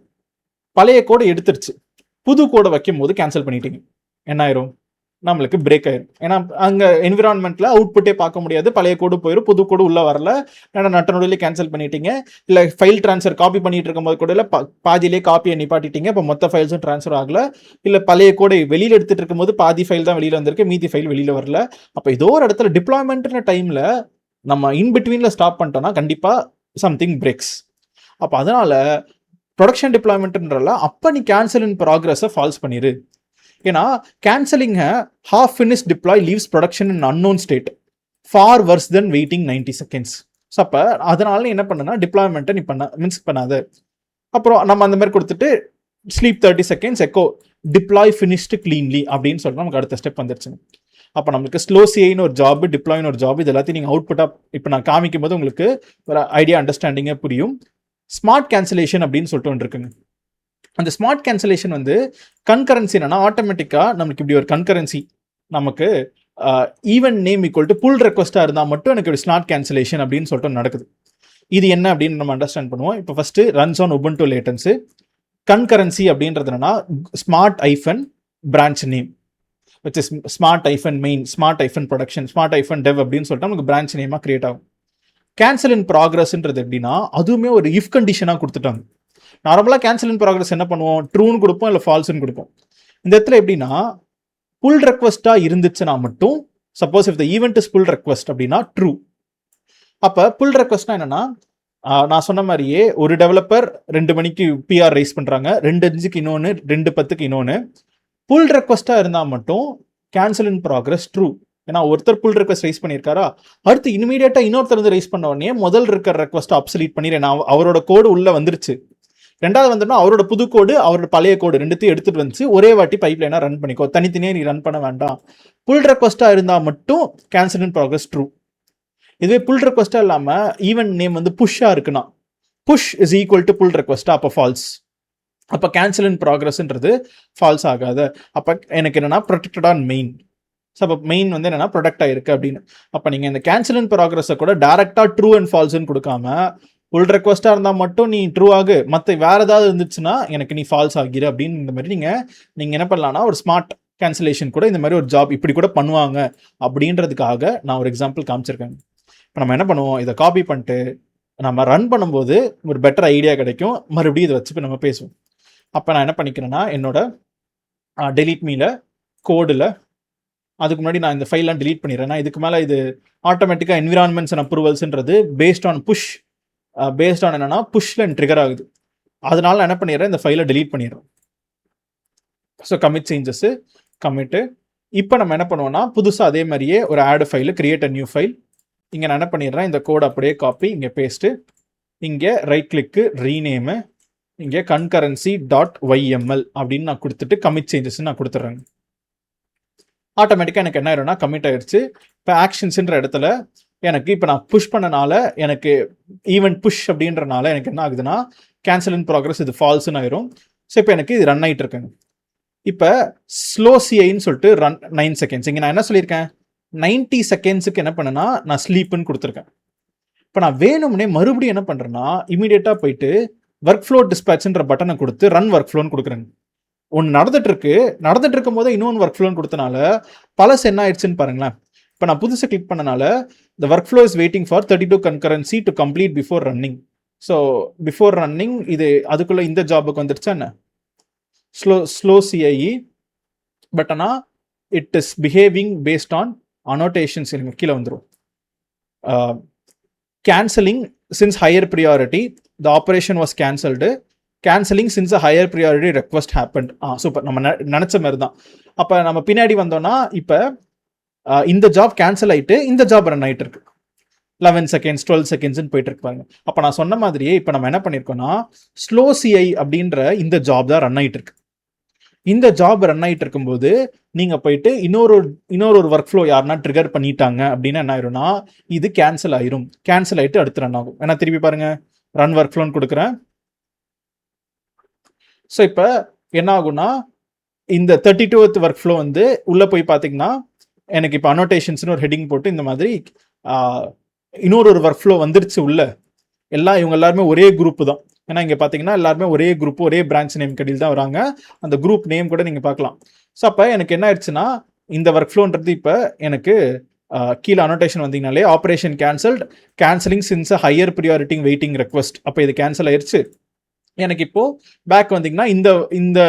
பழைய கோடை எடுத்துருச்சு, புது கோடை வைக்கும் போது கேன்சல் பண்ணிட்டீங்க, என்ன ஆயிரும், நம்மளுக்கு பிரேக் ஆயிரும். ஏன்னா அங்கே என்விரான்மெண்ட்ல அவுட்புட்டே பார்க்க முடியாது, பழைய கோடு போயிடும், புது கோடு உள்ள வரல, ஏன்னா நட்டனோடலே கேன்சல் பண்ணிட்டீங்க. இல்லை ஃபைல் ட்ரான்ஸ்ஃபர் காப்பி பண்ணிட்டு இருக்கும்போது கூட இல்லை பாதியிலே காப்பியை நிப்பாட்டிட்டீங்க, இப்போ மொத்த ஃபைல்ஸும் ட்ரான்ஸ்ஃபர் ஆகல. இல்லை பழைய கோடை வெளியில் எடுத்துட்டு இருக்கும்போது பாதி ஃபைல் தான் வெளியில் வந்திருக்கு, மீதி ஃபைல் வெளியில் வரல. அப்போ ஏதோ ஒரு இடத்துல டிப்ளாய்மெண்ட்ன்ற டைமில் நம்ம இன்பிட்வீனில் ஸ்டாப் பண்ணிட்டோம்னா கண்டிப்பாக சம்திங் பிரேக்ஸ். அப்போ அதனால ப்ரொடக்ஷன் டிப்ளாய்மெண்ட்ன்றல அப்போ நீ கேன்சல் இன் ப்ராக்ரஸை ஃபால்ஸ் பண்ணிடு. ஏன்னா cancelling half finish deploy leaves production in unknown state for worse then waiting 90 seconds. So அப்போ அதனால என்ன பண்ணுன்னா டிப்ளாய்மெண்ட்டை நீ மின்ஸ் பண்ணாத. அப்புறம் நம்ம அந்த மாதிரி கொடுத்துட்டு sleep 30 seconds echo deploy finished cleanly அப்படின்னு சொல்லிட்டு நமக்கு அடுத்த ஸ்டெப் வந்துருச்சுங்க. அப்போ நம்மளுக்கு ஸ்லோ சிஐன்னு ஒரு ஜாப், டிப்ளாய்னு ஒரு ஜாப், இது எல்லாத்தையும் நீங்கள் அவுட்புட்டாக இப்போ நான் காமிக்கும் போது உங்களுக்கு ஒரு ஐடியா அண்டர்ஸ்டாண்டிங்கே புரியும். ஸ்மார்ட் கேன்சலேஷன் அப்படின்னு சொல்லிட்டு ஒன்று இருக்குங்க. அந்த ஸ்மார்ட் கேன்சலேஷன் வந்து கன்கரன்சி என்னன்னா ஆட்டோமேட்டிக்காக நம்மளுக்கு இப்படி ஒரு கன்கரன்சி நமக்கு even name equal to pull ரெக்வஸ்ட்டாக இருந்தால் மட்டும் எனக்கு இப்படி ஸ்மார்ட் கேன்சலேஷன் அப்படின்னு சொல்லிட்டு நடக்குது. இது என்ன அப்படின்னு நம்ம அண்டர்ஸ்டாண்ட் பண்ணுவோம். இப்போ first runs on Ubuntu latest. Concurrency அப்படின்றது என்னன்னா smart hyphen branch name which is smart hyphen main, smart hyphen production, smart hyphen dev அப்படின்னு சொல்லிட்டு நமக்கு பிரான்ச் நேமாக கிரியேட் ஆகும். கேன்சல் இன் ப்ராக்ரஸ்ன்றது எப்படின்னா அதுவுமே ஒரு இஃப் கண்டிஷனாக கொடுத்துட்டாங்க. நார்மலாக கேன்சல் இன் ப்ராக்ரஸ் என்ன பண்ணுவோம், ட்ரூன்னு கொடுப்போம் இல்லை ஃபால்ஸ்ன்னு கொடுப்போம். இந்த இடத்துல எப்படின்னா புல் ரெக்வஸ்டா இருந்துச்சுன்னா மட்டும், suppose if the event is pull request அப்படின்னா ட்ரூ. அப்போ புல் ரெக்வஸ்ட்னா என்னன்னா, நான் சொன்ன மாதிரியே ஒரு டெவலப்பர் 2 மணிக்கு பிஆர் ரைஸ் பண்ணுறாங்க, 2:05க்கு இன்னொன்று, 2:10க்கு இன்னொன்று. புல் ரெக்வஸ்ட்டாக இருந்தால் மட்டும் கேன்சல் இன் ப்ராக்ரஸ் ட்ரூ. ஏன்னா ஒருத்தர் புல் ரெக்வஸ்ட் ரைஸ் பண்ணியிருக்காரா, அடுத்து இனிமீடியட்டாக இன்னொருத்தர் வந்து ரைஸ் பண்ண உடனே முதல் இருக்கிற ரெக்வஸ்ட் அப்சலீட் பண்ணிடுறேன், அவரோட கோடு உள்ளே வந்துருச்சு. ரெண்டாவது வந்துன்னா அவரோட புது கோடு அவரோட பழைய கோடு ரெண்டுத்தையும் எடுத்துட்டு வந்து ஒரே வாட்டி பைப் லைனாக ரன் பண்ணிக்கோ, தனித்தனியாக நீ ரன் பண்ண வேண்டாம். புல் ரெக்வஸ்ட்டாக இருந்தால் மட்டும் கேன்சல் இன் ப்ராக்ரஸ் ட்ரூ. இதுவே புல் ரெக்வஸ்ட்டாக இல்லாமல் ஈவென்ட் நேம் வந்து புஷ்ஷாக இருக்குன்னா, push is equal to pull ரெக்வஸ்ட்டா, அப்போ ஃபால்ஸ். அப்போ கேன்சல் இன் ப்ராக்ரஸ்ன்றது ஃபால்ஸ் ஆகாது. அப்போ எனக்கு என்னன்னா ப்ரொடெக்டட் ஆன் மெயின். ஸோ அப்போ மெயின் வந்து என்னன்னா ப்ரொடெக்ட் ஆயிருக்கு அப்படின்னு. அப்போ நீங்கள் இந்த கேன்சல் இன் ப்ராக்ரஸை கூட டேரெக்டாக ட்ரூ அண்ட் ஃபால்ஸ்ன்னு கொடுக்காம, புல் ரெக்வஸ்ட்டாக இருந்தால் மட்டும் நீ ட்ரூ ஆகு, மற்ற வேறு ஏதாவது இருந்துச்சுன்னா எனக்கு நீ ஃபால்ஸ் ஆகிரு அப்படின்னு இந்த மாதிரி நீங்கள் என்ன பண்ணலாம்னா ஒரு ஸ்மார்ட் கேன்சலேஷன் கூட இந்த மாதிரி ஒரு ஜாப் இப்படி கூட பண்ணுவாங்க அப்படின்றதுக்காக நான் ஒரு எக்ஸாம்பிள் காமிச்சிருக்கேன். இப்போ நம்ம என்ன பண்ணுவோம், இதை காப்பி பண்ணிட்டு நம்ம ரன் பண்ணும்போது ஒரு பெட்டர் ஐடியா கிடைக்கும், மறுபடியும் இதை வச்சு நம்ம பேசுவோம். அப்போ நான் என்ன பண்ணிக்கிறேன்னா என்னோட டெலீட் மீல கோடில் அதுக்கு முன்னாடி நான் இந்த ஃபைல்லாம் டெலீட் பண்ணிடுறேன். இதுக்கு மேலே இது ஆட்டோமேட்டிக்காக என்விரான்மெண்ட்ஸ் அண்ட் அப்ரூவல்ஸ்ன்றது based on push, based on என்னன்னா புஷ்ல ட்ரிகர் ஆகுது. அதனால நான் என்ன பண்ணிடுறேன், இந்த ஃபைலை டெலீட் பண்ணிடுறேன். So commit changes commit. இப்போ நம்ம என்ன பண்ணுவோம்னா புதுசாக அதே மாதிரியே ஒரு add file, create a new file. இங்கே நான் என்ன பண்ணிடுறேன், இந்த கோட் அப்படியே காப்பி, இங்கே பேஸ்ட்டு, இங்கே ரைட் கிளிக்கு ரீநேமு, இங்கே concurrency.yml அப்படின்னு நான் கொடுத்துட்டு கமிட் சேஞ்சஸ் நான் கொடுத்துட்றேங்க. ஆட்டோமேட்டிக்காக எனக்கு என்ன ஆயிரும்னா கமிட் ஆயிடுச்சு. இப்போ ஆக்ஷன்ஸ்ன்ற இடத்துல எனக்கு இப்போ நான் புஷ் பண்ணனால எனக்கு ஈவெண்ட் புஷ் அப்படின்றனால எனக்கு என்ன ஆகுதுன்னா கேன்சல் இன் ப்ராக்ரஸ் இது ஃபால்ஸ்ன்னு ஆயிரும். ஸோ இப்போ எனக்கு இது ரன் ஆகிட்டு இருக்குங்க. இப்போ ஸ்லோ சிஐன்னு சொல்லிட்டு ரன் 9 செகண்ட்ஸ். இங்கே நான் என்ன சொல்லியிருக்கேன், 90 செகண்ட்ஸுக்கு என்ன பண்ணேன்னா நான் ஸ்லீப்புன்னு கொடுத்துருக்கேன். இப்போ நான் வேணும்னே மறுபடியும் என்ன பண்ணுறேன்னா இமீடியட்டாக போயிட்டு ஒர்க் ஃப்ளோ டிஸ்பேட்ச்ன்ற பட்டனை கொடுத்து ரன் ஒர்க் ஃப்ளோன்னு கொடுக்குறேங்க. ஒன்று நடந்துட்டு இருக்கும் போது இன்னொன்று ஒர்க் ஃப்ளோன்னு கொடுத்தனால பழசு என்ன ஆயிடுச்சுன்னு பாருங்களேன். இப்போ நான் புதுசாக கிளிக் பண்ணனால the workflow is waiting for 32 concurrency to complete before running. So before running இது அதுக்குள்ளே இந்த ஜாபுக்கு வந்துடுச்சா என்ன, ஸ்லோ சிஐஇ. பட் ஆனால் it is behaving based on annotations. எனக்கு கீழே வந்துடும். Cancelling since higher priority, the operation was cancelled. Cancelling since a higher priority request happened. Super, நம்ம நினச்ச மாதிரி தான். அப்போ நம்ம பின்னாடி வந்தோம்னா இப்போ இந்த ஜாப் கேன்சல் ஆகிட்டு இந்த ஜாப் ரன் ஆகிட்டு இருக்கு. 11 செகண்ட்ஸ் 12 செகண்ட்ஸ்ன்னு போயிட்டு இருப்பாங்க. அப்போ நான் சொன்ன மாதிரியே இப்போ நம்ம என்ன பண்ணியிருக்கோம்னா ஸ்லோ சிஐ அப்படின்ற இந்த ஜாப் தான் ரன் ஆகிட்டு இருக்கு. இந்த ஜாப் ரன் ஆகிட்டு இருக்கும்போது நீங்கள் போயிட்டு இன்னொரு ஒர்க் ஃப்ளோ யாருன்னா ட்ரிகர் பண்ணிட்டாங்க அப்படின்னா என்ன ஆயிரும்னா இது கேன்சல் ஆயிரும். கேன்சல் ஆகிட்டு அடுத்து ரன் ஆகும். ஏன்னா திருப்பி பாருங்க, ரன் ஒர்க் ஃப்ளோன்னு கொடுக்குறேன். ஸோ இப்போ என்ன ஆகும்னா இந்த 32th ஒர்க் ஃப்ளோ வந்து உள்ளே போய் பார்த்தீங்கன்னா எனக்கு இப்போ அனோட்டேஷன்ஸ்னு ஒரு ஹெட்டிங் போட்டு இந்த மாதிரி இன்னொரு ஒர்க் ஃப்ளோ வந்துருச்சு உள்ள. இவங்க எல்லாருமே ஒரே குரூப் தான். ஏன்னா இங்கே பார்த்தீங்கன்னா எல்லாருமே ஒரே குரூப், ஒரே பிரான்ச் நேம் கடையில் தான் வராங்க. அந்த குரூப் நேம் கூட நீங்கள் பார்க்கலாம். ஸோ அப்போ எனக்கு என்ன ஆயிடுச்சுன்னா இந்த ஒர்க் ஃப்ளோன்றது இப்போ எனக்கு கீழே அனோட்டேஷன் வந்தீங்கனாலே operation canceling since a higher priority waiting request. அப்போ இது கேன்சல் ஆயிடுச்சு. எனக்கு இப்போ பேக் வந்தீங்கன்னா இந்த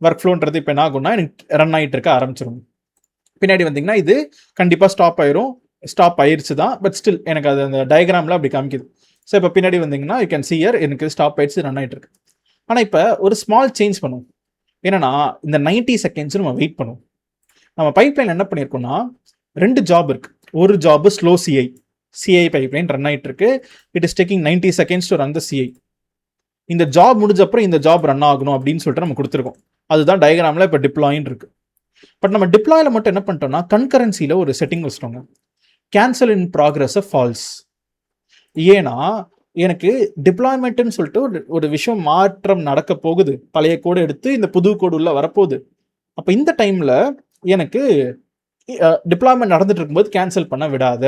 ஒர்க் ஃப்ளோன்றது இப்போ என்ன ஆகும்னா எனக்கு ரன் ஆகிட்டு இருக்க ஆரம்பிச்சிடும். பின்னாடி வந்தீங்கன்னா இது கண்டிப்பாக ஸ்டாப் ஆயிரும். ஸ்டாப் ஆயிடுச்சு தான், பட் ஸ்டில் எனக்கு அது அந்த டயக்ராமில் அப்படி காமிக்குது. ஸோ இப்போ பின்னாடி வந்தீங்கன்னா யூ கேன் see here எனக்கு ஸ்டாப் ஆயிடுச்சு, ரன் ஆகிட்டு இருக்கு. ஆனால் இப்போ ஒரு ஸ்மால் சேஞ்ச் பண்ணுவோம். என்னன்னா இந்த 90 செகண்ட்ஸ் நம்ம வெயிட் பண்ணுவோம். நம்ம பைப்லைன் என்ன பண்ணியிருக்கோம்னா 2 ஜாப் இருக்கு. ஒரு job slow CI pipeline run ஆகிட்டு இருக்கு. It is taking 90 seconds to run the CI. இந்த ஜாப் முடிஞ்ச அப்புறம் இந்த ஜாப் ரன் ஆகணும் அப்படின்னு சொல்லிட்டு நம்ம கொடுத்துருக்கோம். அதுதான் டயக்ராமில் இப்போ டிப்ளாயின்னு இருக்கு. பட் நம்ம டிப்ளாயில் மட்டும் என்ன பண்ணிட்டோம்னா கன்கரன்சியில் ஒரு setting வச்சிட்டோங்க, cancel in progress falls. ஏன்னா எனக்கு டிப்ளாய்மெண்ட்னு சொல்லிட்டு ஒரு விஷயம் மாற்றம் நடக்க போகுது. பழைய கோடு எடுத்து இந்த புது கோடு உள்ள வரப்போகுது. அப்போ இந்த டைமில் எனக்கு டிப்ளாய்மெண்ட் நடந்துட்டு இருக்கும்போது கேன்சல் பண்ண விடாத,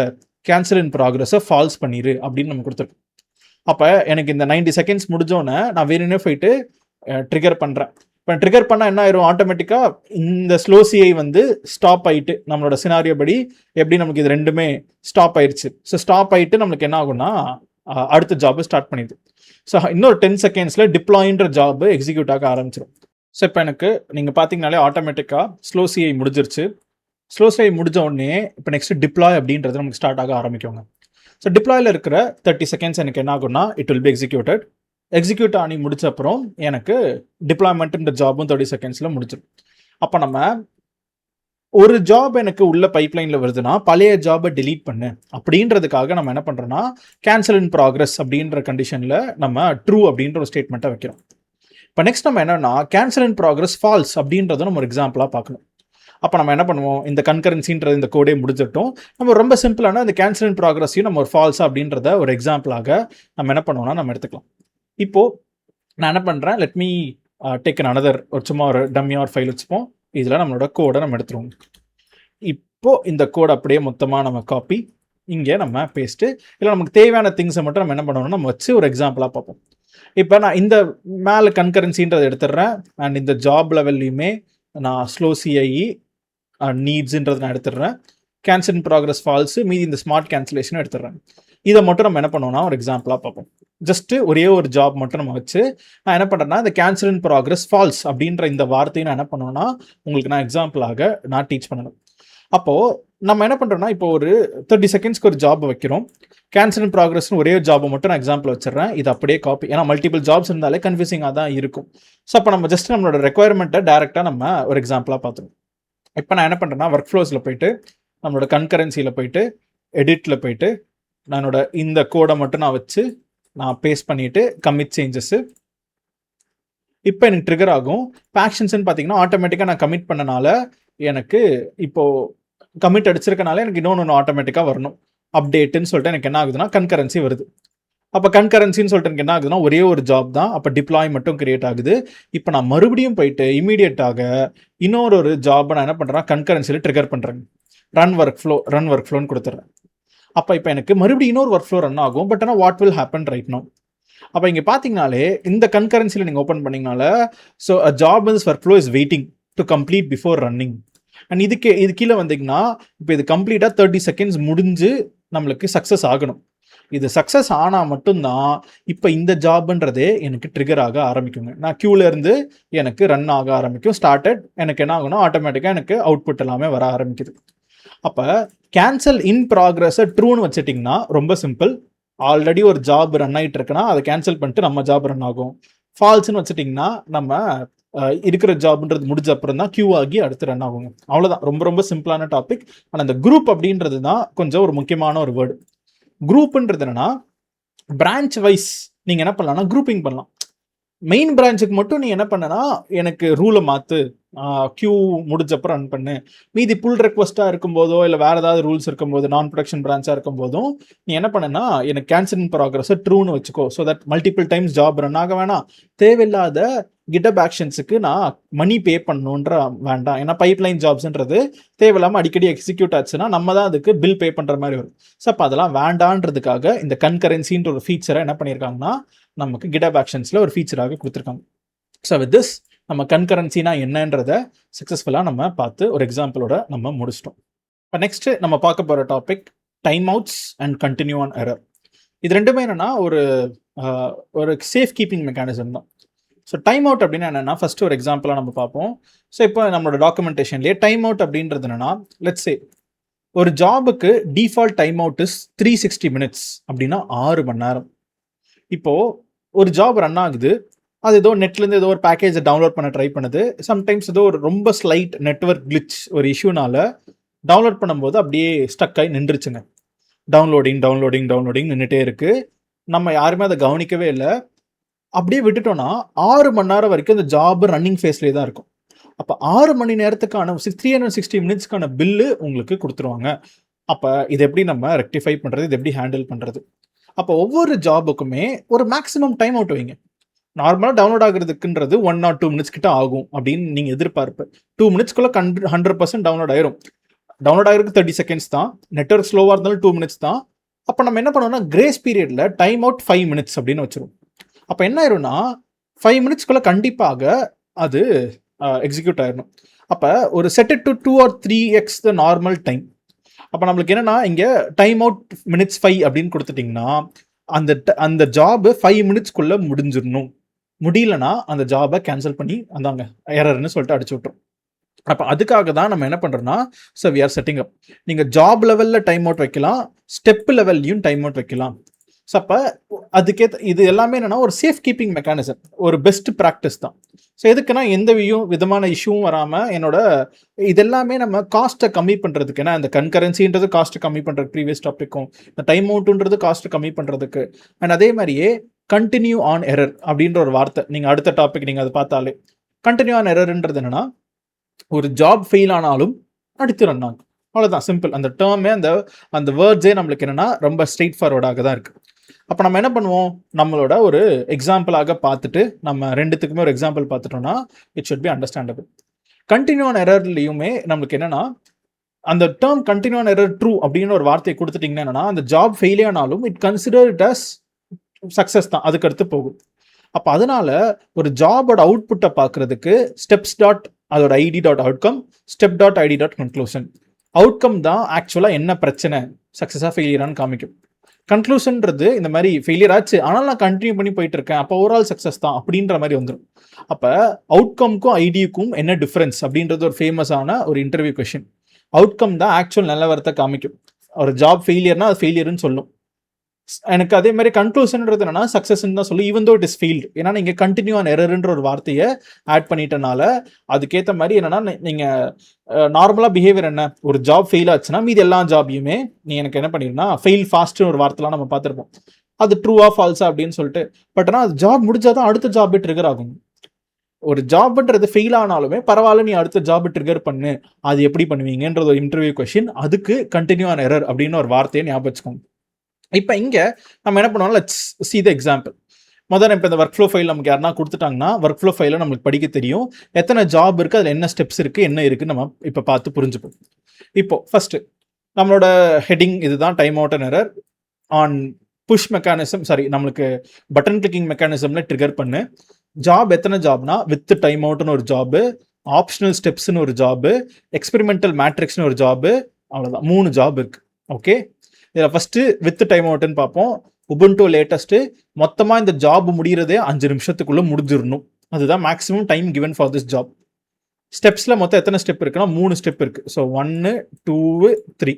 கேன்சல் இன் ப்ராக்ரஸை ஃபால்ஸ் பண்ணிடு அப்படின்னு நம்ம கொடுத்துருக்கோம். அப்போ எனக்கு இந்த 90 செகண்ட்ஸ் முடிஞ்சோன்னே நான் வேணும்னே போயிட்டு ட்ரிகர் பண்ணுறேன். இப்போ ட்ரிகர் பண்ணால் என்ன ஆயிரும், ஆட்டோமேட்டிக்காக இந்த ஸ்லோ சிஐ வந்து ஸ்டாப் ஆகிட்டு நம்மளோட சினாரியோ படி எப்படி நமக்கு இது ரெண்டுமே ஸ்டாப் ஆயிடுச்சு. ஸோ ஸ்டாப் ஆகிட்டு நம்மளுக்கு என்ன ஆகும்னா அடுத்த ஜாப் ஸ்டார்ட் பண்ணிடுது. ஸோ இன்னொரு 10 செகண்ட்ஸில் டிப்ளாயின்ற ஜாப் எக்ஸிக்யூட் ஆக ஆரம்பிச்சிடும். ஸோ இப்போ எனக்கு நீங்கள் பார்த்தீங்கனாலே ஆட்டோமேட்டிக்காக ஸ்லோ சிஐ முடிஞ்சிருச்சு. ஸ்லோ சிஐ முடிஞ்ச உடனே இப்போ நெக்ஸ்ட் டிப்ளாய் அப்படின்றது நமக்கு ஸ்டார்ட் ஆக ஆரம்பிக்குங்க. ஸோ டிப்ளாயில் இருக்கிற 30 செகண்ட்ஸ் எனக்கு என்ன ஆகும்னா it will be executed. Execute ஆனி முடிச்ச அப்புறம் எனக்கு டிப்ளாய்மெண்ட்ன்ற ஜாபும் 30 செகண்ட்ஸில் முடிச்சிடும். அப்போ நம்ம ஒரு ஜாப் எனக்கு உள்ள பைப்லைனில் வருதுன்னா பழைய ஜாபை delete பண்ணு அப்படின்றதுக்காக நம்ம என்ன பண்ணுறோன்னா கேன்சல் இன் ப்ராக்ரஸ் அப்படின்ற கண்டிஷனில் நம்ம ட்ரூ அப்படின்ற ஒரு ஸ்டேட்மெண்ட்டை வைக்கிறோம். இப்போ நெக்ஸ்ட் நம்ம என்னன்னா கேன்சல் இன் ப்ராக்ரஸ் ஃபால்ஸ் அப்படின்றத நம்ம ஒரு எக்ஸாம்பிளாக பார்க்கணும். அப்போ நம்ம என்ன பண்ணுவோம், இந்த கன்கரன்சின்றது இந்த கோடே முடிஞ்சிட்டோம். நம்ம ரொம்ப சிம்பிளான இந்த கேன்சல் இன் ப்ராக்ரஸையும் நம்ம ஒரு ஃபால்ஸா அப்படின்றத ஒரு எக்ஸாம்பிளாக நம்ம என்ன பண்ணுவோம்னா நம்ம எடுத்துக்கலாம். இப்போ நான் என்ன பண்ணுறேன், let me take an another ஒரு சும்மா ஒரு டம்மியாக ஒரு ஃபைல் வச்சுப்போம். இதில் நம்மளோட கோடை நம்ம எடுத்துருவோம். இப்போ இந்த கோடை அப்படியே மொத்தமாக நம்ம காப்பி இங்கே நம்ம பேஸ்ட்டு இல்லை நமக்கு தேவையான திங்ஸை மட்டும் நம்ம என்ன பண்ணணும்னா நம்ம வச்சு ஒரு எக்ஸாம்பிளாக பார்ப்போம். இப்போ நான் இந்த மேலே கன்கரன்சின்றதை எடுத்துடுறேன் அண்ட் இந்த ஜாப் லெவல்லையுமே நான் ஸ்லோ சிஐஇ நீட்ஸுன்றது நான் எடுத்துடுறேன். கேன்சல் இன் ப்ராக்ரஸ் ஃபால்ஸு மீதி இந்த ஸ்மார்ட் கேன்சலேஷனும் எடுத்துடுறேன். இதை மட்டும் நம்ம என்ன பண்ணுவோம்னா ஒரு எக்ஸாம்பிளாக பார்ப்போம். ஜஸ்ட்டு ஒரே ஒரு ஜாப் மட்டும் நம்ம வச்சு நான் என்ன பண்ணுறேன்னா இந்த கேன்சல் இன் ப்ராக்ரஸ் ஃபால்ஸ் அப்படின்ற இந்த வார்த்தையை நான் என்ன பண்ணுவேன்னா உங்களுக்கு நான் எக்ஸாம்பிளாக நான் டீச் பண்ணணும். அப்போது நம்ம என்ன பண்ணுறோன்னா இப்போ ஒரு 30 செகண்ட்ஸ்க்கு ஒரு ஜாப் வைக்கிறோம். கேன்சல் இன் ப்ராக்ரஸ்னு ஒரே ஜாபை மட்டும் நான் எக்ஸாம்பிள் வச்சிடறேன். இது அப்படியே காப்பி, ஏன்னா மல்டிபிள் ஜாப்ஸ் இருந்தாலே கன்ஃபியூசிங்காக தான் இருக்கும். ஸோ அப்போ நம்ம ஜஸ்ட் நம்மளோட ரெக்குயர்மெண்ட்டை டேரெக்டாக நம்ம ஒரு எக்ஸாம்பிளாக பார்த்துருவோம். இப்போ நான் என்ன பண்ணுறேன்னா ஒர்க் ஃப்ளோஸில் போயிட்டு நம்மளோட கன்கரன்சியில் போயிட்டு எடிட்டில் போயிட்டு நானோட இந்த கோடை மட்டும் நான் வச்சு நான் பேஸ்ட் பண்ணிவிட்டு கமிட் சேஞ்சஸ்ஸு இப்போ எனக்கு ட்ரிகர் ஆகும். இப்போ ஆக்ஷன்ஸ்ன்னு பார்த்தீங்கன்னா ஆட்டோமேட்டிக்காக நான் கமிட் பண்ணனால எனக்கு இப்போது கமிட் அடிச்சிருக்கனால எனக்கு இன்னொன்று ஆட்டோமேட்டிக்காக வரணும். அப்டேட்டுன்னு சொல்லிட்டு எனக்கு என்ன ஆகுதுன்னா கன்கரன்சி வருது. அப்போ கன்கரன்சின்னு சொல்லிட்டு எனக்கு என்ன ஆகுதுன்னா ஒரே ஒரு ஜாப் தான், அப்போ டிப்ளாய் மட்டும் கிரியேட் ஆகுது. இப்போ நான் மறுபடியும் போயிட்டு இமீடியட்டாக இன்னொரு ஜாபை நான் என்ன பண்ணுறேன் கன்கரன்சியில் ட்ரிகர் பண்ணுறேன். ரன் ஒர்க் ஃப்ளோன்னு கொடுத்துட்றேன். அப்போ இப்போ எனக்கு மறுபடியும் இன்னொரு ஒர்க் ஃப்ளோ ரன் ஆகும். பட் ஆனால் what will happen right no. அப்போ இங்கே பார்த்தீங்கனாலே இந்த கன்கரன்சியில் நீங்கள் ஓப்பன் பண்ணிங்கனால so a job is work flow is waiting to complete before running. And இது கீழே வந்தீங்கன்னா இப்போ இது கம்ப்ளீட்டாக 30 செகண்ட்ஸ் முடிஞ்சு நம்மளுக்கு சக்ஸஸ் ஆகணும். இது சக்ஸஸ் ஆனால் மட்டும்தான் இப்போ இந்த ஜாப்ன்றதே எனக்கு ட்ரிகர் ஆக ஆரம்பிக்குங்க. நான் கியூலேருந்து எனக்கு ரன் ஆக ஆரம்பிக்கும். ஸ்டார்டட் எனக்கு என்ன ஆகும்னா ஆட்டோமேட்டிக்காக எனக்கு அவுட்புட் எல்லாமே வர ஆரம்பிக்குது. அப்போ கேன்சல் இன் ப்ராக்ரஸை ட்ரூன்னு வச்சுட்டிங்கன்னா ரொம்ப சிம்பிள். ஆல்ரெடி ஒரு ஜாப் ரன் ஆகிட்டு இருக்குன்னா அதை கேன்சல் பண்ணிட்டு நம்ம ஜாப் ரன் ஆகும். ஃபால்ஸ்ன்னு வச்சுட்டிங்கன்னா நம்ம இருக்கிற ஜாப்ன்றது முடிஞ்ச அப்புறம் தான் கியூ ஆகி அடுத்து ரன் ஆகுங்க. அவ்வளோதான், ரொம்ப ரொம்ப சிம்பிளான டாபிக். ஆனால் அந்த குரூப் அப்படின்றது தான் கொஞ்சம் ஒரு முக்கியமான ஒரு வேர்டு. குரூப்புன்றது என்னன்னா பிரான்ச் வைஸ் நீங்கள் என்ன பண்ணலாம்னா குரூப்பிங் பண்ணலாம். மெயின் பிரான்ச்சுக்கு மட்டும் நீ என்ன பண்ணனா எனக்கு ரூலை மாற்று, கியூ முடிஞ்சப்பறம் ரன் பண்ணு. மீதி புல் ரெக்வஸ்ட்டாக இருக்கும்போதோ இல்லை வேறு ஏதாவது ரூல்ஸ் இருக்கும்போது நான் ப்ரொடக்ஷன் பிரான்ச்சாக இருக்கும்போதும் நீ என்ன பண்ணனா எனக்கு கேன்சல் இன் ப்ராக்ரஸை ட்ரூன்னு வச்சுக்கோ. So that multiple times job run ஆக வேணாம். தேவையில்லாத கிட்டப் ஆக்ஷன்ஸுக்கு நான் மணி பே பண்ணணுன்ற வேண்டாம். ஏன்னா பைப்லைன் ஜாப்ஸ்ன்றது தேவையில்லாமல் அடிக்கடி எக்ஸிக்யூட் ஆச்சுன்னா நம்ம தான் அதுக்கு பில் பே பண்ணுற மாதிரி வரும். ஸோ அப்போ அதெல்லாம் வேண்டான்றதுக்காக இந்த கன்கரன்சின்ற ஒரு ஃபீச்சரை என்ன பண்ணியிருக்காங்கன்னா நமக்கு கிட்டப் ஆக்ஷன்ஸில் ஒரு ஃபீச்சராக கொடுத்துருக்காங்க. ஸோ வித் திஸ் நம்ம கன்கரன்சினா என்னன்றதை சக்ஸஸ்ஃபுல்லாக நம்ம பார்த்து ஒரு எக்ஸாம்பிளோட நம்ம முடிச்சிட்டோம். இப்போ நெக்ஸ்ட்டு நம்ம பார்க்க போகிற topic time outs and continue on error. இது ரெண்டுமே என்னென்னா ஒரு சேஃப் கீப்பிங் மெக்கானிசம் தான். ஸோ டைம் அவுட் அப்படின்னா என்னென்னா ஃபஸ்ட்டு ஒரு எக்ஸாம்பிளாக நம்ம பார்ப்போம். ஸோ இப்போ நம்மளோட டாக்குமெண்டேஷன்லேயே டைம் அவுட் அப்படின்றது என்னென்னா லெட்ஸ் சே ஒரு ஜாபுக்கு default time out is 360 minutes அப்படின்னா 6 மணி நேரம். இப்போது ஒரு ஜாப் ரன் ஆகுது, அது ஏதோ நெட்லேருந்து ஏதோ ஒரு பேக்கேஜை டவுன்லோட் பண்ண ட்ரை பண்ணுது. சம்டைம்ஸ் ஏதோ ஒரு ரொம்ப ஸ்லைட் நெட்வொர்க் கிளிச் ஒரு இஷ்யூனால டவுன்லோட் பண்ணும்போது அப்படியே ஸ்டக் ஆகி நின்றுச்சுங்க. டவுன்லோடிங் நின்றுட்டே இருக்குது. நம்ம யாருமே அதை கவனிக்கவே இல்லை. அப்படியே விட்டுட்டோன்னா 6 மணி நேரம் வரைக்கும் அந்த ஜாப் ரன்னிங் ஃபேஸ்லேயே தான் இருக்கும். அப்போ 6 மணி நேரத்துக்கான 360 மினிட்ஸ்க்கான பில்லு உங்களுக்கு கொடுத்துருவாங்க. அப்போ இதை எப்படி நம்ம ரெக்டிஃபை பண்ணுறது, இது எப்படி ஹேண்டில் பண்ணுறது? அப்போ ஒவ்வொரு ஜாபுக்குமே ஒரு மேக்ஸிமம் டைம் அவுட் வைங்க. நார்மலாக டவுன்லோட் ஆகுறதுக்குன்றது 1 or 2 மினிட்ஸ் கிட்ட ஆகும் அப்படின்னு நீங்கள் எதிர்பார்ப்பு. 2 மினிட்ஸ்க்குள்ளே 100% டவுன்லோட் ஆயிரும். டவுன்லோட் ஆகிறதுக்கு 30 செகண்ட்ஸ் தான். நெட்வொர்க் ஸ்லோவாக இருந்தாலும் 2 மினிட்ஸ் தான். அப்போ நம்ம என்ன பண்ணுவோம்னா கிரேஸ் பீரியடில் டைம் அவுட் 5 மினிட்ஸ் அப்படின்னு வச்சிருவோம். அப்போ என்ன ஆயிரும்னா 5 மினிட்ஸ்க்குள்ளே கண்டிப்பாக அது எக்ஸிக்யூட் ஆயிடணும். அப்போ ஒரு set to 2 or 3x the normal time. அப்போ நம்மளுக்கு என்னென்னா இங்கே டைம் அவுட் மினிட்ஸ் 5 அப்படின்னு கொடுத்துட்டிங்கன்னா அந்த ஜாபு 5 மினிட்ஸ்க்குள்ளே முடிஞ்சிடணும். முடியலன்னா அந்த ஜாபை கேன்சல் பண்ணி அந்தாங்க எரர்னு சொல்லிட்டு அடிச்சு விட்ரும். அப்போ அதுக்காக தான் நம்ம என்ன பண்ணுறோம்னா, so we are setting up. நீங்கள் ஜாப் லெவலில் டைம் அவுட் வைக்கலாம், ஸ்டெப் லெவல்லையும் டைம் அவுட் வைக்கலாம். ஸோ அப்போ அதுக்கேற்ற இது எல்லாமே என்னென்னா ஒரு சேஃப் கீப்பிங் மெக்கானிசம், ஒரு பெஸ்ட் ப்ராக்டிஸ் தான். ஸோ எதுக்குன்னா எந்த விதமான இஷ்யூவும் வராமல் என்னோட இதெல்லாமே நம்ம காஸ்ட்டை கம்மி பண்ணுறதுக்கு, ஏன்னா இந்த கன்கரன்சின்றது காஸ்ட்டை கம்மி பண்ணுறதுக்கு ப்ரீவியஸ் டாப்பிக்கும், இந்த டைம் அவுட்டுன்றது காஸ்ட்டை கம்மி பண்ணுறதுக்கு, அண்ட் அதே மாதிரியே கண்டினியூ ஆன் எரர் அப்படின்ற ஒரு வார்த்தை நீங்கள் அடுத்த டாபிக் நீங்கள் அதை பார்த்தாலே, கண்டினியூ ஆன் எரர்ன்றது என்னென்னா ஒரு ஜாப் ஃபெயில் ஆனாலும் அடுத்து ரன் ஆகும், அவ்வளோதான் சிம்பிள். அந்த டேர்மே அந்த வேர்ட்ஸே நம்மளுக்கு என்னென்னா ரொம்ப ஸ்ட்ரெயிட் ஃபார்வர்டாக தான் இருக்குது. அப்போ நம்ம என்ன பண்ணுவோம், நம்மளோட ஒரு எக்ஸாம்பிளாக பார்த்துட்டு நம்ம ரெண்டுத்துக்குமே ஒரு எக்ஸாம்பிள் பார்த்துட்டோம்னா it should be understandable. Continue on எரர்லையுமே நம்மளுக்கு என்னென்னா அந்த term continue on error true அப்படின்னு ஒரு வார்த்தையை கொடுத்துட்டிங்கன்னா என்னென்னா அந்த ஜாப் ஃபெயிலே ஆனாலும் it consider it as success தான், அதுக்கடுத்து போகும். அப்போ அதனால ஒரு ஜாபோட அவுட்புட்டை பார்க்கறதுக்கு ஸ்டெப்ஸ் டாட் அதோட ID dot outcome, step dot ID dot conclusion. Outcome தான் ஆக்சுவலாக என்ன பிரச்சனை, சக்ஸஸாக ஃபெயிலியரானு காமிக்கும். கன்க்ளூஷன்றது இந்த மாதிரி ஃபெயிலியர் ஆச்சு ஆனால் நான் கண்டினியூ பண்ணி போயிட்டு இருக்கேன், அப்போ ஓவரால் சக்ஸஸ் தான் அப்படின்ற மாதிரி வந்துடும். அப்போ அவுட்கம்க்கும் ஐடிக்கும் என்ன டிஃப்ரென்ஸ் அப்படின்றது ஒரு ஃபேமஸான ஒரு இன்டர்வியூ கொஷின். அவுட்கம் தான் ஆக்சுவல் நிலவரத்தை காமிக்கும். ஒரு ஜாப் ஃபெயிலியர்னா அது ஃபெயிலியர்னு சொல்லும். எனக்கு அதே மாதிரி கன்க்ளூஷன்ன்றது என்னன்னா சக்ஸஸ்ன்னு தான் சொல்லும், even though it is failed. ஏன்னா நீங்கள் கண்டினியூ ஆன் எரர்ன்ற ஒரு வார்த்தையை ஆட் பண்ணிட்டனால அதுக்கேற்ற மாதிரி என்னன்னா நீங்கள் நார்மலாக பிஹேவியர் என்ன, ஒரு ஜாப் ஃபெயில் ஆச்சுன்னா மீது எல்லா ஜாபையுமே நீ எனக்கு என்ன பண்ணிருன்னா ஃபெயில் ஃபாஸ்ட்னு ஒரு வார்த்தைலாம் நம்ம பார்த்துருப்போம். அது ட்ரூவா ஃபால்ஸா அப்படின்னு சொல்லிட்டு. பட் ஆனால் அது ஜாப் முடிஞ்சாதான் அடுத்த ஜாப் ட்ரிகர் ஆகும். ஒரு ஜாப்ன்றது ஃபெயில் ஆனாலுமே பரவாயில்ல, நீ அடுத்த ஜாப் ட்ரிகர் பண்ணு, அது எப்படி பண்ணுவீங்கன்றது ஒரு இன்டர்வியூ கொஸ்டின். அதுக்கு கண்டினியூ ஆன் எரர் அப்படின்னு ஒரு வார்த்தையை ஞாபகம் வச்சுக்கோங்க. இப்போ இங்கே நம்ம என்ன பண்ணுவோம், லெட்ஸ் see the எக்ஸாம்பிள். முதல்ல இப்போ இந்த ஒர்க் ஃப்ளோ ஃபைல் நமக்கு யாருன்னா கொடுத்துட்டாங்கன்னா ஒர்க் ஃப்ளோ ஃபைலை நம்மளுக்கு படிக்க தெரியும், எத்தனை ஜாப் இருக்குது, அதில் என்ன ஸ்டெப்ஸ் இருக்குது, என்ன இருக்குன்னு நம்ம இப்போ பார்த்து புரிஞ்சுப்போம். இப்போ ஃபஸ்ட்டு நம்மளோட ஹெட்டிங் இதுதான், time out and error on push mechanism, sorry நம்மளுக்கு பட்டன் கிளிக்கிங் மெக்கானிசமில் ட்ரிகர் பண்ணு. ஜாப் எத்தனை ஜாப்னா வித் டைம் அவுட்னு ஒரு ஜாபு, ஆப்ஷனல் ஸ்டெப்ஸ்னு ஒரு ஜாபு, எக்ஸ்பெரிமெண்டல் மேட்ரிக்ஸ்னு ஒரு ஜாபு, அவ்வளோதான் 3 ஜாப் இருக்குது. ஓகே, இதில் ஃபஸ்ட்டு வித் டைம் அவுட்னு பார்ப்போம். உபுண்டு லேட்டஸ்ட்டு மொத்தமாக இந்த ஜாப் முடிகிறதே 5 நிமிஷத்துக்குள்ளே முடிஞ்சிடணும், அதுதான் maximum time given for this job. ஸ்டெப்ஸில் மொத்தம் எத்தனை ஸ்டெப் இருக்குன்னா 3 ஸ்டெப் இருக்குது. ஸோ 1, 2, 3.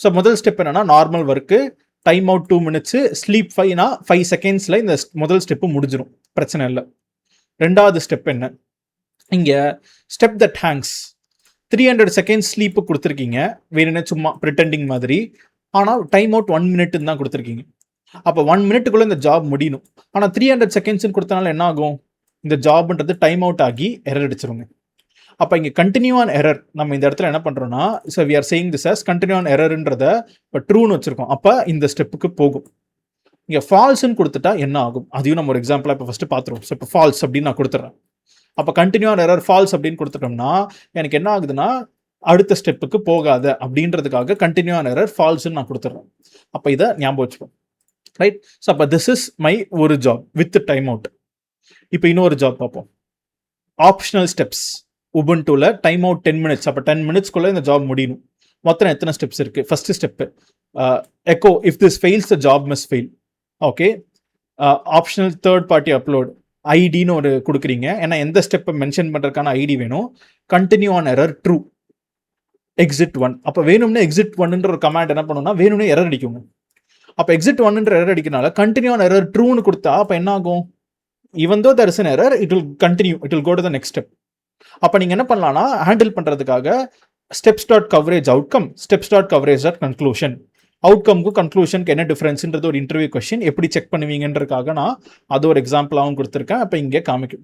ஸோ முதல் ஸ்டெப் என்னன்னா normal work, time out 2 minutes, sleep 5னா 5 secondsல இந்த முதல் ஸ்டெப்பு முடிஞ்சிடும், பிரச்சனை இல்லை. ரெண்டாவது ஸ்டெப் என்ன, இங்கே step that Hanks 300 seconds sleep கொடுத்துருக்கீங்க வேணும்னே சும்மா ப்ரிட்டெண்டிங் மாதிரி, ஆனால் டைம் அவுட் 1 minute தான் கொடுத்துருக்கீங்க. அப்போ 1 minuteக்குள்ளே இந்த ஜாப் முடியணும். ஆனால் 300 seconds கொடுத்தனால என்ன ஆகும், இந்த ஜாப்ன்றது டைம் அவுட் ஆகி எரர் அடிச்சிருங்க. அப்போ இங்கே கண்டினியூ ஆன் எரர் நம்ம இந்த இடத்துல என்ன பண்ணுறோம்னா, so we are saying this as continue on எரர்ன்றத இப்போ ட்ரூன்னு வச்சுருக்கோம். அப்போ இந்த ஸ்டெப்புக்கு போகும். இங்கே ஃபால்ஸ்ன்னு கொடுத்துட்டா என்ன ஆகும், அதையும் நம்ம ஒரு எக்ஸாம்பிளாக இப்போ ஃபஸ்ட்டு பார்த்துருவோம். ஸோ இப்போ ஃபால்ஸ் அப்படின்னு நான் கொடுத்துட்றேன். அப்போ கண்டினியூ ஆன் எரர் ஃபால்ஸ் அப்படின்னு கொடுத்துட்டோம்னா எனக்கு என்ன ஆகுதுன்னா அடுத்த ஸ்டெப்புக்கு போகாத அப்படின்றதுக்காக கண்டினியூ ஆன் எரர் ஃபால்ஸ்ன்னு நான் கொடுத்துட்றேன். அப்போ இதை ஞாபகம் வச்சுப்போம், ரைட். ஸோ அப்போ திஸ் இஸ் மை ஒரு ஜாப் வித் டைம் அவுட். இப்போ இன்னொரு ஜாப் பார்ப்போம், ஆப்ஷனல் ஸ்டெப்ஸ். உபுண்டுல டைம் அவுட் 10 minutes, அப்போ 10 minutesக்குள்ளே இந்த ஜாப் முடியணும். மொத்தம் எத்தனை ஸ்டெப்ஸ் இருக்குது, first step echo if this fails the job must fail. Okay, optional third party upload ஐடின்னு ஒரு கொடுக்குறீங்க, ஏன்னா எந்த ஸ்டெப்பை மென்ஷன் பண்ணுறதுக்கான ஐடி வேணும். Continue on error true, exit 1. அப்போ வேணும்னே எக்ஸிட் 1ன்ற ஒரு கமாண்ட் என்ன பண்ணுன்னா வேணும்னே எரர் அடிக்குங்க. அப்போ எக்ஸிட் 1ன்ற எரர் அடிக்கிறனால கண்டினியூ ஆன் எரர் ட்ரூன்னு கொடுத்தா அப்போ என்ன ஆகும், even though there is an error it will continue, it will go to the next step. அப்போ நீங்கள் என்ன பண்ணலாம்னா ஹேண்டில் பண்ணுறதுக்காக steps dot coverage outcome, steps dot coverage dot conclusion. அவுட்கம்க்கு கன்க்ளூஷனுக்கு என்ன டிஃப்ரென்ஸ்ன்றது ஒரு இன்டர்வியூ கொஸ்டின், எப்படி செக் பண்ணுவீங்கன்றதுக்காக நான் அது ஒரு எக்ஸாம்பிளாகவும் கொடுத்துருக்கேன். அப்போ இங்கே காமிக்கும்.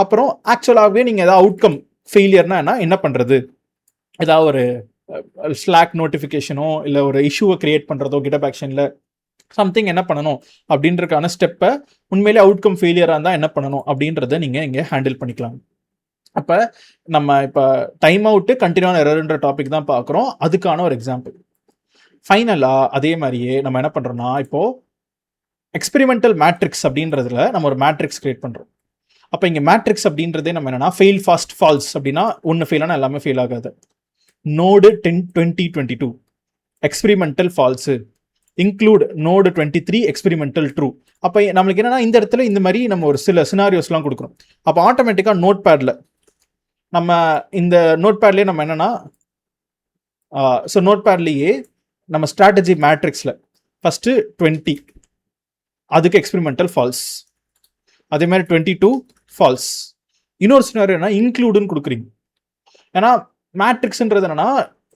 அப்புறம் ஆக்சுவலாகவே நீங்கள் ஏதாவது அவுட்கம் ஃபெயிலியர்னா என்ன பண்ணுறது, ஏதாவது ஒரு ஸ்லாக் நோட்டிஃபிகேஷனோ இல்லை ஒரு இஷ்யூவை கிரியேட் பண்ணுறதோ GitHub ஆக்ஷனில் சம்திங் என்ன பண்ணணும் அப்படின்றதுக்கான ஸ்டெப்பை உண்மையிலே அவுட்கம் ஃபெயிலியராக இருந்தால் என்ன பண்ணணும் அப்படின்றத நீங்கள் இங்கே ஹேண்டில் பண்ணிக்கலாம். அப்போ நம்ம இப்போ டைம் அவுட்டு கண்டினியூ ஆன் எரர்ன்ற டாபிக் தான் பார்க்குறோம், அதுக்கான ஒரு எக்ஸாம்பிள். ஃபைனலாக அதே மாதிரியே நம்ம என்ன பண்ணுறோம்னா இப்போது எக்ஸ்பெரிமெண்டல் மேட்ரிக்ஸ் அப்படின்றதுல நம்ம ஒரு மேட்ரிக்ஸ் கிரியேட் பண்ணுறோம். அப்போ இங்கே மேட்ரிக்ஸ் அப்படின்றதே நம்ம என்னென்னா ஃபெயில் ஃபாஸ்ட் ஃபால்ஸ் அப்படின்னா ஒன்று ஃபெயிலானா எல்லாமே ஃபெயில் ஆகாது. Node 10 20 22 experimental falls, include node 23 experimental true. அப்போ நம்மளுக்கு என்னன்னா இந்த இடத்துல இந்த மாதிரி நம்ம ஒரு சில சினாரியோஸ்லாம் கொடுக்குறோம். அப்போ ஆட்டோமேட்டிக்காக நோட் பேடில் நம்ம இந்த நோட் பேட்லேயே நம்ம என்னன்னா ஸோ நோட் பேட்லேயே நம்ம ஸ்ட்ராட்டஜி மேட்ரிக்ஸில் ஃபஸ்ட்டு 20 அதுக்கு எக்ஸ்பெரிமெண்டல் ஃபால்ஸ், அதே மாதிரி 22 ஃபால்ஸ். இன்னொரு சினாரியோ என்ன இன்க்ளூடுன்னு கொடுக்குறீங்க. ஏன்னா மேட்ரிக்ஸ்ன்றது என்னன்னா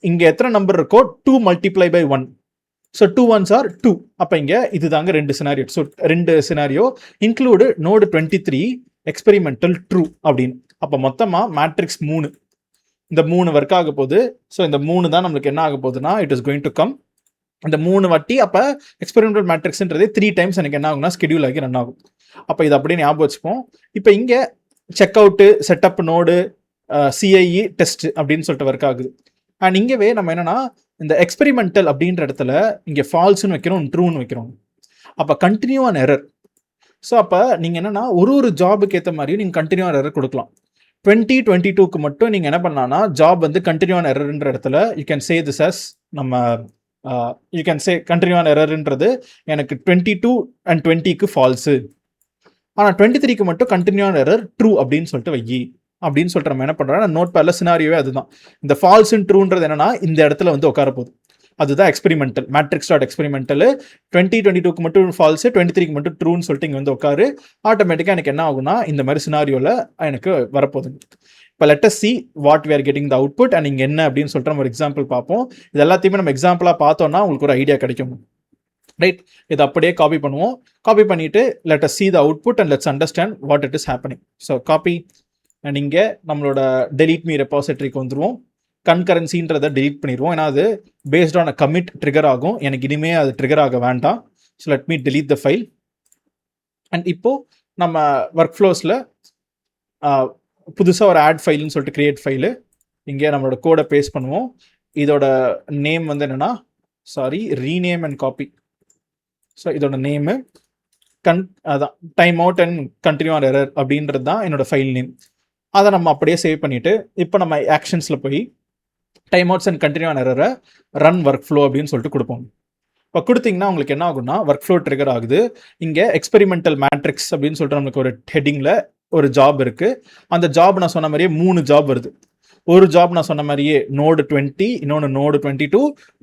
இங்கே எத்தனை நம்பர் இருக்கோ 2 multiply by 1. So 2 1s are 2. அப்போ இங்கே இதுதாங்க 2 scenario. So 2 scenario include node 23 experimental true அப்படின்னு. அப்போ மொத்தமாக மேட்ரிக்ஸ் 3, இந்த 3 ஒர்க் ஆக போகுது. ஸோ இந்த 3 தான் நம்மளுக்கு என்ன ஆக போகுதுன்னா it is going to come இந்த 3 வாட்டி. அப்போ எக்ஸ்பெரிமெண்டல் மேட்ரிக்ஸ்ன்றது 3 டைம்ஸ் எனக்கு என்ன ஆகும்னா ஸ்கெடியூல் ஆகி ரன் ஆகும். அப்போ இது அப்படியே ஞாபகம் வச்சுப்போம். இப்போ இங்கே check out, setup node, CIE test அப்படின்னு சொல்லிட்டு ஒர்க் ஆகுது. அண்ட் இங்கேவே நம்ம என்னன்னா இந்த எக்ஸ்பெரிமெண்டல் அப்படின்ற இடத்துல இங்கே ஃபால்ஸ்னு வைக்கிறோம், ட்ரூன்னு வைக்கிறோம். அப்போ கண்டினியூவான எரர். ஸோ அப்போ நீங்கள் என்னன்னா ஒரு ஜாபுக்கு ஏற்ற மாதிரியும் நீங்கள் கண்டினியூவான எரர் கொடுக்கலாம். 2022க்கு மட்டும் நீங்கள் என்ன பண்ணலாம்னா ஜாப் வந்து கண்டினியூவான எரர்ன்ற இடத்துல you can say this as நம்ம யூ கேன் சே கண்டினியூவான எரர்ன்றது எனக்கு 22 and 20க்கு ஃபால்ஸு, ஆனால் 23க்கு மட்டும் கண்டினியூவான எரர் ட்ரூ அப்படின்னு சொல்லிட்டு வையி அப்படின்னு சொல்லிட்டு நம்ம என்ன பண்ணுறோம்னா நோட் பேடில் சினாரியோவே அதுதான். இந்த ஃபால்ஸ் அண்ட் ட்ரூன்றது என்னன்னா இந்த இடத்துல வந்து உட்கார போகுது. அதுதான் எக்ஸ்பெரிமெண்டல் மேட்ரிக்ஸ் டாட் எக்ஸ்பெரிமெண்டல். 2022க்கு மட்டும் ஃபால்ஸு, 23க்கு மட்டும் ட்ரூன்னு சொல்லிட்டு இங்கே வந்து உட்காரு. ஆட்டோமேட்டிக்காக எனக்கு என்ன ஆகும்னா இந்த மாதிரி சினாரியோவில் எனக்கு வரப்போகுது. இப்போ let us see what we are getting the output and இங்கே என்ன அப்படின்னு சொல்லிட்டு நம்ம ஒரு எக்ஸாம்பிள் பார்ப்போம். இது எல்லாத்தையுமே நம்ம எக்ஸாம்பிளாக பார்த்தோம்னா உங்களுக்கு ஒரு ஐடியா கிடைக்கும். ரைட், இது அப்படியே காப்பி பண்ணுவோம். காப்பி பண்ணிட்டு let us see the output and let's understand what it is happening. So copy and இங்கே நம்மளோட delete me ரெபாசிட்டரிக்கு வந்துடுவோம். கன்கரன்சின்றதை delete பண்ணிடுவோம். ஏன்னா அது based on a commit trigger ஆகும். எனக்கு இனிமே அது ட்ரிகர் ஆக வேண்டாம். So let me delete the file. And இப்போது நம்ம ஒர்க் ஃப்ளோஸில் புதுசாக ஒரு ஆட் ஃபைல்னு சொல்லிட்டு கிரியேட் ஃபைலு இங்கே நம்மளோட கோடை பேஸ்ட் பண்ணுவோம். இதோட நேம் வந்து என்னென்னா ரீநேம் அண்ட் காப்பி. ஸோ இதோட நேமு அதான் டைம் அவுட் அண்ட் கண்டினியூஆர் எரர் அப்படின்றது தான் என்னோட ஃபைல் நேம். அதை நம்ம அப்படியே சேவ் பண்ணிவிட்டு இப்போ நம்ம ஆக்ஷன்ஸில் போய் டைம் அவுட்ஸ் அண்ட் கண்டினியூஆர் எரரை ரன் ஒர்க் ஃப்ளோ அப்படின்னு சொல்லிட்டு கொடுப்போம். இப்போ கொடுத்தீங்கன்னா உங்களுக்கு என்ன ஆகும்னா ஒர்க் ஃப்ளோ ட்ரிகர் ஆகுது. இங்கே எக்ஸ்பெரிமெண்டல் மேட்ரிக்ஸ் அப்படின்னு சொல்லிட்டு நம்மளுக்கு ஒரு ஹெட்டிங்கில் ஒரு ஜாப் இருக்குது. அந்த ஜாப் நான் சொன்ன மாதிரியே 3 ஜாப் வருது. ஒரு ஜாப் நான் சொன்ன மாதிரியே நோடு 20, இன்னொன்று நோடு 22,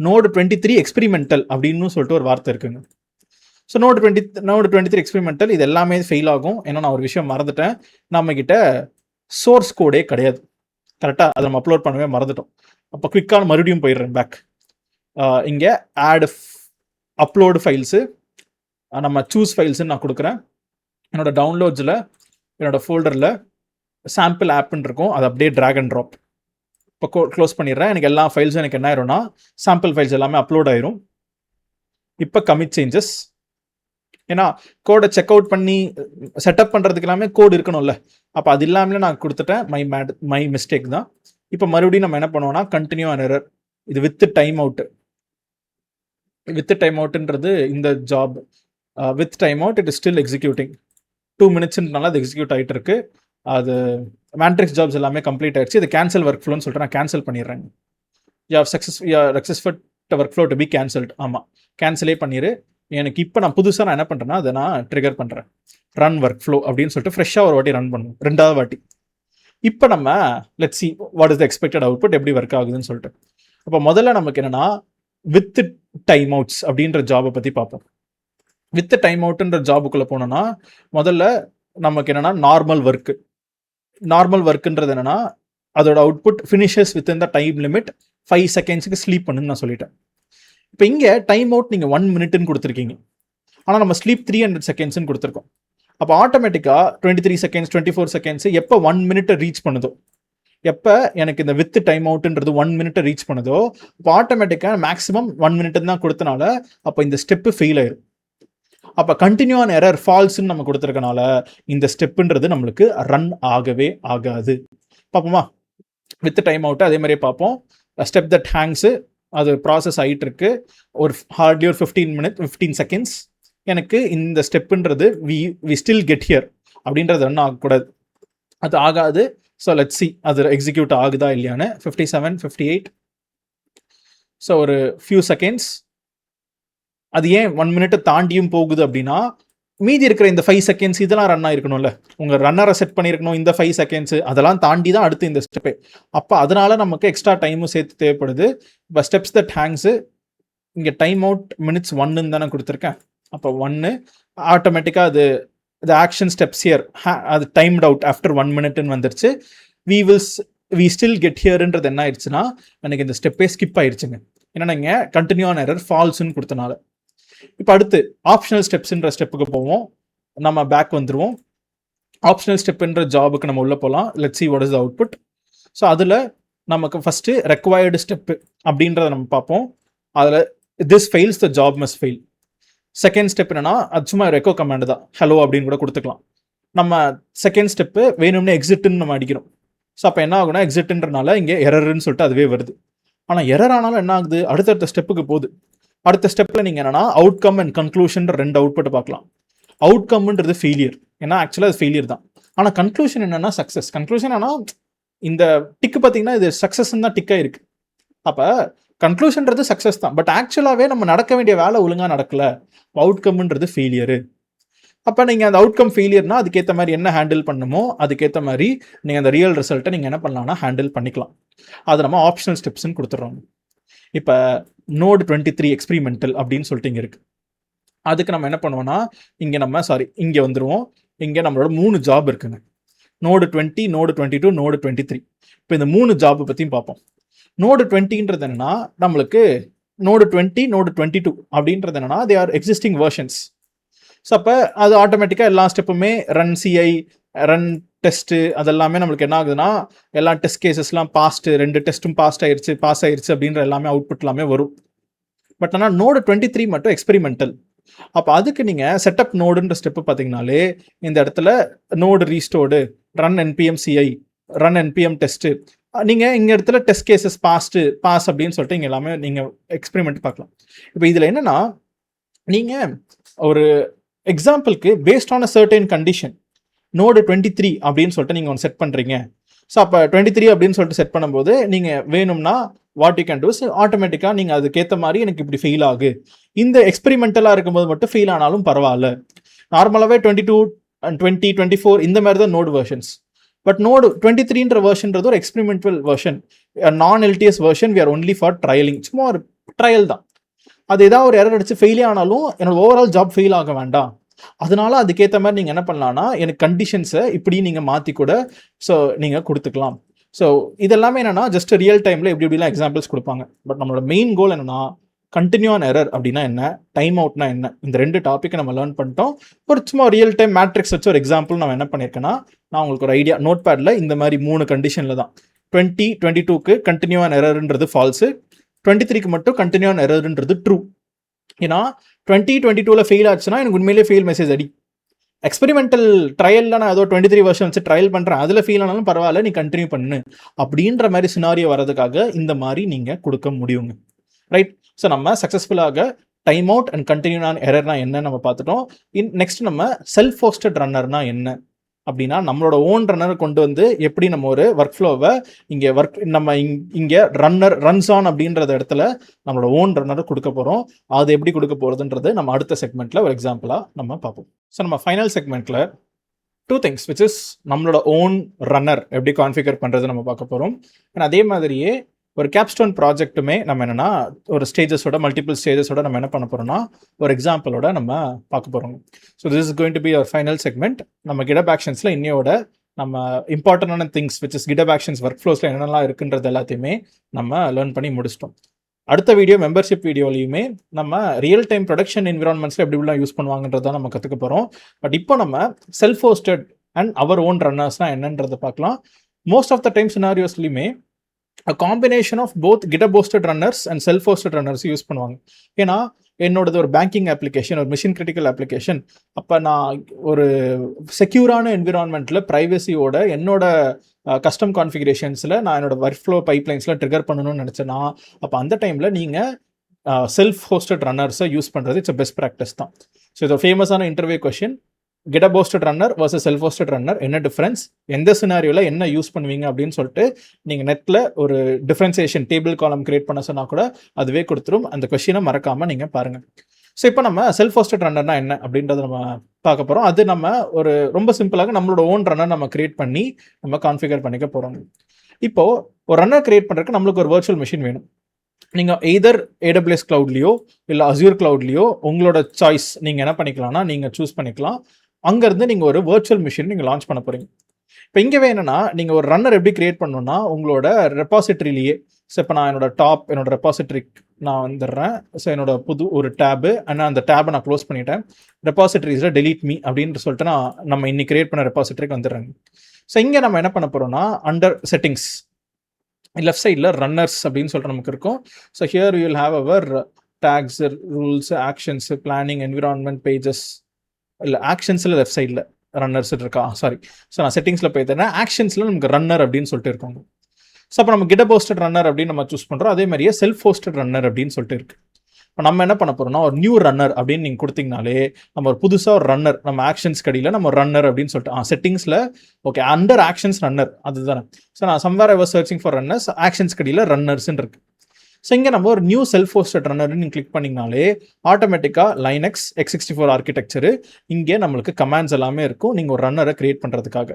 நோடு 23 எக்ஸ்பெரிமெண்டல் அப்படின்னு சொல்லிட்டு ஒரு வார்த்தை இருக்குங்க. ஸோ நோடு 23 எக்ஸ்பெரிமெண்டல் இது எல்லாமே ஃபெயில் ஆகும். ஏன்னா நான் ஒரு விஷயம் மறந்துட்டேன், நம்மக்கிட்ட சோர்ஸ் கோடே கிடையாது. கரெக்டாக அதை நம்ம அப்லோட் பண்ணவே மறந்துட்டோம். அப்போ குவிக்கான மறுபடியும் போயிடுறேன் பேக். இங்கே ஆட் அப்லோடு ஃபைல்ஸு நம்ம சூஸ் ஃபைல்ஸுன்னு நான் கொடுக்குறேன். என்னோட டவுன்லோட்ஸில் என்னோட ஃபோல்டரில் சாம்பிள் ஆப்னு இருக்கும், அதை அப்படியே ட்ராக் அண்ட் ட்ராப் இப்போ க்ளோஸ் பண்ணிடுறேன். எனக்கு எல்லா ஃபைல்ஸும் எனக்கு என்ன ஆயிரும்னா சாம்பிள் ஃபைல்ஸ் எல்லாமே அப்லோட் ஆயிரும். இப்போ கமிட் சேஞ்சஸ், ஏன்னா கோடை செக் அவுட் பண்ணி செட்டப் பண்ணுறதுக்கு எல்லாமே கோடு இருக்கணும்ல. அப்போ அது இல்லாமலே நான் கொடுத்துட்டேன், மை மிஸ்டேக் தான். இப்போ மறுபடியும் நம்ம என்ன பண்ணுவோம்னா கண்டினியூ ஆன் எரர். இது வித் டைம் அவுட்டுன்றது இந்த job with time out it is still executing. 2 மினிட்ஸ்னால அது எக்ஸிக்யூட் ஆகிட்டு இருக்கு. அது மேட்ரிக்ஸ் ஜாப்ஸ் எல்லாமே கம்ப்ளீட் ஆயிடுச்சு. இது கேன்சல் ஒர்க் ஃப்ளோன்னு சொல்லிட்டு நான் கேன்சல் பண்ணிடுறேன். Successful workflow to be cancelled. ஆமாம், கேன்சலே பண்ணிடு. எனக்கு இப்போ நான் புதுசாக நான் என்ன பண்ணுறேன்னா அதை நான் ட்ரிகர் பண்ணுறேன், ரன் ஒர்க் ஃப்ளோ அப்படின்னு சொல்லிட்டு ஃப்ரெஷ்ஷாக ஒரு வாட்டி ரன் பண்ணுவோம், 2வது வாட்டி. இப்போ நம்ம let's see what is the expected output, எப்படி ஒர்க் ஆகுதுன்னு சொல்லிட்டு. அப்போ முதல்ல நமக்கு என்னென்னா வித் டைம் அவுட்ஸ் அப்படின்ற ஜாபை பற்றி பார்ப்போம். வித் டைம் அவுட்டுன்ற ஜாபுக்குள்ளே போனோன்னா முதல்ல நமக்கு என்னென்னா நார்மல் ஒர்க்குன்றது என்னென்னா அதோட output finishes within the time limit 5 செகண்ட்ஸுக்கு ஸ்லீப் பண்ணுன்னு நான் சொல்லிட்டேன். இப்போ இங்கே டைம் அவுட் நீங்கள் 1 மினிட்னு கொடுத்துருக்கீங்க, ஆனால் நம்ம ஸ்லீப் 300 செகண்ட்ஸ்னு கொடுத்துருக்கோம். அப்போ ஆட்டோமேட்டிக்காக 23 செகண்ட்ஸ் 24 செகண்ட்ஸ் எப்போ 1 மினிட்டை ரீச் பண்ணுதோ, எப்போ எனக்கு இந்த வித் டைம் அவுட்டுன்றது 1 மினிட்டை ரீச் பண்ணுதோ, அப்போ ஆட்டோமேட்டிக்காக மேக்ஸிமம் 1 மினிட்டு தான் கொடுத்தனால அப்போ இந்த ஸ்டெப்பு ஃபெயில் ஆயிடும். அப்போ கண்டினியூஆன் எரர் ஃபால்ஸ்ன்னு நம்ம கொடுத்துருக்கனால இந்த ஸ்டெப்புன்றது நம்மளுக்கு ரன் ஆகவே ஆகாது. பார்ப்போமா, வித் டைம் அவுட்டு அதே மாதிரியே பார்ப்போம். ஸ்டெப் தட் ஹேங்ஸு அது ப்ராசஸ் ஆகிட்டு இருக்கு. ஒரு ஹார்ட்லி ஒரு 15 செகண்ட்ஸ் எனக்கு இந்த ஸ்டெப்புன்றது வி ஸ்டில் கெட் ஹியர் அப்படின்றது ஒன்றும் ஆகக்கூடாது, அது ஆகாது. ஸோ லெட்ஸ் see அது எக்ஸிக்யூட் ஆகுதா இல்லையான்னு. 57 58 ஸோ ஒரு ஃபியூ செகண்ட்ஸ் அது ஏன் 1 மினிட்டை தாண்டியும் போகுது அப்படின்னா, மீதி இருக்கிற இந்த 5 செகண்ட்ஸ் இதெல்லாம் ரன் ஆயிருக்கணும்ல. உங்க ரன்னரை செட் பண்ணியிருக்கணும். இந்த 5 செகண்ட்ஸ் அதெல்லாம் தாண்டி தான் அடுத்து இந்த ஸ்டெப்பே. அப்போ அதனால நமக்கு எக்ஸ்ட்ரா டைமும் சேர்த்து தேவைப்படுது. இப்போ ஸ்டெப்ஸ் தட் ஹேங்ஸ் இங்கே டைம் அவுட் மினிட்ஸ் 1ன்னு தானே கொடுத்துருக்கேன். அப்போ 1 ஆட்டோமேட்டிக்காக அது ஆக்ஷன் ஸ்டெப்ஸ் ஹியர் அது டைம்ட் அவுட் ஆஃப்டர் 1 மினிட்னு வந்துருச்சு. வி ஸ்டில் கெட் ஹியர்ன்றது என்ன ஆயிடுச்சுன்னா, எனக்கு இந்த ஸ்டெப்பே ஸ்கிப் ஆயிடுச்சுங்க. ஏன்னா இங்கே கண்டினியூ ஆன் எரர் ஃபால்ஸ்ன்னு கொடுத்தனால. இப்போ அடுத்து ஆப்ஷனல் ஸ்டெப்ஸ்ன்ற ஸ்டெப்புக்கு போவோம். நம்ம பேக் வந்துடுவோம். ஆப்ஷனல் ஸ்டெப்ன்ற ஜாபுக்கு நம்ம உள்ளே போகலாம். Let's see what is the output. So அதில் நமக்கு ஃபஸ்ட்டு ரெக்வயர்டு ஸ்டெப்பு அப்படின்றத நம்ம பார்ப்போம். அதில் this fails the job must fail. Second step என்னன்னா, அது சும்மா ரெக்கோ கமாண்ட் தான், ஹலோ அப்படின்னு கூட கொடுத்துக்கலாம். நம்ம செகண்ட் ஸ்டெப்பு வேணும்னே எக்ஸிட்னு நம்ம அடிக்கிறோம். ஸோ அப்போ என்ன ஆகுனா, எக்ஸிட்ன்றனால இங்கே எரர்ன்னு சொல்லிட்டு அதுவே வருது. ஆனால் எரர் ஆனாலும் என்ன ஆகுது, அடுத்தடுத்த ஸ்டெப்புக்கு போகுது. அடுத்த ஸ்டெப்பில் நீங்கள் என்னன்னா அவுட்கம் அண்ட் கன்க்ளூஷன் 2 அவுட்புட் பார்க்கலாம். அவுட்கம்ன்றது ஃபெயிலியர், ஏன்னா ஆக்சுவலாக அது ஃபெயிலியர் தான். ஆனால் கன்க்ளூஷன் என்னன்னா சக்ஸஸ். கன்க்ளூஷன் ஆனால் இந்த டிக்கு பார்த்தீங்கன்னா இது சக்ஸஸ்ன்னு தான் டிக்காக இருக்கு. அப்போ கன்க்ளூஷன்றது சக்ஸஸ் தான், பட் ஆக்சுவலாகவே நம்ம நடக்க வேண்டிய வேலை ஒழுங்காக நடக்கல. அவுட்கம்ன்றது ஃபெயிலியரு. அப்போ நீங்கள் அந்த அவுட்கம் ஃபெயிலியர்னா அதுக்கேற்ற மாதிரி என்ன ஹேண்டில் பண்ணுமோ அதுக்கேற்ற மாதிரி நீங்கள் அந்த ரியல் ரிசல்ட்டை நீங்கள் என்ன பண்ணலாம்னா ஹேண்டில் பண்ணிக்கலாம். அது நம்ம ஆப்ஷனல் ஸ்டெப்ஸ்ன்னு கொடுத்துட்றோம். இப்போ நோடு 23 எக்ஸ்பிரிமெண்டல் அப்படின்னு சொல்லிட்டு இங்கே இருக்குது. அதுக்கு நம்ம என்ன பண்ணுவோம்னா, இங்கே வந்துடுவோம். இங்கே நம்மளோட 3 ஜாப் இருக்குங்க. Node 20, node 22, node 23. இப்போ இந்த 3 ஜாப் பற்றியும் பார்ப்போம். நோடு 20ன்றது என்னன்னா, நம்மளுக்கு நோடு 20, நோடு 22 அப்படின்றது என்னன்னா, they are existing versions. So அப்போ அது ஆட்டோமேட்டிக்காக எல்லா ஸ்டெப்புமே ரன் சிஐ, ரன் டெஸ்ட்டு அதெல்லாமே நம்மளுக்கு என்ன ஆகுதுன்னா, எல்லா டெஸ்ட் கேசஸ்லாம் பாஸ்ட்டு, 2 டெஸ்ட்டும் பாஸ் ஆயிடுச்சு அப்படின்ற எல்லாமே அவுட்புட் எல்லாமே வரும். பட் ஆனால் நோடு 23 மட்டும் எக்ஸ்பெரிமெண்டல். அப்போ அதுக்கு நீங்கள் செட்டப் நோடுன்ற ஸ்டெப்பு பார்த்தீங்கனாலே இந்த இடத்துல node restored, run NPM CI, run NPM test, நீங்கள் இங்கே இடத்துல டெஸ்ட் கேசஸ் பாஸ் அப்படின்னு சொல்லிட்டு இங்கே எல்லாமே நீங்கள் எக்ஸ்பெரிமெண்ட் பார்க்கலாம். இப்போ இதில் என்னென்னா, நீங்கள் ஒரு எக்ஸாம்பிளுக்கு based on a certain condition node 23 அப்படின்னு சொல்லிட்டு நீங்கள் ஒன்று செட் பண்ணுறீங்க. ஸோ அப்போ 23 அப்படின்னு சொல்லிட்டு செட் பண்ணும்போது நீங்கள் வேணும்னா வாட் யூ கேன் டூ, ஆட்டோமேட்டிக்காக நீங்கள் அதுக்கேற்ற மாதிரி எனக்கு இப்படி ஃபெயில் ஆகு. இந்த எக்ஸ்பெரிமெண்டலாக இருக்கும்போது மட்டும் ஃபெயில் ஆனாலும் பரவாயில்ல. நார்மலாகவே 22, 20, 24 இந்த மாதிரி தான் நோடு வெர்ஷன்ஸ். பட் நோடு 23ன்ற வெர்ஷன்றது ஒரு எக்ஸ்பெரிமெண்டல் வெர்ஷன், நான் LTS version. We are only for trialling, சும்மா ஒரு ட்ரையல் தான். அது ஏதாவது ஒரு எரர் அடிச்சு ஃபெயிலே ஆனாலும் என்னோட ஓவரால் ஜாப் ஃபெயில் ஆக வேண்டாம். அதனால அதுக்கேற்ற மாதிரி நீங்கள் என்ன பண்ணலாம்னா, எனக்கு கண்டிஷன்ஸை இப்படி நீங்கள் மாற்றி கூட நீங்கள் கொடுத்துக்கலாம். ஸோ இதெல்லாமே என்னன்னா ஜஸ்ட் ரியல் டைமில் எப்படிலாம் எக்ஸாம்பிள்ஸ் கொடுப்பாங்க. பட் நம்மளோட மெயின் கோல் என்னன்னா, கண்டினியூ ஆன் எரர் அப்படின்னா என்ன, டைம் அவுட்னா என்ன, இந்த 2 டாப்பிக்கை நம்ம லேர்ன் பண்ணிட்டோம். ஒரு சும்மா ரியல் டைம் மேட்ரிக்ஸ் வச்சு ஒரு எக்ஸாம்பிள் நான் என்ன பண்ணியிருக்கேன்னா, நான் உங்களுக்கு ஒரு ஐடியா நோட் பேடில் இந்த மாதிரி 3 கண்டிஷனில் தான் 20, 22க்கு கண்டினியூ ஆன் எரர்ன்றது ஃபால்ஸு, 23க்கு மட்டும் கண்டினியூ ஆன் எரர்ன்றது ட்ரூ. ஏன்னா 20, 22ல் ஃபெயில் ஆச்சுன்னா எனக்கு உண்மையிலேயே ஃபெயில் மெசேஜ் அடி. எக்ஸ்பெரிமெண்டல் ட்ரையலில் நான் ஏதோ 23 வெர்ஷன் வச்சு ட்ரையல் பண்ணுறேன், அதில் ஃபெயில் ஆனாலும் பரவாயில்ல, நீ கண்டினியூ பண்ணு அப்படின்ற மாதிரி சினாரியோ வரதுக்காக இந்த மாதிரி நீங்கள் கொடுக்க முடியுங்க. ரைட். ஸோ நம்ம சக்ஸஸ்ஃபுல்லாக time out and continue on எரர்னா என்ன நம்ம பார்த்துட்டோம். நெக்ஸ்ட் நம்ம செல்ஃப் ஹோஸ்டட் ரன்னர்னா என்ன அப்படின்னா, நம்மளோட ஓன் ரன்னரை கொண்டு வந்து எப்படி நம்ம ஒரு ஒர்க் ஃப்ளோவை இங்கே ரன்ஸ் ஆன் அப்படின்றத இடத்துல நம்மளோட ஓன் ரன்னரை கொடுக்க போகிறோம். அது எப்படி கொடுக்க போகிறதுன்றது நம்ம அடுத்த செக்மெண்ட்டில் ஒரு எக்ஸாம்பிளாக நம்ம பார்ப்போம். ஸோ நம்ம ஃபைனல் செக்மெண்ட்டில் 2 திங்ஸ் விச் இஸ் நம்மளோட ஓன் ரன்னர் எப்படி கான்ஃபிகர் பண்ணுறது நம்ம பார்க்க போகிறோம். அண்ட் அதே மாதிரியே ஒரு கேப்ஸ்டோன் ப்ராஜெக்ட்டுமே நம்ம என்னென்னா ஒரு மல்டிபிள் ஸ்டேஜஸோட நம்ம என்ன பண்ண போகிறோம்னா ஒரு எக்ஸாம்பிளோட நம்ம பார்க்க போகிறோம். So this is going to be our final segment. நம்ம GitHub Actions இன்னையோட நம்ம இம்பார்ட்டண்டான things which is GitHub Actions work ஃப்ளோஸில் என்னென்னலாம் இருக்குன்றது எல்லாத்தையுமே நம்ம லேர்ன் பண்ணி முடிச்சிட்டோம். அடுத்த வீடியோ மெம்பர்ஷிப் வீடியோலையுமே நம்ம ரியல் டைம் ப்ரொடக்ஷன் என்விரான்மெண்ட்ஸில் எப்படிலாம் யூஸ் பண்ணுவாங்கன்றதை நம்ம கற்றுக்க போகிறோம். பட் இப்போ நம்ம self hosted and our own ரன்னர்ஸ்னால் என்னன்றதை பார்க்கலாம். மோஸ்ட் ஆஃப் த டைம் சினாரியோஸ்லையுமே a combination of both GitHub hosted runners and self hosted runners use பண்ணுவாங்க. ஏன்னா என்னோடது ஒரு பேங்கிங் அப்ளிகேஷன், ஒரு மிஷின் கிரிட்டிக்கல் அப்ளிகேஷன். அப்போ நான் ஒரு செக்யூரான என்விரான்மெண்ட்டில் ப்ரைவசியோட என்னோட கஸ்டம் கான்ஃபிகரேஷன்ஸில் நான் என்னோட ஒர்க் ஃப்ளோ பைப்லைன்ஸில் ட்ரிகர் பண்ணணும்னு நினச்சேன்னா, அப்போ அந்த டைமில் நீங்கள் செல்ஃப் ஹோஸ்டட் ரன்னர்ஸை யூஸ் பண்ணுறது இட்ஸ் பெஸ்ட் ப்ராக்டிஸ் தான். ஸோ இது ஃபேமஸான interview question, GitHub hosted runner versus self hosted runner என்ன டிஃப்ரென்ஸ், எந்த சினாரியோவில் என்ன யூஸ் பண்ணுவீங்க அப்படின்னு சொல்லிட்டு நீங்கள் நெட்டில் ஒரு டிஃப்ரென்சியேஷன் டேபிள் காலம் கிரியேட் பண்ண சொன்னால் கூட அதுவே கொடுத்துரும். அந்த கொஷினை மறக்காமல் நீங்கள் பாருங்கள். ஸோ இப்போ நம்ம செல்ஃப் ஹோஸ்டட் ரன்னர்னா என்ன அப்படின்றத நம்ம பார்க்க போகிறோம். அது நம்ம ஒரு ரொம்ப சிம்பிளாக நம்மளோட ஓன் ரன்னர் நம்ம கிரியேட் பண்ணி நம்ம கான்ஃபிகர் பண்ணிக்க போகிறோம். இப்போ ஒரு ரன்னர் கிரியேட் பண்ணுறதுக்கு நம்மளுக்கு ஒரு வர்ச்சுவல் மிஷின் வேணும். நீங்கள் எய்தர் AWS க்ளவுட்லேயோ இல்லை அஸ்யூர் க்ளவுட்லேயோ உங்களோட சாய்ஸ் நீங்கள் என்ன பண்ணிக்கலாம்னா நீங்கள் சூஸ் பண்ணிக்கலாம். அங்கேருந்து நீங்கள் ஒரு வர்ச்சுவல் மிஷின் நீங்கள் லான்ச் பண்ண போகிறீங்க. இப்போ இங்கேவே என்னன்னா நீங்கள் ஒரு ரன்னர் எப்படி கிரியேட் பண்ணணும்னா உங்களோட ரெப்பாசிட்டரியிலேயே, ஸோ இப்போ நான் என்னோட ரெப்பாசிட்டரிக்கு நான் வந்துடுறேன். ஸோ என்னோட புது ஒரு டேபு, ஆனால் அந்த டேபை நான் க்ளோஸ் பண்ணிட்டேன். ரெப்பாசிட்டரிஸில் டெலீட் மீ அப்படின்னு சொல்லிட்டு நம்ம இன்னைக்கு கிரியேட் பண்ண ரெப்பாசிட்டரிக்கு வந்துடுறேங்க. ஸோ இங்கே நம்ம என்ன பண்ண போகிறோம்னா அண்டர் செட்டிங்ஸ் லெஃப்ட் சைடில் ரன்னர்ஸ் அப்படின்னு சொல்லிட்டு நமக்கு இருக்கும். So here you will have our tags, rules, actions, planning, environment, pages, இல்லை ஆக்ஷன்ஸில் லெஃப்ட் சைடில் ரன்னர்ஸ் இருக்கா, சாரி. ஸோ நான் செட்டிங்ஸில் போய் தரேன். ஆக்ஷன்ஸில் நமக்கு ரன்னர் அப்படின்னு சொல்லிட்டு இருக்காங்க. ஸோ அப்போ நம்ம GitHub ஹோஸ்டட் ரன்னர் அப்படின்னு நம்ம சூஸ் பண்ணுறோம். அதே மாதிரியே செல்ஃப் ஹோஸ்டட் ரன்னர் அப்படின்னு சொல்லிட்டு இருக்கு. இப்போ நம்ம என்ன பண்ண போகிறோம்னா ஒரு நியூ ரன்னர் அப்படின்னு நீங்கள் கொடுத்தீங்கனாலே நம்ம ஒரு புதுசாக ஒரு ரன்னர் நம்ம ஆக்ஷன்ஸ் கடியில் நம்ம ரன்னர் அப்படின்னு சொல்லிட்டு செட்டிங்ஸில் ஓகே அண்டர் ஆக்ஷன்ஸ் ரன்னர் அதுதானே. ஸோ நான் somewhere I was searching for runners, actions கடியில் ரன்னர்ஸ்ன்னு இருக்கு. ஸோ இங்கே நம்ம ஒரு நியூ செல்ஃப் ஹோஸ்டட் ரன்னர்னு நீங்கள் கிளிக் பண்ணிங்கனாலே ஆட்டோமேட்டிக்காக லைனக்ஸ் x64 ஆர்கிடெக்சரு இங்கே நம்மளுக்கு கமாண்ட்ஸ் எல்லாமே இருக்கும் நீங்கள் ஒரு ரன்னரை கிரியேட் பண்ணுறதுக்காக.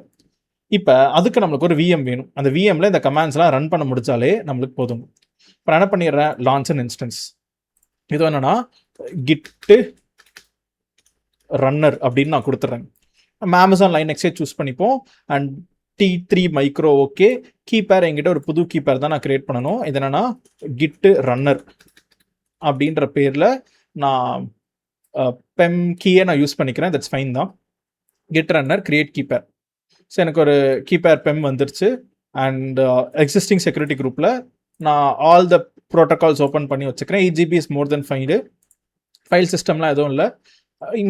இப்போ அதுக்கு நம்மளுக்கு ஒரு VM வேணும். அந்த VMல இந்த கமாண்ட்ஸ்லாம் ரன் பண்ண முடிச்சாலே நம்மளுக்கு போதும். இப்போ நான் என்ன பண்ணிடுறேன், லான்ச் அன் இன்ஸ்டன்ஸ். இது என்னன்னா git ரன்னர் அப்படின்னு நான் கொடுத்துட்றேன். நம்ம அமேசான் லைனக்ஸே சூஸ் பண்ணிப்போம். And T3 micro okay. Key pair என்கிட்ட ஒரு புது கீப்பேர் தான் நான் கிரியேட் பண்ணணும். இது என்னன்னா git ரன்னர் அப்படின்ற பேரில் நான் பெம் கீயை நான் யூஸ் பண்ணிக்கிறேன். தட்ஸ் ஃபைன் தான். git runner create key pair. So எனக்கு ஒரு கீப்பேர் பெம் வந்துருச்சு. அண்ட் எக்ஸிஸ்டிங் செக்யூரிட்டி குரூப்பில் நான் ஆல் த ப்ரோட்டோகால்ஸ் ஓப்பன் பண்ணி வச்சுக்கிறேன். 8 GB is more than file சிஸ்டம்லாம் எதுவும் இல்லை.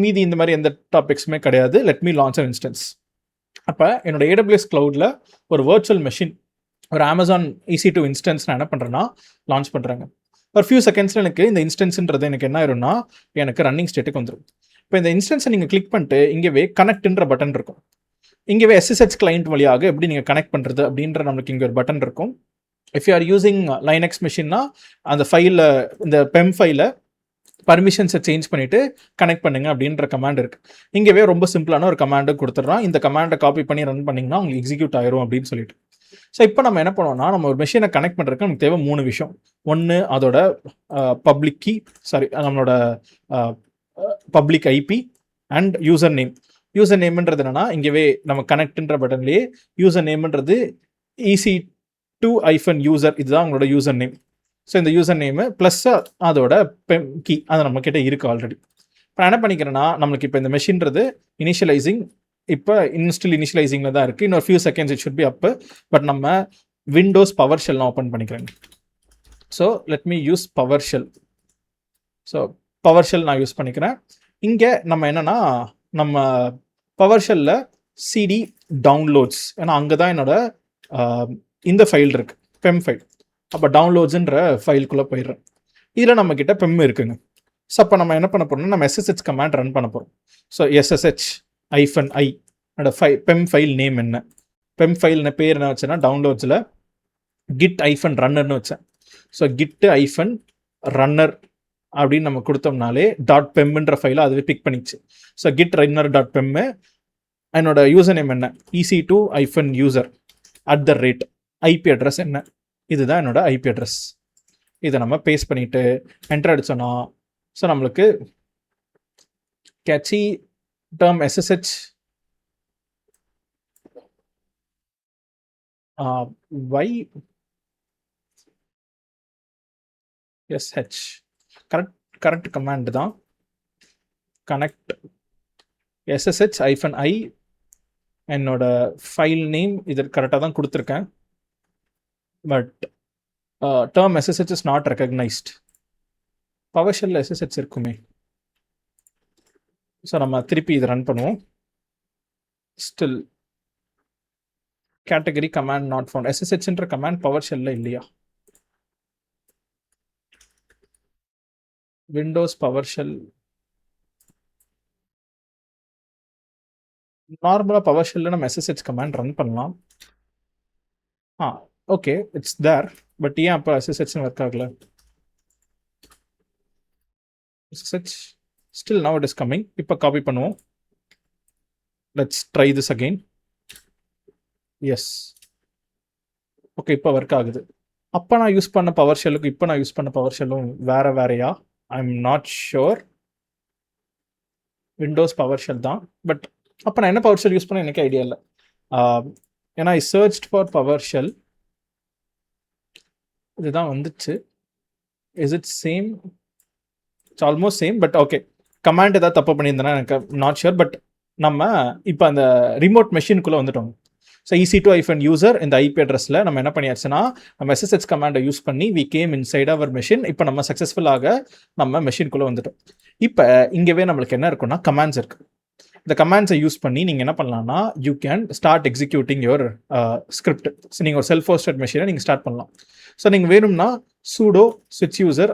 மீதி இந்த மாதிரி எந்த டாபிக்ஸுமே கிடையாது. Let me launch an instance. அப்போ என்னோட AWS க்ளவுடில் ஒரு வர்ச்சுவல் மெஷின், ஒரு Amazon EC2 இன்ஸ்டன்ஸ் நான் என்ன பண்ணுறேன்னா லான்ச் பண்ணுறாங்க. ஒரு ஃபியூ செகண்ட்ஸில் எனக்கு இந்த இன்ஸ்டன்ஸுன்றது எனக்கு என்ன ஆயிரும்னா எனக்கு ரன்னிங் ஸ்டேட்டுக்கு வந்துடும். இப்போ இந்த இன்ஸ்டன்ஸை நீங்கள் கிளிக் பண்ணிட்டு இங்கேவே கனெக்ட்ன்ற பட்டன் இருக்கும். இங்கேவே SSH கிளைண்ட் வழியாக எப்படி நீங்கள் கனெக்ட் பண்ணுறது அப்படின்ற நம்மளுக்கு இங்கே ஒரு பட்டன் இருக்கும். If you are using Linux மிஷின்னா அந்த ஃபைலில் இந்த பெம் ஃபைலை பர்மிஷன்ஸை சேஞ்ச் பண்ணிவிட்டு கனெக்ட் பண்ணுங்க அப்படின்ற கமாண்ட் இருக்குது. இங்கேவே ரொம்ப சிம்பிளான ஒரு கமாண்டை கொடுத்துட்றோம். இந்த கமாண்டை காப்பி பண்ணி ரன் பண்ணிங்கன்னா உங்களுக்கு எக்ஸிக்யூட் ஆயிரும் அப்படின்னு சொல்லிட்டு. ஸோ இப்போ நம்ம என்ன பண்ணுவோம்னா நம்ம ஒரு மெஷினை கனெக்ட் பண்ணுறதுக்கு நமக்கு தேவை 3 விஷயம். ஒன்று அதோட பப்ளிக் கீ, நம்மளோட public IP and user name. User நேம்ன்றது என்னன்னா இங்கேவே நம்ம கனெக்ட்ன்ற பட்டன்லேயே யூசர் நேம்ன்றது EC2-user, இதுதான் உங்களோட யூசர் நேம். ஸோ இந்த யூசர் நேமு ப்ளஸ் அதோட பெம் கீ அது நம்மக்கிட்ட இருக்குது ஆல்ரெடி. இப்போ நான் என்ன பண்ணிக்கிறேன்னா நம்மளுக்கு இப்போ இந்த மெஷின்றது இனிஷியலைசிங், இப்போ இனிஷியலைசிங்கில் தான் இருக்குது. இன்னொரு few seconds it should be up. But நம்ம விண்டோஸ் பவர் ஷெல் நான் ஓப்பன் பண்ணிக்கிறேங்க. So let me use PowerShell. So PowerShell நான் யூஸ் பண்ணிக்கிறேன். இங்கே நம்ம என்னென்னா நம்ம பவர் ஷெல்லில் CD டவுன்லோட்ஸ், ஏன்னா அங்கே தான் என்னோட இந்த ஃபைல் இருக்குது, பெம் ஃபைல். அப்போ டவுன்லோட்ஸுன்ற ஃபைலுக்குள்ளே போயிடுறேன். இதில் நம்மக்கிட்ட பெம் இருக்குங்க. ஸோ அப்போ நம்ம என்ன பண்ண போகிறோம்னா நம்ம SSH கமாண்ட் ரன் பண்ண போகிறோம். ஸோ SSH-i என்னோட பெம் ஃபைல் நேம் என்ன, பெம் ஃபைல் பேர் என்ன வச்சேன்னா டவுன்லோட்ஸில் git-runnerன்னு வச்சேன். ஸோ git-runner அப்படின்னு நம்ம கொடுத்தோம்னாலே .pemன்ற ஃபைலை அதுவே பிக் பண்ணிச்சு. So git-runner.pem. என்னோட யூசர் நேம் என்ன, EC2-user @ IP அட்ரஸ் என்ன, இதுதான் என்னோட IP அட்ரஸ். இதை நம்ம பேஸ்ட் பண்ணிவிட்டு என்டர் அடித்தோன்னா ஸோ நம்மளுக்கு கேட்சி term SSH YSH correct command தான். கனெக்ட் SSH-i என்னோட ஃபைல் நேம் இது கரெக்டாக தான் கொடுத்துருக்கேன். But term SSH is not recognized. PowerShell SSH இருக்குமே. ஸோ நம்ம திருப்பி இதை ரன் பண்ணுவோம். Still category command not found. SSHன்ற கமாண்ட் PowerShell இல்லையா? விண்டோஸ் PowerShell நார்மலாக PowerShell நம்ம SSH கமாண்ட் ரன் பண்ணலாம். Okay it's there. பட் ஏன் அப்போ SSH ஒர்க் ஆகல? SSH still now it is coming. இப்போ காப்பி பண்ணுவோம். Let's try this again. Yes, okay, இப்போ ஒர்க் ஆகுது. அப்போ நான் யூஸ் பண்ண பவர் ஷெல்லுக்கு இப்போ நான் யூஸ் பண்ண பவர் ஷெல்லும் வேறையா? I am not sure. Windows power shell தான், பட் அப்போ நான் என்ன பவர் ஷெல் யூஸ் பண்ண எனக்கு ஐடியா இல்லை. ஏன்னா I search for PowerShell, இதுதான் வந்துச்சு. Is it same? It's almost same, but okay, command ஏதாவது தப்பு பண்ணியிருந்தேன்னா எனக்கு நாட் ஷுர். பட் நம்ம இப்போ அந்த ரிமோட் மெஷினுக்குள்ளே வந்துட்டோம். ஸோ EC2-user இந்த ஐபி அட்ரஸில் நம்ம என்ன பண்ணியாச்சுன்னா, நம்ம SSH கமாண்டை யூஸ் பண்ணி we came inside our machine. இப்போ நம்ம சக்ஸஸ்ஃபுல்லாக நம்ம மெஷின்குள்ளே வந்துட்டோம். இப்போ இங்கேவே நம்மளுக்கு என்ன இருக்குன்னா கமாண்ட்ஸ் இருக்குது. இந்த கமாண்ட்ஸை யூஸ் பண்ணி நீங்கள் என்ன பண்ணலாம்னா, you can start executing your script. So நீங்கள் ஒரு செல்ஃப் ஹோஸ்டட் மெஷினை நீங்கள் ஸ்டார்ட் பண்ணலாம். ஸோ நீங்கள் வேணும்னா sudo switch user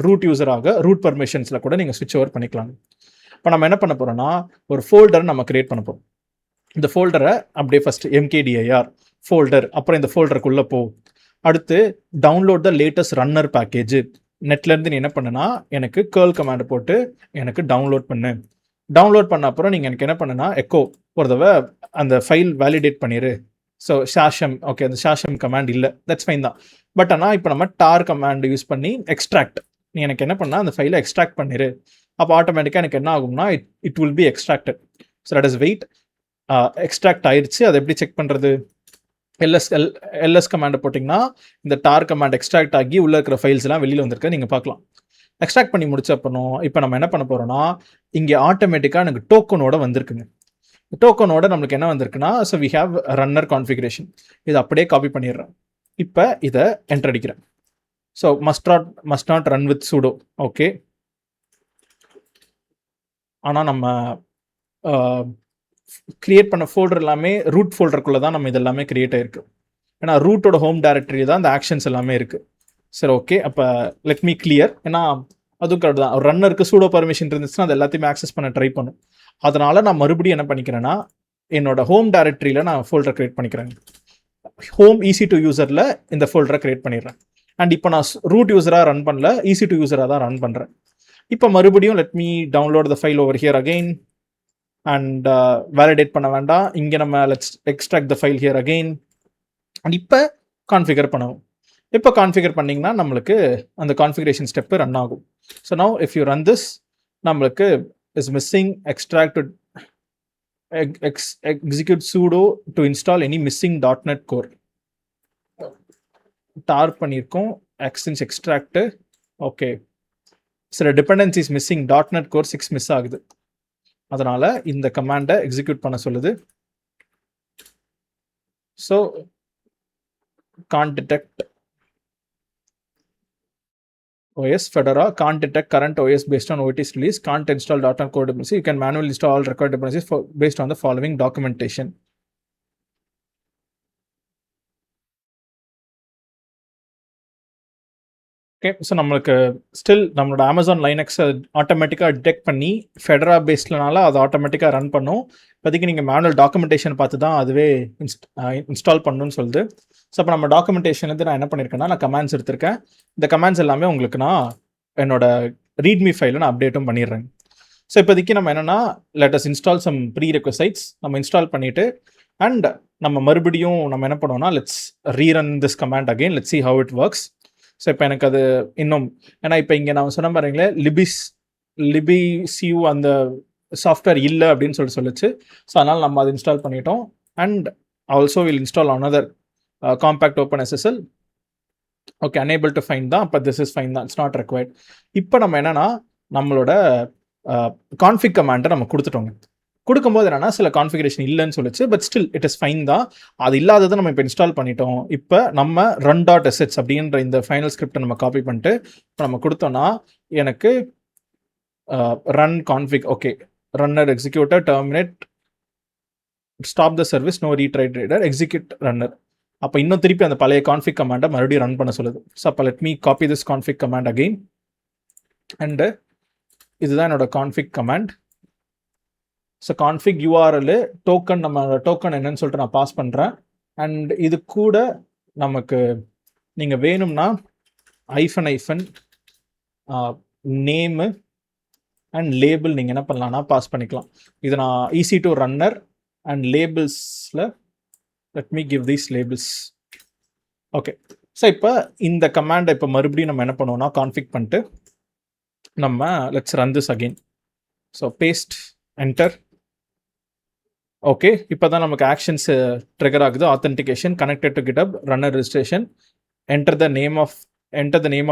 -root யூசராக ரூட் பர்மிஷன்ஸில் கூட நீங்கள் ஸ்விட்ச் ஓவர் பண்ணிக்கலாம். இப்போ நம்ம என்ன பண்ண போகிறோம்னா, ஒரு ஃபோல்டர் நம்ம கிரியேட் பண்ண போகிறோம். இந்த ஃபோல்டரை அப்படியே ஃபஸ்ட்டு mkdir ஃபோல்டர், அப்புறம் இந்த ஃபோல்டருக்குள்ளே போ. அடுத்து download the latest runner package. நெட்லேருந்து நீ என்ன பண்ணுனா, எனக்கு கேர்ள் கமாண்ட் போட்டு எனக்கு டவுன்லோட் பண்ணு. டவுன்லோட் பண்ண அப்புறம் நீங்கள் எனக்கு என்ன பண்ணுனா, எக்கோ ஒரு தடவை அந்த ஃபைல் வேலிடேட் பண்ணிடு. ஸோ ஷாஷம், ஓகே, அந்த ஷாஷம் கமாண்ட் இல்லை, தட்ஸ் ஃபைன் தான். பட் ஆனால் இப்போ நம்ம டார் கமாண்ட் யூஸ் பண்ணி எக்ஸ்ட்ராக்ட், நீ எனக்கு என்ன பண்ணால் அந்த ஃபைலை எக்ஸ்ட்ராக்ட் பண்ணிடு. அப்போ ஆட்டோமேட்டிக்காக எனக்கு என்ன ஆகும்னா, it will be extracted. So that is wait. Extract ஆயிடுச்சு. அதை எப்படி செக் பண்ணுறது? எல்எஸ் கமாண்டை போட்டிங்கன்னா இந்த டார் கமாண்ட் எக்ஸ்ட்ராக்ட் ஆகி உள்ளே இருக்கிற ஃபைல்ஸ் எல்லாம் வெளியில் வந்திருக்க நீங்கள் பார்க்கலாம். எக்ஸ்ட்ராக்ட் பண்ணி முடிச்ச அப்புறம் இப்போ நம்ம என்ன பண்ண போகிறோம்னா, இங்கே ஆட்டோமேட்டிக்காக எனக்கு டோக்கனோட வந்திருக்குங்க. டோக்கனோட நம்மளுக்கு என்ன வந்திருக்குன்னா, so we have runner configuration. இதை அப்படியே காப்பி பண்ணிடுறேன். இப்போ இதை என்டர் அடிக்கிறேன். So must not run with sudo. Okay, ஆனால் நம்ம கிரியேட் பண்ண ஃபோல்டர் எல்லாமே ரூட் ஃபோல்டருக்குள்ளே தான் நம்ம இதெல்லாமே கிரியேட் ஆயிருக்கு. ஏன்னா ரூட்டோட ஹோம் டைரக்டரி தான் இந்த ஆக்ஷன்ஸ் எல்லாமே இருக்குது. சரி, ஓகே, அப்போ லெட் மீ கிளியர். ஏன்னா அதுவும் கரெக்ட் தான். ரன்னருக்கு சூடோ பர்மிஷன் இருந்துச்சுன்னா அது எல்லாத்தையுமே ஆக்சஸ் பண்ண ட்ரை பண்ணும். அதனால் நான் மறுபடியும் என்ன பண்ணிக்கிறேன்னா, என்னோட ஹோம் டைரக்டரியில் நான் ஃபோல்டர் கிரியேட் பண்ணிக்கிறேன். ஹோம் EC2-userல இந்த ஃபோல்டரை கிரியேட் பண்ணிடுறேன். அண்ட் இப்போ நான் ரூட் யூஸராக ரன் பண்ணல, EC2-userஆக தான் ரன் பண்ணுறேன். இப்போ மறுபடியும் let me download the file over here again and validate பண்ண வேண்டாம். இங்கே நம்ம let's extract the file here again and இப்போ கான்ஃபிகர் பண்ணணும். இப்போ கான்ஃபிகர் பண்ணிங்கன்னா நம்மளுக்கு அந்த கான்ஃபிகரேஷன் ஸ்டெப்பு ரன் ஆகும். So now if you run this, நம்மளுக்கு is missing extract execute sudo to install any missing .NET core. tar பண்ணியிருக்கோம், extends extract. ஓகே, சில dependencies missing, .NET core 6 miss ஆகுது. அதனால இந்த கமாண்டை எக்ஸிக்யூட் பண்ண சொல்லுது. So can't detect OS Fedora, can't detect current OS based on OT's release, can't install .NET Core dependency. You can manually install all required dependencies based on the following documentation. Okay, so நம்மளுக்கு still நம்மளோட Amazon லைனக்ஸை ஆட்டோமேட்டிக்காக detect பண்ணி ஃபெடரா பேஸ்ட்லனால அது ஆட்டோமேட்டிக்காக run பண்ணும். இப்போதைக்கு நீங்கள் manual documentation பார்த்து தான் அதுவே இன்ஸ்டால் பண்ணணும்னு சொல்லுது. ஸோ அப்போ நம்ம டாக்குமெண்டேஷன்லேருந்து நான் என்ன பண்ணியிருக்கேன்னா, நான் கமாண்ட்ஸ் எடுத்திருக்கேன். இந்த கமாண்ட்ஸ் எல்லாமே உங்களுக்கு நான் என்னோட ரீட்மி ஃபைலில் நான் அப்டேட்டும் பண்ணிடுறேன். ஸோ இப்போதைக்கு நம்ம என்னென்னா, let us install some prerequisites. நம்ம இன்ஸ்டால் பண்ணிவிட்டு அண்ட் நம்ம மறுபடியும் நம்ம என்ன பண்ணுவோம்னா, let's rerun this command again, let's see how it works. So இப்போ எனக்கு அது இன்னும், ஏன்னா இப்போ இங்கே நான் சொன்ன பாருங்களேன், லிபிசியூ அந்த சாஃப்ட்வேர் இல்லை அப்படின்னு சொல்லிச்சு. ஸோ அதனால் நம்ம அதை இன்ஸ்டால் பண்ணிட்டோம். And also will install another compact open SSL. Okay, unable to find தான். அப்போ திஸ் இஸ் ஃபைன் தான், இட்ஸ் நாட் ரெக்வயர்ட். இப்போ நம்ம என்னன்னா, நம்மளோட கான்ஃபிக் கமாண்டை நம்ம கொடுத்துட்டோங்க. கொடுக்கும்போது என்னன்னா, சில கான்ஃபிகரேஷன் இல்லைன்னு சொல்லிச்சு, but still it is fine தான். அது இல்லாததை நம்ம இப்போ இன்ஸ்டால் பண்ணிட்டோம். இப்போ நம்ம run.sh அப்படின்ற இந்த ஃபைனல் ஸ்கிரிப்டை நம்ம காப்பி பண்ணிட்டு இப்போ நம்ம கொடுத்தோம்னா, எனக்கு run config, okay, runner executor terminate stop the service, no retried reader, execute runner. அப்போ இன்னும் திருப்பி அந்த பழைய கான்ஃபிக் கமாண்டை மறுபடியும் ரன் பண்ண சொல்லுது. ஸோ அப்போ let me copy this config command again. And இதுதான் என்னோட config command. So config URL token, நம்ம டோக்கன் என்னன்னு சொல்லிட்டு நான் பாஸ் பண்ணுறேன். அண்ட் இது கூட நமக்கு நீங்கள் வேணும்னா ஐஃபன் நேமு அண்ட் லேபிள் நீங்கள் என்ன பண்ணலாம்னா பாஸ் பண்ணிக்கலாம். இது நான் EC2 ரன்னர் அண்ட் லேபிள்ஸில் let me give these labels. Okay, so இப்போ இந்த கமாண்டை இப்போ மறுபடியும் நம்ம என்ன பண்ணுவோம்னா கான்ஃபிக் பண்ணிட்டு நம்ம let's run this again. So paste enter. Okay, இப்போ தான் நமக்கு ஆக்ஷன்ஸ் ட்ரிகர் ஆகுது. Authentication connected to GitHub runner registration. Enter the name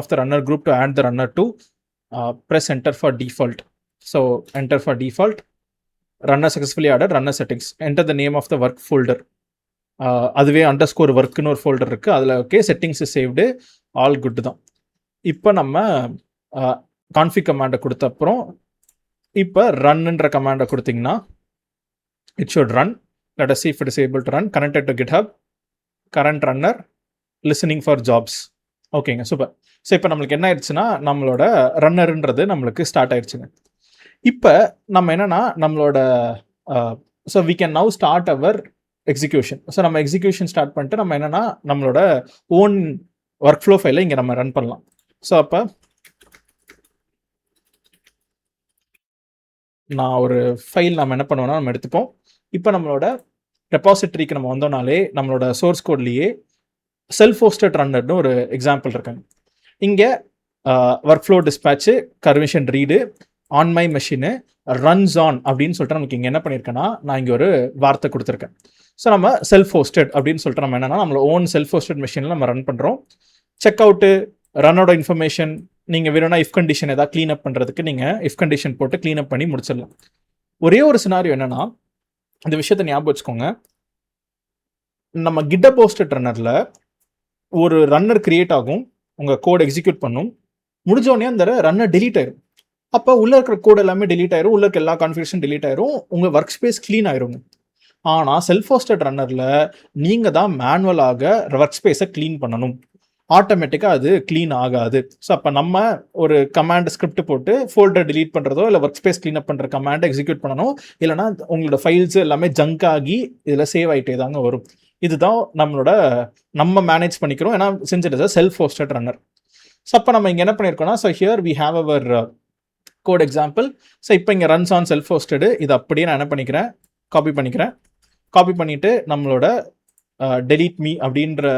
of the runner group to add the runner to press enter for default. So enter for default. Runner successfully added. Runner settings. Enter the name of the work folder. அதுவே underscore ஒர்க்குன்னு ஒரு folder இருக்குது, அதில் okay settings saved, all good தான். இப்போ நம்ம config கமாண்டை கொடுத்த அப்புறம் இப்போ ரன்ன்ற கமாண்டை கொடுத்தீங்கன்னா it should run. Let us see if it is able to run. Connected to GitHub, current runner, listening for jobs. ஓகேங்க, சூப்பர். ஸோ இப்போ நம்மளுக்கு என்ன ஆயிடுச்சுன்னா நம்மளோட ரன்னருன்றது நம்மளுக்கு ஸ்டார்ட் ஆயிடுச்சுங்க. இப்போ நம்ம என்னன்னா நம்மளோட so we can now start our execution. So நம்ம எக்ஸிக்யூஷன் ஸ்டார்ட் பண்ணிட்டு நம்ம என்னன்னா நம்மளோட ஓன் ஒர்க் ஃப்ளோ ஃபைலை இங்கே நம்ம ரன் பண்ணலாம். ஸோ அப்போ நான் ஒரு ஃபைல் நம்ம என்ன பண்ணுவோம்னா நம்ம எடுத்துப்போம். இப்போ நம்மளோட ரெபாசிட்டரிக்கு நம்ம வந்தோம்னாலே நம்மளோட சோர்ஸ் கோட்லேயே செல்ஃப் ஹோஸ்டட் ரன்னர்னு ஒரு எக்ஸாம்பிள் இருக்காங்க. இங்கே workflow dispatch, permission read, on my machine, runs on அப்படின்னு சொல்லிட்டு நமக்கு இங்கே என்ன பண்ணியிருக்கேன்னா நான் இங்கே ஒரு வார்த்தை கொடுத்துருக்கேன். ஸோ நம்ம செல்ஃப் ஹோஸ்டட் அப்படின்னு சொல்லிட்டு நம்ம என்னன்னா நம்மளோட ஓன் செல்ஃப் ஹோஸ்டட் மெஷினில் நம்ம ரன் பண்ணுறோம். செக் அவுட்டு, ரன்னோட இன்ஃபர்மேஷன், நீங்கள் வேணும்னா இஃப் கண்டிஷன் ஏதாவது க்ளீன் அப் பண்ணுறதுக்கு நீங்கள் இஃப் கண்டிஷன் போட்டு க்ளீன் அப் பண்ணி முடிச்சிடலாம். ஒரே ஒரு சினாரியோ என்னன்னா இந்த விஷயத்தை ஞாபகம் வச்சுக்கோங்க. நம்ம GitHub ஹோஸ்டட் ரன்னரில் ஒரு ரன்னர் கிரியேட் ஆகும், உங்கள் கோட் எக்ஸிக்யூட் பண்ணும், முடிஞ்சோடனே அந்த ரன்னர் டெலீட் ஆயிரும். அப்போ உள்ளே இருக்கிற கோட் எல்லாமே டெலீட் ஆயிரும், உள்ள இருக்க எல்லா கான்ஃபிகரேஷன் டெலீட் ஆயிரும், உங்கள் ஒர்க் ஸ்பேஸ் க்ளீன் ஆயிருங்க. ஆனால் செல்ஃப் ஹோஸ்டட் ரன்னரில் நீங்கள் தான் மேனுவலாக ஒர்க் ஸ்பேஸை க்ளீன் பண்ணணும், ஆட்டோமேட்டிக்காக அது க்ளீன் ஆகாது. ஸோ அப்போ நம்ம ஒரு கமாண்ட் ஸ்கிரிப்ட் போட்டு ஃபோல்டர் டிலீட் பண்ணுறதோ இல்லை ஒர்க் ஸ்பேஸ் க்ளீன் அப் பண்ணுற கமாண்டை எக்ஸிக்யூட் பண்ணணும், இல்லைனா உங்களோட ஃபைல்ஸ் எல்லாமே ஜங்க் ஆகி இதில் சேவ் ஆகிட்டே தாங்க வரும். இதுதான் நம்ம மேனேஜ் பண்ணிக்கிறோம், ஏன்னா since it is a self hosted runner. So அப்போ நம்ம இங்கே என்ன பண்ணியிருக்கோம்னா, so here we have our code example. So இப்போ இங்கே ரன்ஸ் ஆன் செல்ஃப் ஹோஸ்டடு, இது அப்படியே நான் என்ன பண்ணிக்கிறேன், காப்பி பண்ணிவிட்டு நம்மளோட டெலீட் மீ அப்படின்ற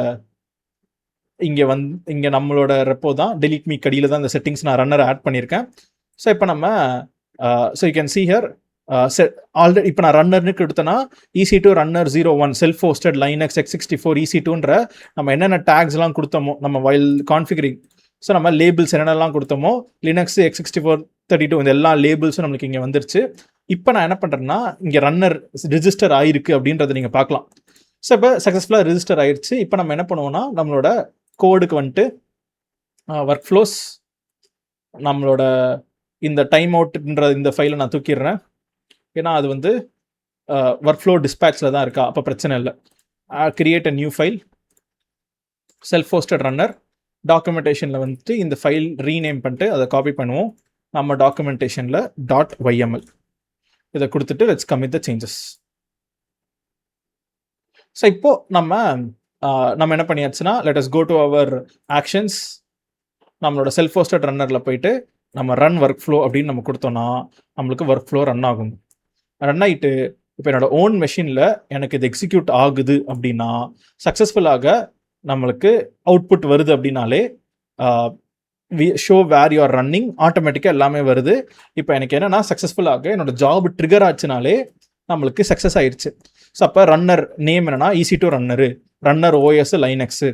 இங்கே நம்மளோட ரெப்போ தான் டெலீட் மீ கடியில் தான் இந்த செட்டிங்ஸ் நான் ரன்னர் ஆட் பண்ணியிருக்கேன். ஸோ இப்போ நம்ம so you can see here already இப்போ நான் ரன்னர்னு கொடுத்தேன்னா EC2 runner 01 self hosted Linux x64 EC2ன்ற நம்ம என்னென்ன டேக்ஸ்லாம் கொடுத்தோமோ நம்ம வைல் கான்ஃபிகரிங், ஸோ நம்ம லேபிள்ஸ் என்னென்னலாம் கொடுத்தோமோ லினக்ஸ் x64 32 இந்த எல்லா லேபிள்ஸும் நம்மளுக்கு இங்கே வந்துருச்சு. இப்போ நான் என்ன பண்ணுறேன்னா இங்கே ரன்னர் ரிஜிஸ்டர் ஆயிருக்கு அப்படின்றத நீங்கள் பார்க்கலாம். ஸோ இப்போ சக்ஸஸ்ஃபுல்லாக ரிஜிஸ்டர் ஆயிடுச்சு. இப்போ நம்ம என்ன பண்ணுவோம்னா நம்மளோட கோடுக்கு வந்துட்டு ஒர்க் ஃப்ளோஸ், நம்மளோட இந்த டைம் அவுட்ன்ற இந்த ஃபைலை நான் தூக்கிடுறேன், ஏன்னா அது ஒர்க் ஃப்ளோ டிஸ்பேட்சில் தான் இருக்கா, அப்போ பிரச்சனை இல்லை. Create a new file, self hosted runner, டாக்குமெண்டேஷனில் இந்த ஃபைல் ரீநேம் பண்ணிட்டு அதை காப்பி பண்ணுவோம். நம்ம டாக்குமெண்டேஷனில் .yml இதை கொடுத்துட்டு let's commit the changes. So இப்போ நம்ம என்ன பண்ணியாச்சுன்னா let us go to our actions. நம்மளோட செல்ஃப் ஹோஸ்டட் ரன்னரில் போயிட்டு நம்ம ரன் ஒர்க் ஃப்ளோ அப்படின்னு நம்ம கொடுத்தோன்னா நம்மளுக்கு ஒர்க் ஃப்ளோ ரன் ஆகும். ரன் ஆகிட்டு இப்போ என்னோட ஓன் மெஷினில் எனக்கு இது எக்ஸிக்யூட் ஆகுது அப்படின்னா சக்ஸஸ்ஃபுல்லாக நம்மளுக்கு அவுட்புட் வருது அப்படின்னாலே show where you are running ஆட்டோமேட்டிக்காக எல்லாமே வருது. இப்போ எனக்கு என்னென்னா சக்ஸஸ்ஃபுல்லாக என்னோட ஜாப் ட்ரிகர் ஆச்சுனாலே நம்மளுக்கு சக்ஸஸ் ஆயிடுச்சு. ஸோ அப்போ ரன்னர் நேம் என்னன்னா EC2 ரன்னர் OS லைனக்ஸு.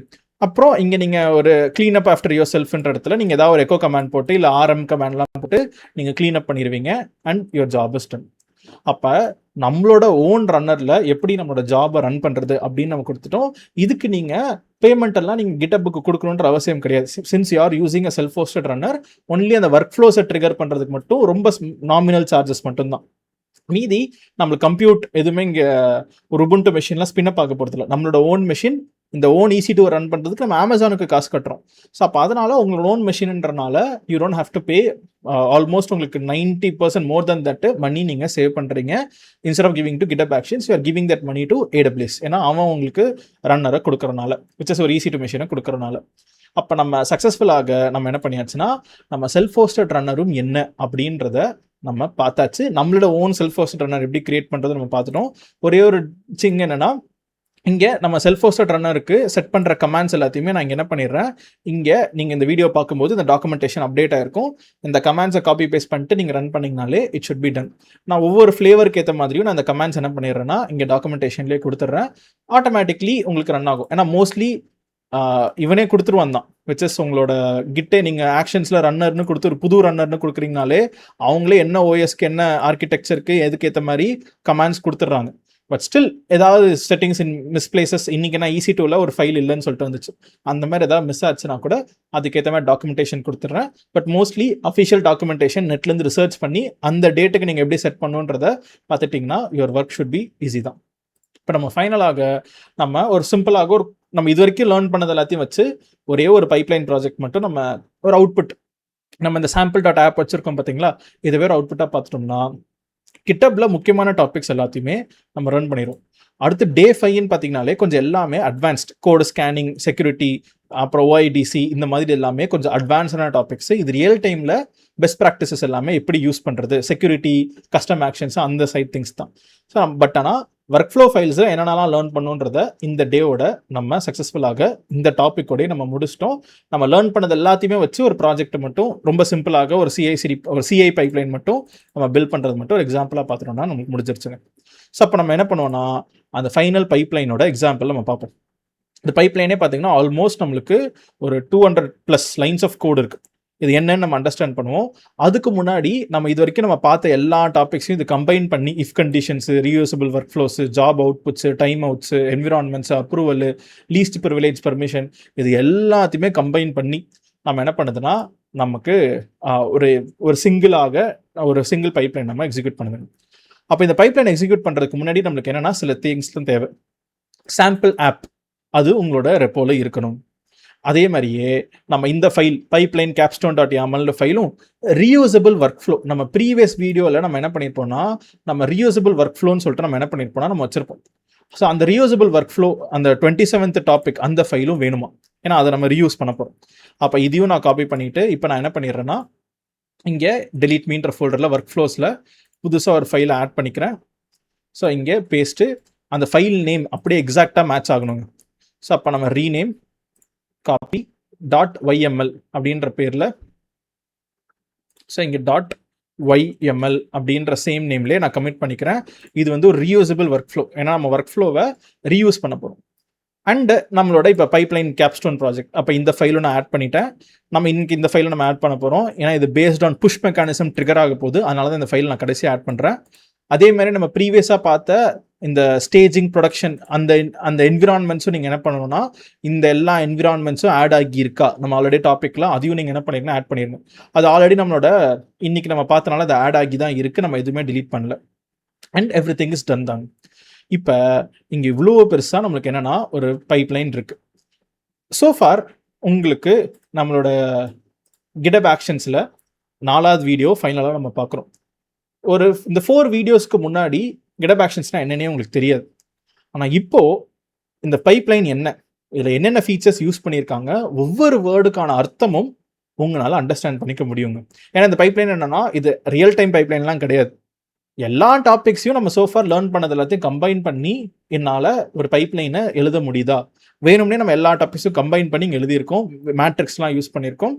அப்புறம் இங்கே நீங்கள் ஒரு க்ளீன் அப் ஆஃப்டர் யோர் செல்ஃப்ன்ற இடத்துல நீங்கள் ஏதாவது ஒரு எக்கோ கமாண்ட் போட்டு இல்லை RM கமாண்ட்லாம் போட்டு நீங்கள் க்ளீன் அப் பண்ணிடுவீங்க and your job is done. அப்போ நம்மளோட ஓன் ரன்னரில் எப்படி நம்மளோட ஜாபை ரன் பண்ணுறது அப்படின்னு நம்ம கொடுத்துட்டோம். இதுக்கு நீங்கள் பேமெண்ட் எல்லாம் நீங்கள் GitHubக்கு கொடுக்கணுன்ற அவசியம் கிடையாது. Since you are using a self hosted runner, only அந்த ஒர்க் ஃப்ளோஸை ட்ரிகர் பண்ணுறதுக்கு மட்டும் ரொம்ப நாமினல் சார்ஜஸ் மட்டும்தான். மீதி நம்மளுக்கு கம்ப்யூட் எதுவுமே இங்கே ஒரு உபுண்டு மெஷின்லாம் ஸ்பின்னப் ஆக போகிறதில்ல. நம்மளோட ஓன் மெஷின் இந்த ஓன் EC2 ரன் பண்ணுறதுக்கு நம்ம அமேசானுக்கு காசு கட்டுறோம். ஸோ அப்போ அதனால் உங்களோட ஓன் மெஷின்ன்றனால you don't have to pay almost உங்களுக்கு 90% மோர் தென் தட் மணி நீங்கள் சேவ் பண்ணுறீங்க. Instead of giving to GitHub Actions you are giving that money to AWS. ஏன்னா அவன் உங்களுக்கு ரன்னரை கொடுக்குறனால, விச் இஸ் ஒரு EC2 மெஷினை கொடுக்குறனால. அப்போ நம்ம சக்ஸஸ்ஃபுல்லாக நம்ம என்ன பண்ணியாச்சுன்னா நம்ம செல்ஃப் ஹோஸ்டட் ரன்னரும் என்ன அப்படின்றத நம்ம பார்த்தாச்சு. நம்மளோட ஓன் செல்ஃப் ஹோஸ்டட் ரன்னர் எப்படி கிரியேட் பண்ணுறது நம்ம பார்த்துட்டோம். ஒரே ஒரு சிங் என்னன்னா, இங்கே நம்ம செல்ஃப் ஹோஸ்டட் ரன்னருக்கு செட் பண்ணுற கமாண்ட்ஸ் எல்லாத்தையுமே நான் இங்கே என்ன பண்ணிடுறேன், இங்கே நீங்கள் இந்த வீடியோ பார்க்கும்போது இந்த டாக்குமெண்டேஷன் அப்டேட் ஆயிருக்கும். இந்த கமாண்ட்ஸை காப்பி பேஸ்ட் பண்ணிட்டு நீங்கள் ரன் பண்ணிங்கனாலே இட் ஷுட் பி டன். நான் ஒவ்வொரு ஃப்ளேவருக்கு ஏற்ற மாதிரியும் நான் அந்த கமாண்ட்ஸ் என்ன பண்ணிடுறேன்னா இங்கே டாக்குமெண்டேஷன்லேயே கொடுத்துட்றேன். ஆட்டோமேட்டிக்லி உங்களுக்கு ரன் ஆகும். ஏன்னா மோஸ்ட்லி இவனே கொடுத்துருவான் தான், விச் இஸ் உங்களோட கிட்டே நீங்கள் ஆக்ஷன்ஸில் ரன்னர்னு கொடுத்து ஒரு புது ரன்னர்னு கொடுக்குறீங்கனாலே அவங்களே என்ன ஓஎஸ்க்கு என்ன ஆர்கிடெக்சருக்கு எதுக்கேற்ற மாதிரி கமாண்ட்ஸ் கொடுத்துட்றாங்க. பட் ஸ்டில் ஏதாவது செட்டிங்ஸ் இன் மிஸ்பிளேசஸ், இன்னைக்கு நான் ஈஸி டூவில் ஒரு ஃபைல் இல்லைன்னு சொல்லிட்டு வந்துச்சு, அந்த மாதிரி ஏதாவது மிஸ் ஆச்சுன்னா கூட அதுக்கேற்ற மாதிரி டாக்குமெண்டேஷன் கொடுத்துட்றேன். பட் மோஸ்ட்லி அஃபிஷியல் டாக்குமெண்டேஷன் நெட்லேருந்து ரிசர்ச் பண்ணி அந்த டேட்டுக்கு நீங்கள் எப்படி செட் பண்ணுன்றதை பார்த்துட்டிங்கன்னா your work should be easy தான். இப்போ நம்ம ஃபைனலாக நம்ம ஒரு சிம்பிளாக நம்ம இது வரைக்கும் லேர்ன் பண்ணது எல்லாத்தையும் வச்சு ஒரே ஒரு பைப்லைன் ப்ராஜெக்ட் மட்டும் நம்ம ஒரு அவுட்புட், நம்ம இந்த சாம்பிள் டாட் ஆப் வச்சுருக்கோம் பார்த்தீங்களா, இதை வேறு அவுட்புட்டாக பார்த்துட்டோம்னா கிட்டப்ல முக்கியமான டாபிக்ஸ் எல்லாத்தையுமே நம்ம ரன் பண்ணிடுவோம். அடுத்து டே 5ன்னு பார்த்தீங்கனாலே கொஞ்சம் எல்லாமே அட்வான்ஸ்ட் கோடு ஸ்கேனிங், செக்யூரிட்டி, அப்புறம் OIDC இந்த மாதிரி எல்லாமே கொஞ்சம் அட்வான்ஸான டாபிக்ஸ். இது ரியல் டைமில் பெஸ்ட் ப்ராக்டிசஸ் எல்லாமே எப்படி யூஸ் பண்ணுறது, செக்யூரிட்டி, கஸ்டம் ஆக்ஷன்ஸ், அந்த சைட் திங்ஸ் தான். ஸோ பட் ஆனால் ஒர்க் ஃப்ளோ ஃபைல்ஸை என்னென்னலாம் லேர்ன் பண்ணுன்றத இந்த டேவோட நம்ம சக்ஸஸ்ஃபுல்லாக இந்த டாப்பிக்கோடய நம்ம முடிச்சிட்டோம். நம்ம லேர்ன் பண்ணது எல்லாத்தையுமே வச்சு ஒரு ப்ராஜெக்ட் மட்டும் ரொம்ப சிம்பிளாக ஒரு CI பைப்லைன் மட்டும் நம்ம பில்ட் பண்ணுறது மட்டும் ஒரு எக்ஸாம்பிளாக பார்த்துட்டோம்னா நமக்கு முடிஞ்சிருச்சுங்க. ஸோ அப்போ நம்ம என்ன பண்ணுவோம்னா அந்த ஃபைனல் பைப்லைனோட எக்ஸாம்பிள் நம்ம பார்ப்போம். இந்த பைப்லைனே பார்த்தீங்கன்னா ஆல்மோஸ்ட் நம்மளுக்கு ஒரு 200+ லைன்ஸ் ஆஃப் கோடு இருக்குது. இது என்னன்னு நம்ம அண்டர்ஸ்டாண்ட் பண்ணுவோம். அதுக்கு முன்னாடி நம்ம இது வரைக்கும் நம்ம பார்த்த எல்லா டாபிக்ஸையும் இது கம்பைன் பண்ணி if conditions, reusable workflows, job outputs, timeouts, environments, approval, least privilege permission, இது எல்லாத்தையுமே கம்பைன் பண்ணி நம்ம என்ன பண்ணுதுன்னா நமக்கு ஒரு சிங்கிள் பைப்லைன் நம்ம எக்ஸிக்யூட் பண்ணுது. அப்போ இந்த பைப்லைன் எக்ஸிக்யூட் பண்ணுறதுக்கு முன்னாடி நம்மளுக்கு என்னென்னா சில திங்ஸ்லாம் தேவை. சாம்பிள் ஆப் அது உங்களோட ரெப்போவில் இருக்கணும். அதே மாதிரியே நம்ம இந்த ஃபைல் பைப்லைன் capstone.yaml ஃபைலும் ரீயூசபிள் ஒர்க் ஃப்ளோ, நம்ம ப்ரீவியஸ் வீடியோவில் நம்ம என்ன பண்ணியிருப்போம்னா நம்ம ரீயூசபிள் ஒர்க் ஃப்ளோன்னு சொல்லிட்டு நம்ம என்ன பண்ணியிருப்போம்னா நம்ம வச்சிருப்போம். ஸோ அந்த ரீயூசபிள் ஒர்க் ஃப்ளோ அந்த 27th டாபிக் அந்த ஃபைலும் வேணுமா, ஏன்னா அதை நம்ம ரீயூஸ் பண்ண போகிறோம். அப்போ இதையும் நான் காப்பி பண்ணிவிட்டு இப்போ நான் என்ன பண்ணிடுறேன்னா இங்கே delete மீன்ற ஃபோல்டரில் ஒர்க் ஃப்ளோஸில் புதுசாக ஒரு ஃபைலை ஆட் பண்ணிக்கிறேன். ஸோ இங்கே பேஸ்ட்டு அந்த ஃபைல் நேம் அப்படியே எக்ஸாக்டாக மேட்ச் ஆகணுங்க. ஸோ அப்போ நம்ம ரீநேம் காப்பி .yml அப்படின்ற பேரில், ஸோ இங்கே .yml அப்படின்ற சேம் நேம்லேயே நான் கமிட் பண்ணிக்கிறேன். இது வந்து ஒரு ரீயூசபிள் ஒர்க் ஃப்ளோ, ஏன்னா நம்ம ஒர்க் ஃப்ளோவை ரீயூஸ் பண்ண போகிறோம். அண்டு நம்மளோட இப்போ பைப்லைன் கேப்ஸ்டோன் ப்ராஜெக்ட், அப்போ இந்த ஃபைலும் நான் ஆட் பண்ணிட்டேன். நம்ம இன்னைக்கு இந்த ஃபைலை நம்ம ஆட் பண்ண போகிறோம், ஏன்னா இது based on push mechanism trigger ஆக போகுது, அதனால தான் இந்த ஃபைல் நான் கடைசியாக ஆட் பண்ணுறேன். அதே மாதிரி நம்ம ப்ரீவியஸாக பார்த்த இந்த ஸ்டேஜிங் ப்ரொடக்ஷன் அந்த என்விரான்மெண்ட்ஸும் நீங்கள் என்ன பண்ணணும்னா இந்த எல்லா என்விரான்மெண்ட்ஸும் ஆட் ஆகியிருக்கா நம்ம ஆல்ரெடி டாப்பிக்லாம் அதையும் நீங்கள் என்ன பண்ணிருக்கணும், ஆட் பண்ணிடணும். அது ஆல்ரெடி நம்மளோட இன்னைக்கு நம்ம பார்த்தனால அது ஆட் ஆகி தான் இருக்குது, நம்ம எதுவுமே டிலீட் பண்ணல. And every thing is done தாங்க. இப்போ இங்கே இவ்வளோ பெருசாக நம்மளுக்கு என்னென்னா ஒரு பைப்லைன் இருக்குது. சோஃபார் உங்களுக்கு நம்மளோட GitHub ஆக்ஷன்ஸில் 4வது வீடியோ ஃபைனலாக நம்ம பார்க்குறோம். இந்த 4 வீடியோஸ்க்கு முன்னாடி GitHub ஆக்ஷன்ஸ்னால் என்னென்னே உங்களுக்கு தெரியாது. ஆனால் இப்போது இந்த பைப்லைன் என்ன, இதில் என்னென்ன ஃபீச்சர்ஸ் யூஸ் பண்ணியிருக்காங்க, ஒவ்வொரு வேர்டுக்கான அர்த்தமும் உங்களால் அண்டர்ஸ்டாண்ட் பண்ணிக்க முடியுங்க. ஏன்னா இந்த பைப்லைன் என்னென்னா இது ரியல் டைம் பைப்லைன்லாம் கிடையாது. எல்லா டாபிக்ஸையும் நம்ம சோஃபார் லேர்ன் பண்ணது எல்லாத்தையும் கம்பைன் பண்ணி என்னால் ஒரு பைப்லைனை எழுத முடியுதா, வேணும்னே நம்ம எல்லா டாபிக்ஸும் கம்பைன் பண்ணி இங்கே எழுதியிருக்கோம், மேட்ரிக்ஸ்லாம் யூஸ் பண்ணியிருக்கோம்.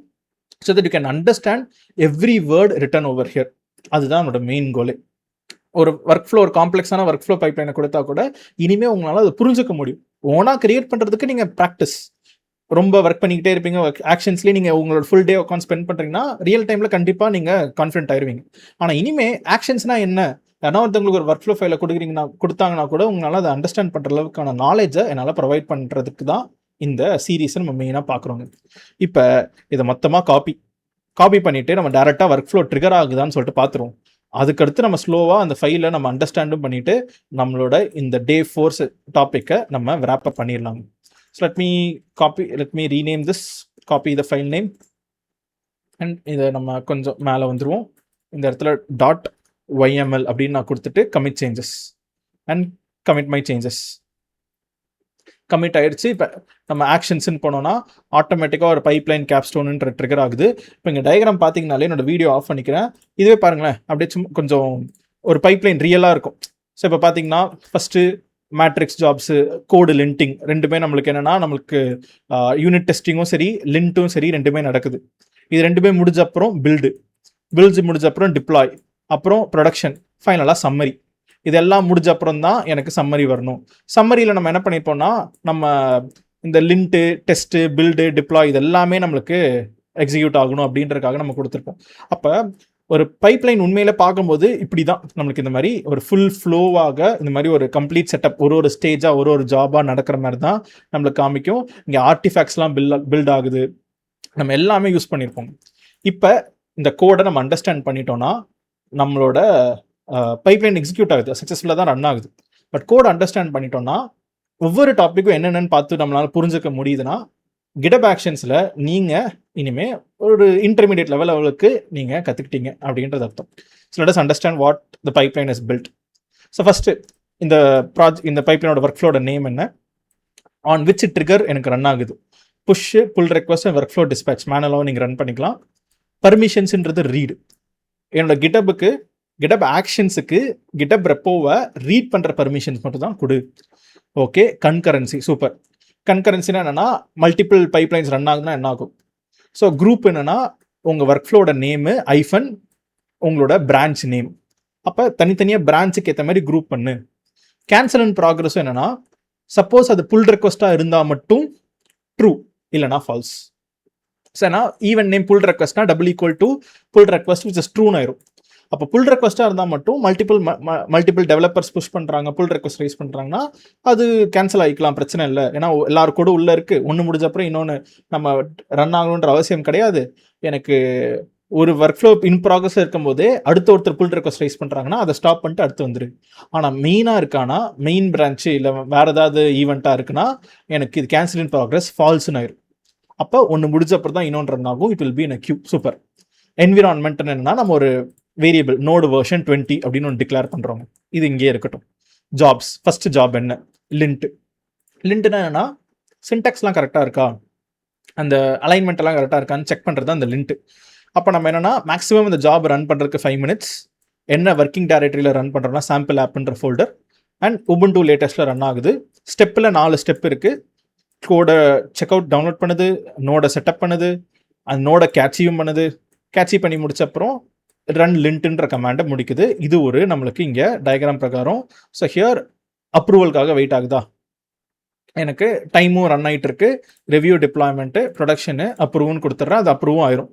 So that you can understand every word written over here. அதுதான் என்னோட மெயின் கோலே. ஒரு ஒர்க் ஃப்ளோ, ஒரு காம்ப்ளெக்ஸான ஒர்க் ஃப்ளோ பைப்லைனை கொடுத்தா கூட இனிமேல் உங்களால் அதை புரிஞ்சுக்க முடியும். ஓனாக கிரியேட் பண்ணுறதுக்கு நீங்கள் ப்ராக்டிஸ் ரொம்ப ஒர்க் பண்ணிக்கிட்டே இருப்பீங்க. ஆக்ஷன்ஸ்லேயே நீங்கள் உங்களோட ஃபுல் டே உட்காந்து ஸ்பெண்ட் பண்ணுறீங்கன்னா ரியல் டைமில் கண்டிப்பாக நீங்கள் கான்ஃபிடென்ட் ஆயிருவீங்க. ஆனால் இனிமேல் ஆக்ஷன்ஸ்னால் என்ன, ஏன்னா ஒருத்தவங்களுக்கு ஒரு ஒர்க் ஃப்ளோ ஃபைலை கொடுத்தாங்கன்னா கூட உங்களால் அதை அண்டர்ஸ்டாண்ட் பண்ணுற அளவுக்கான நாலேஜை என்னால் ப்ரொவைட் பண்ணுறதுக்கு தான் இந்த சீரீஸை நம்ம மெயினாக பார்க்குறோங்க. இப்போ இதை மொத்தமாக காப்பி பண்ணிவிட்டு நம்ம டேரெக்டாக ஒர்க் ஃப்ளோ ட்ரிகர் ஆகுதான்னு சொல்லிட்டு பார்த்துருவோம். அதுக்கடுத்து நம்ம ஸ்லோவாக அந்த ஃபைலை நம்ம அண்டர்ஸ்டாண்டும் பண்ணிவிட்டு நம்மளோட இந்த Day 4 டாப்பிக்கை நம்ம wrap up பண்ணிடலாம். So let me rename this, copy the file name, and இதை நம்ம கொஞ்சம் மேலே வந்துடுவோம். இந்த இடத்துல .yml அப்படின்னு நான் கொடுத்துட்டு commit changes and commit my changes. Commit ஆயிடுச்சு. இப்போ நம்ம ஆக்ஷன்ஸ்ன்னு போனோம்னா ஆட்டோமேட்டிக்காக ஒரு பைப்லைன் கேப்ஸ்டோனுன்ற ட்ரிகர் ஆகுது. இப்போ இங்கே டயக்ராம் பார்த்தீங்கனாலே என்னோட வீடியோ ஆஃப் பண்ணிக்கிறேன். இதுவே பாருங்களேன், அப்படியே சும்மா கொஞ்சம் ஒரு பைப்லைன் ரியலாக இருக்கும். ஸோ இப்போ பார்த்தீங்கன்னா ஃபஸ்ட்டு மேட்ரிக்ஸ் ஜாப்ஸு, கோடு லிண்டிங் ரெண்டுமே நம்மளுக்கு என்னென்னா நம்மளுக்கு யூனிட் டெஸ்டிங்கும் சரி லிண்ட்டும் சரி ரெண்டுமே நடக்குது. இது ரெண்டுமே முடிஞ்ச அப்புறம் பில்ட்ஸ் முடிஞ்ச அப்புறம் டிப்ளாய், அப்புறம் ப்ரொடக்ஷன், ஃபைனலாக சம்மரி. இதெல்லாம் முடிஞ்ச அப்புறம் தான் எனக்கு சம்மரி வரணும். சம்மரியில் நம்ம என்ன பண்ணியிருப்போம்னா நம்ம இந்த லிண்ட்டு டெஸ்ட்டு பில்டு டிப்ளாய் இது எல்லாமே நம்மளுக்கு எக்ஸிக்யூட் ஆகணும் அப்படின்றதுக்காக நம்ம கொடுத்துருப்போம். அப்போ ஒரு பைப்லைன் உண்மையில பார்க்கும்போது இப்படி தான் நம்மளுக்கு இந்த மாதிரி ஒரு ஃபுல் ஃப்ளோவாக இந்த மாதிரி ஒரு கம்ப்ளீட் செட்டப் ஒரு ஸ்டேஜாக ஒரு ஜாபாக நடக்கிற மாதிரி தான் நம்மளுக்கு காமிக்கும். இங்கே ஆர்டிஃபேக்ட்ஸ்லாம் பில்ட் ஆகுது, நம்ம எல்லாமே யூஸ் பண்ணியிருப்போம். இப்போ இந்த கோடை நம்ம அண்டர்ஸ்டாண்ட் பண்ணிட்டோம்னா நம்மளோட பைப்லைன் எக்ஸிக்யூட் ஆகுது, சக்ஸஸ்ஃபுல்லாக தான் ரன் ஆகுது. பட் கோட் அண்டர்ஸ்டாண்ட் பண்ணிட்டோம்னா ஒவ்வொரு டாப்பிக்கும் என்னென்னு பார்த்து நம்மளால புரிஞ்சுக்க முடியுதுன்னா GitHub ஆக்ஷன்ஸில் நீங்கள் இனிமேல் ஒரு இன்டர்மீடியட் லெவலுக்கு நீங்கள் கற்றுக்கிட்டீங்க அப்படின்றது அர்த்தம். So let us understand what the pipeline is build. So first இந்த பைப்லைனோட ஒர்க் ஃப்ளோட நேம் என்ன, ஆன் விச் ட்ரிகர் எனக்கு ரன் ஆகுது, push pull request workflow dispatch மேனுவலாகவும் நீங்கள் ரன் பண்ணிக்கலாம். பர்மிஷன்ஸ்ன்றது ரீடு. என்னோட GitHub ஆக்ஷன்ஸுக்கு GitHub ரெப்போவை ரீட் பண்ணுற பர்மிஷன்ஸ் மட்டும் தான் கொடு. Okay, concurrency super. கன்கரன்சினா என்னன்னா மல்டிபிள் பைப்லைன்ஸ் ரன் ஆகுதுன்னா என்ன ஆகும். ஸோ குரூப் என்னன்னா உங்கள் ஒர்க் ஃப்ளோட நேமு ஐஃபன் உங்களோட பிரான்ச் நேம். அப்போ தனித்தனியாக பிரான்ச்சுக்கு ஏற்ற மாதிரி குரூப் பண்ணு. கேன்சல் அண்ட் ப்ராக்ரஸும் என்னன்னா சப்போஸ் அது புல் ரெக்வஸ்ட்டாக இருந்தால் மட்டும் ட்ரூ, இல்லைனா ஃபால்ஸ். ஸோ ஏன்னா ஈவன் நேம் புல் ரெக்வஸ்ட்னா = புல் ரெக்வஸ்ட் விச் இஸ் ட்ரூன்னு ஆயிரும். அப்போ புல் ரெக்வஸ்ட்டாக இருந்தால் மட்டும் மல்டிபிள் டெவலப்பர்ஸ் புஷ் பண்ணுறாங்க, புல் ரெக்வஸ்ட் ரைஸ் பண்ணுறாங்கன்னா அது கேன்சல் ஆகிக்கலாம், பிரச்சனை இல்லை. ஏன்னா எல்லாரும் கூட உள்ளே இருக்குது, ஒன்று முடிஞ்ச அப்புறம் இன்னொன்று நம்ம ரன் ஆகணுன்ற அவசியம் கிடையாது. எனக்கு ஒரு ஒர்க் ஃப்ளோ இன் ப்ராக்ரஸ் இருக்கும்போதே ஒருத்தர் புல் ரெக்வஸ்ட் ரைஸ் பண்ணுறாங்கன்னா அதை ஸ்டாப் பண்ணிட்டு அடுத்து வந்துரு. ஆனால் மெயினாக இருக்கானா மெயின் பிரான்ச்சு இல்லை வேறு ஏதாவது ஈவெண்ட்டாக இருக்குன்னா எனக்கு இது கேன்சல் இன் ப்ராக்ரஸ் ஃபால்ஸ்னு ஆயிரும். அப்போ ஒன்று முடிஞ்ச அப்புறம் தான் இன்னொன்று ரன் ஆகும். It will be in a queue. Super. Environment என்னன்னா நம்ம ஒரு வேரியபிள் நோடு வெர்ஷன் 20 அப்படின்னு ஒன்று டிக்ளேர் பண்ணுறோம். இது இங்கே இருக்கட்டும். ஜாப்ஸ், ஃபர்ஸ்ட் ஜாப் என்ன, லிண்ட்னா என்னன்னா சின்டாக்ஸ்லாம் கரெக்டாக இருக்கா, அந்த அலைன்மெண்ட் எல்லாம் கரெக்டாக இருக்கான்னு செக் பண்ணுறது தான் அந்த லிண்ட். அப்போ நம்ம என்னன்னா மேக்ஸிமம் இந்த ஜாப் ரன் பண்ணுறதுக்கு 5 minutes, என்ன ஒர்க்கிங் டைரக்டரியில் ரன் பண்ணுறோம்னா சாம்பிள் ஆப்ன்ற ஃபோல்டர் அண்ட் உபுண்டு லேட்டஸ்ட்டில் ரன் ஆகுது. ஸ்டெப்பில் 4 ஸ்டெப் இருக்குது. கோடை செக் அவுட் டவுன்லோட் பண்ணுது, நோடை செட்டப் பண்ணுது, அந்த நோடை கேட்சியும் பண்ணுது. கேட்சி பண்ணி முடிச்ச அப்புறம் ரன் லிண்ட்ன்ற கமாண்டை முடிக்குது. இது ஒரு நம்மளுக்கு இங்கே டயக்ராம் பிரகாரம். ஸோ ஹியர் அப்ரூவலுக்காக வெயிட் ஆகுதா, எனக்கு டைமும் ரன் ஆகிட்டு இருக்கு, ரிவ்யூ டிப்ளாய்மெண்ட்டு ப்ரொடக்ஷனு அப்ரூவ்னு கொடுத்துட்றேன். அது அப்ரூவும் ஆயிரும்.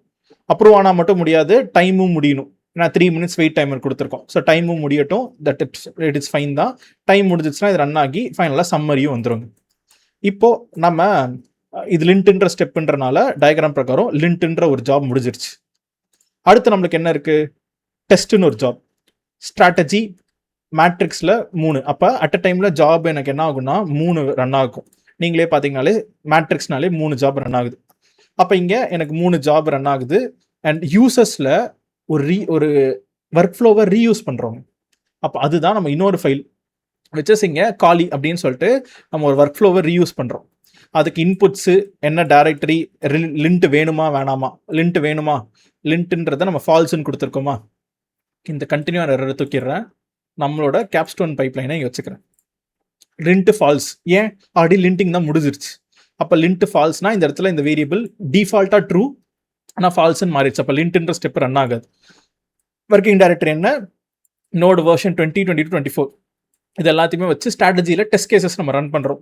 அப்ரூவ் ஆனால் மட்டும் முடியாது, டைமும் முடியணும். ஏன்னா 3 minutes வெயிட் டைமர் கொடுத்துருக்கோம். ஸோ டைமும் முடியட்டும், தட் இட் இஸ் ஃபைன் தான். டைம் முடிஞ்சிச்சுன்னா இது ரன் ஆகி ஃபைனலாக சம்மரியும் வந்துடும். இப்போ நம்ம இது லிண்ட்ன்ற ஸ்டெப்புன்றனால டயக்ராம் பிரகாரம் லிண்ட்ன்ற ஒரு ஜாப் முடிஞ்சிருச்சு. அடுத்து நம்மளுக்கு என்ன இருக்கு, டெஸ்ட்னு ஒரு ஜாப். ஸ்ட்ராட்டஜி மேட்ரிக்ஸில் 3. அப்போ அட் அ டைமில் ஜாப் எனக்கு என்ன ஆகும்னா 3 ரன் ஆகும். நீங்களே பார்த்தீங்கனாலே மேட்ரிக்ஸ்னாலே 3 ஜாப் ரன் ஆகுது. அப்போ இங்கே எனக்கு 3 ஜாப் ரன் ஆகுது. அண்ட் யூசர்ஸில் ஒரு ஒர்க் ஃப்ளோவை ரீயூஸ் பண்ணுறோம். அப்போ அதுதான் நம்ம இன்னொரு ஃபைல் விச்சஸ் இங்கே காலி அப்படின்னு சொல்லிட்டு நம்ம ஒரு ஒர்க் ஃப்ளோவை ரீயூஸ் பண்ணுறோம். அதுக்கு இன்புட்ஸு என்ன டைரக்டரி, லிண்ட் வேணுமா வேணாமா, லிண்ட்ன்றதை நம்ம ஃபால்ஸ்ன்னு கொடுத்துருக்கோமா. இந்த கண்டினியூ எரர் தூக்கிடுறேன், நம்மளோட கேப்ஸ்டோன் பைப்லைனை இங்கே வச்சுக்கிறேன். லிண்ட் ஃபால்ஸ், ஏன் ஆல்ரெடி லிண்டிங் தான் முடிஞ்சிருச்சு. அப்போ லிண்ட் ஃபால்ஸ்னா இந்த இடத்துல இந்த வேரியபிள் டிஃபால்ட்டாக ட்ரூ ஆனால் ஃபால்ஸ்ன்னு மாறிடுச்சு. அப்போ லிண்ட்ன்ற ஸ்டெப் ரன் ஆகாது. ஒர்க்கிங் டைரக்டரி என்ன, நோடு வெர்ஷன் 2022-24. இது எல்லாத்தையுமே வச்சு ஸ்ட்ராட்டஜியில் டெஸ்ட் கேசஸ் நம்ம ரன் பண்ணுறோம்.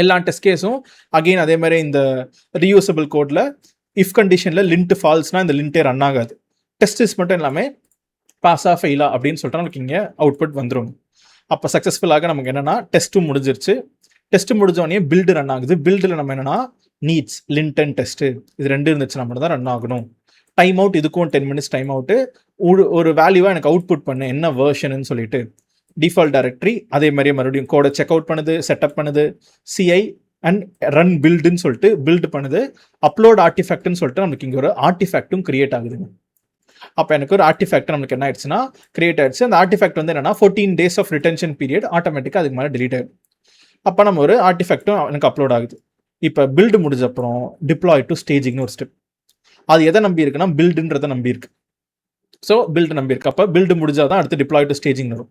எல்லா டெஸ்ட் கேஸும் அகெயின் அதே மாதிரி இந்த ரீயூசபிள் கோடில் இஃப் கண்டிஷனில் லிண்ட் ஃபால்ஸ்னா இந்த லிண்ட்டே ரன் ஆகாது. டெஸ்ட்ஸ் மட்டும் எல்லாமே பாஸா ஃபெயிலா அப்படின்னு சொல்லிட்டு நமக்கு இங்கே அவுட்புட் வந்துடும். அப்போ சக்ஸஸ்ஃபுல்லாக நமக்கு என்னென்னா டெஸ்ட்டும் முடிஞ்சிருச்சு. டெஸ்ட் முடிஞ்சோடனே பில்டு ரன் ஆகுது. பில்டில் நம்ம என்னென்னா நீட்ஸ் லிண்ட் அண்ட் டெஸ்ட்டு இது 2 இருந்துச்சுன்னா மட்டும் தான் ரன் ஆகணும். டைம் அவுட், இதுக்கும் 10 minutes டைம் அவுட்டு. ஒரு வேல்யூவாக எனக்கு அவுட்புட் பண்ணு என்ன வேர்ஷன்னு சொல்லிட்டு. டிஃபால்ட் டைரக்டரி அதே மாதிரியே மறுபடியும் கோடை செக் அவுட் பண்ணுது, செட்டப் பண்ணுது, சிஐ அண்ட் ரன் பில்டுன்னு சொல்லிட்டு பில்டு பண்ணுது. அப்லோட் ஆர்டிஃபேக்ட்னு சொல்லிட்டு நமக்கு இங்கே ஒரு ஆர்டிஃபேக்டும் கிரியேட் ஆகுதுங்க. அப்போ எனக்கு ஒரு ஆர்டிஃபேக்ட் நம்மளுக்கு என்ன ஆயிடுச்சுன்னா கிரியேட் ஆயிடுச்சு. அந்த ஆர்டிஃபேக்ட் வந்து என்னன்னா 14 days ஆஃப் ரிட்டென்ஷன் பீரியட் ஆட்டோமேட்டிக்காக அதுக்கு மேலே டெலீட் ஆயிடும். அப்போ நம்ம ஒரு ஆர்டிஃபேக்ட்டும் எனக்கு அப்லோட் ஆகுது. இப்போ பில்டு முடிஞ்ச அப்புறம் டிப்ளாய் டு ஸ்டேஜிங்னு ஒரு ஸ்டெப். அது எதை நம்பி இருக்குன்னா பில்டுன்றதை நம்பி இருக்கு. ஸோ பில்டு நம்பி இருக்கு. அப்போ பில்டு முடிஞ்சாதான் அடுத்து டிப்ளாய் டு ஸ்டேஜிங் வரும்.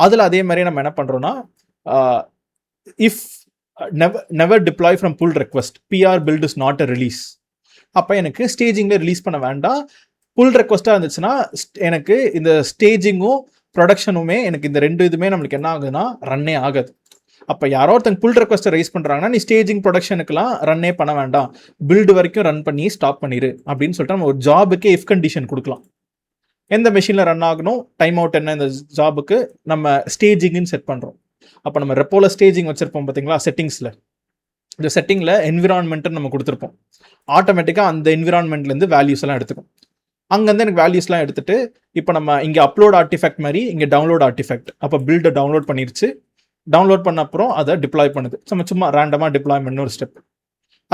அதில் அதே மாதிரி நம்ம என்ன பண்ணுறோன்னா if never deploy from pull request PR build is not a release. அப்போ எனக்கு ஸ்டேஜிங்கில் ரிலீஸ் பண்ண வேண்டாம். புல் ரெக்வஸ்ட்டாக இருந்துச்சுன்னா எனக்கு இந்த ஸ்டேஜிங்கும் ப்ரொடக்ஷனுமே எனக்கு இந்த 2 இதுவுமே நம்மளுக்கு என்ன ஆகுதுன்னா ரன்னே ஆகாது. அப்போ யாரோ ஒருத்தங்க புல் ரெக்வஸ்ட்டை ரைஸ் பண்ணுறாங்கன்னா நீ ஸ்டேஜிங் ப்ரொடக்ஷனுக்குலாம் ரன்னே பண்ண வேண்டாம், பில்டு வரைக்கும் ரன் பண்ணி ஸ்டாப் பண்ணிடு அப்படின்னு சொல்லிட்டு நம்ம ஒரு ஜாபுக்கு இஃப் கண்டிஷன் கொடுக்கலாம். எந்த மெஷினில் ரன் ஆகணும், டைம் அவுட் என்ன, இந்த ஜாபுக்கு நம்ம ஸ்டேஜிங்னு செட் பண்ணுறோம். அப்போ நம்ம ரெப்போல ஸ்டேஜிங் வச்சுருப்போம் பார்த்தீங்களா செட்டிங்ஸில். இந்த செட்டிங்கில் என்விரான்மெண்ட்டுன்னு நம்ம கொடுத்துருப்போம். ஆட்டோமேட்டிக்காக அந்த என்விரான்மெண்ட்லேருந்து வேல்யூஸ் எல்லாம் எடுத்துக்கும். அங்கேருந்து எனக்கு வேல்யூஸ்லாம் எடுத்துகிட்டு இப்போ நம்ம இங்கே அப்லோட் ஆர்டிஃபேக்ட் மாதிரி இங்கே டவுன்லோட் ஆர்டிஃபேக்ட். அப்போ பில்டை டவுன்லோட் பண்ணிருச்சு. டவுன்லோட் பண்ண அப்புறம் அதை டிப்ளாய் பண்ணுது. நம்ம சும்மா ரேண்டமாக டிப்ளாய்மெண்ட் ஒரு ஸ்டெப்.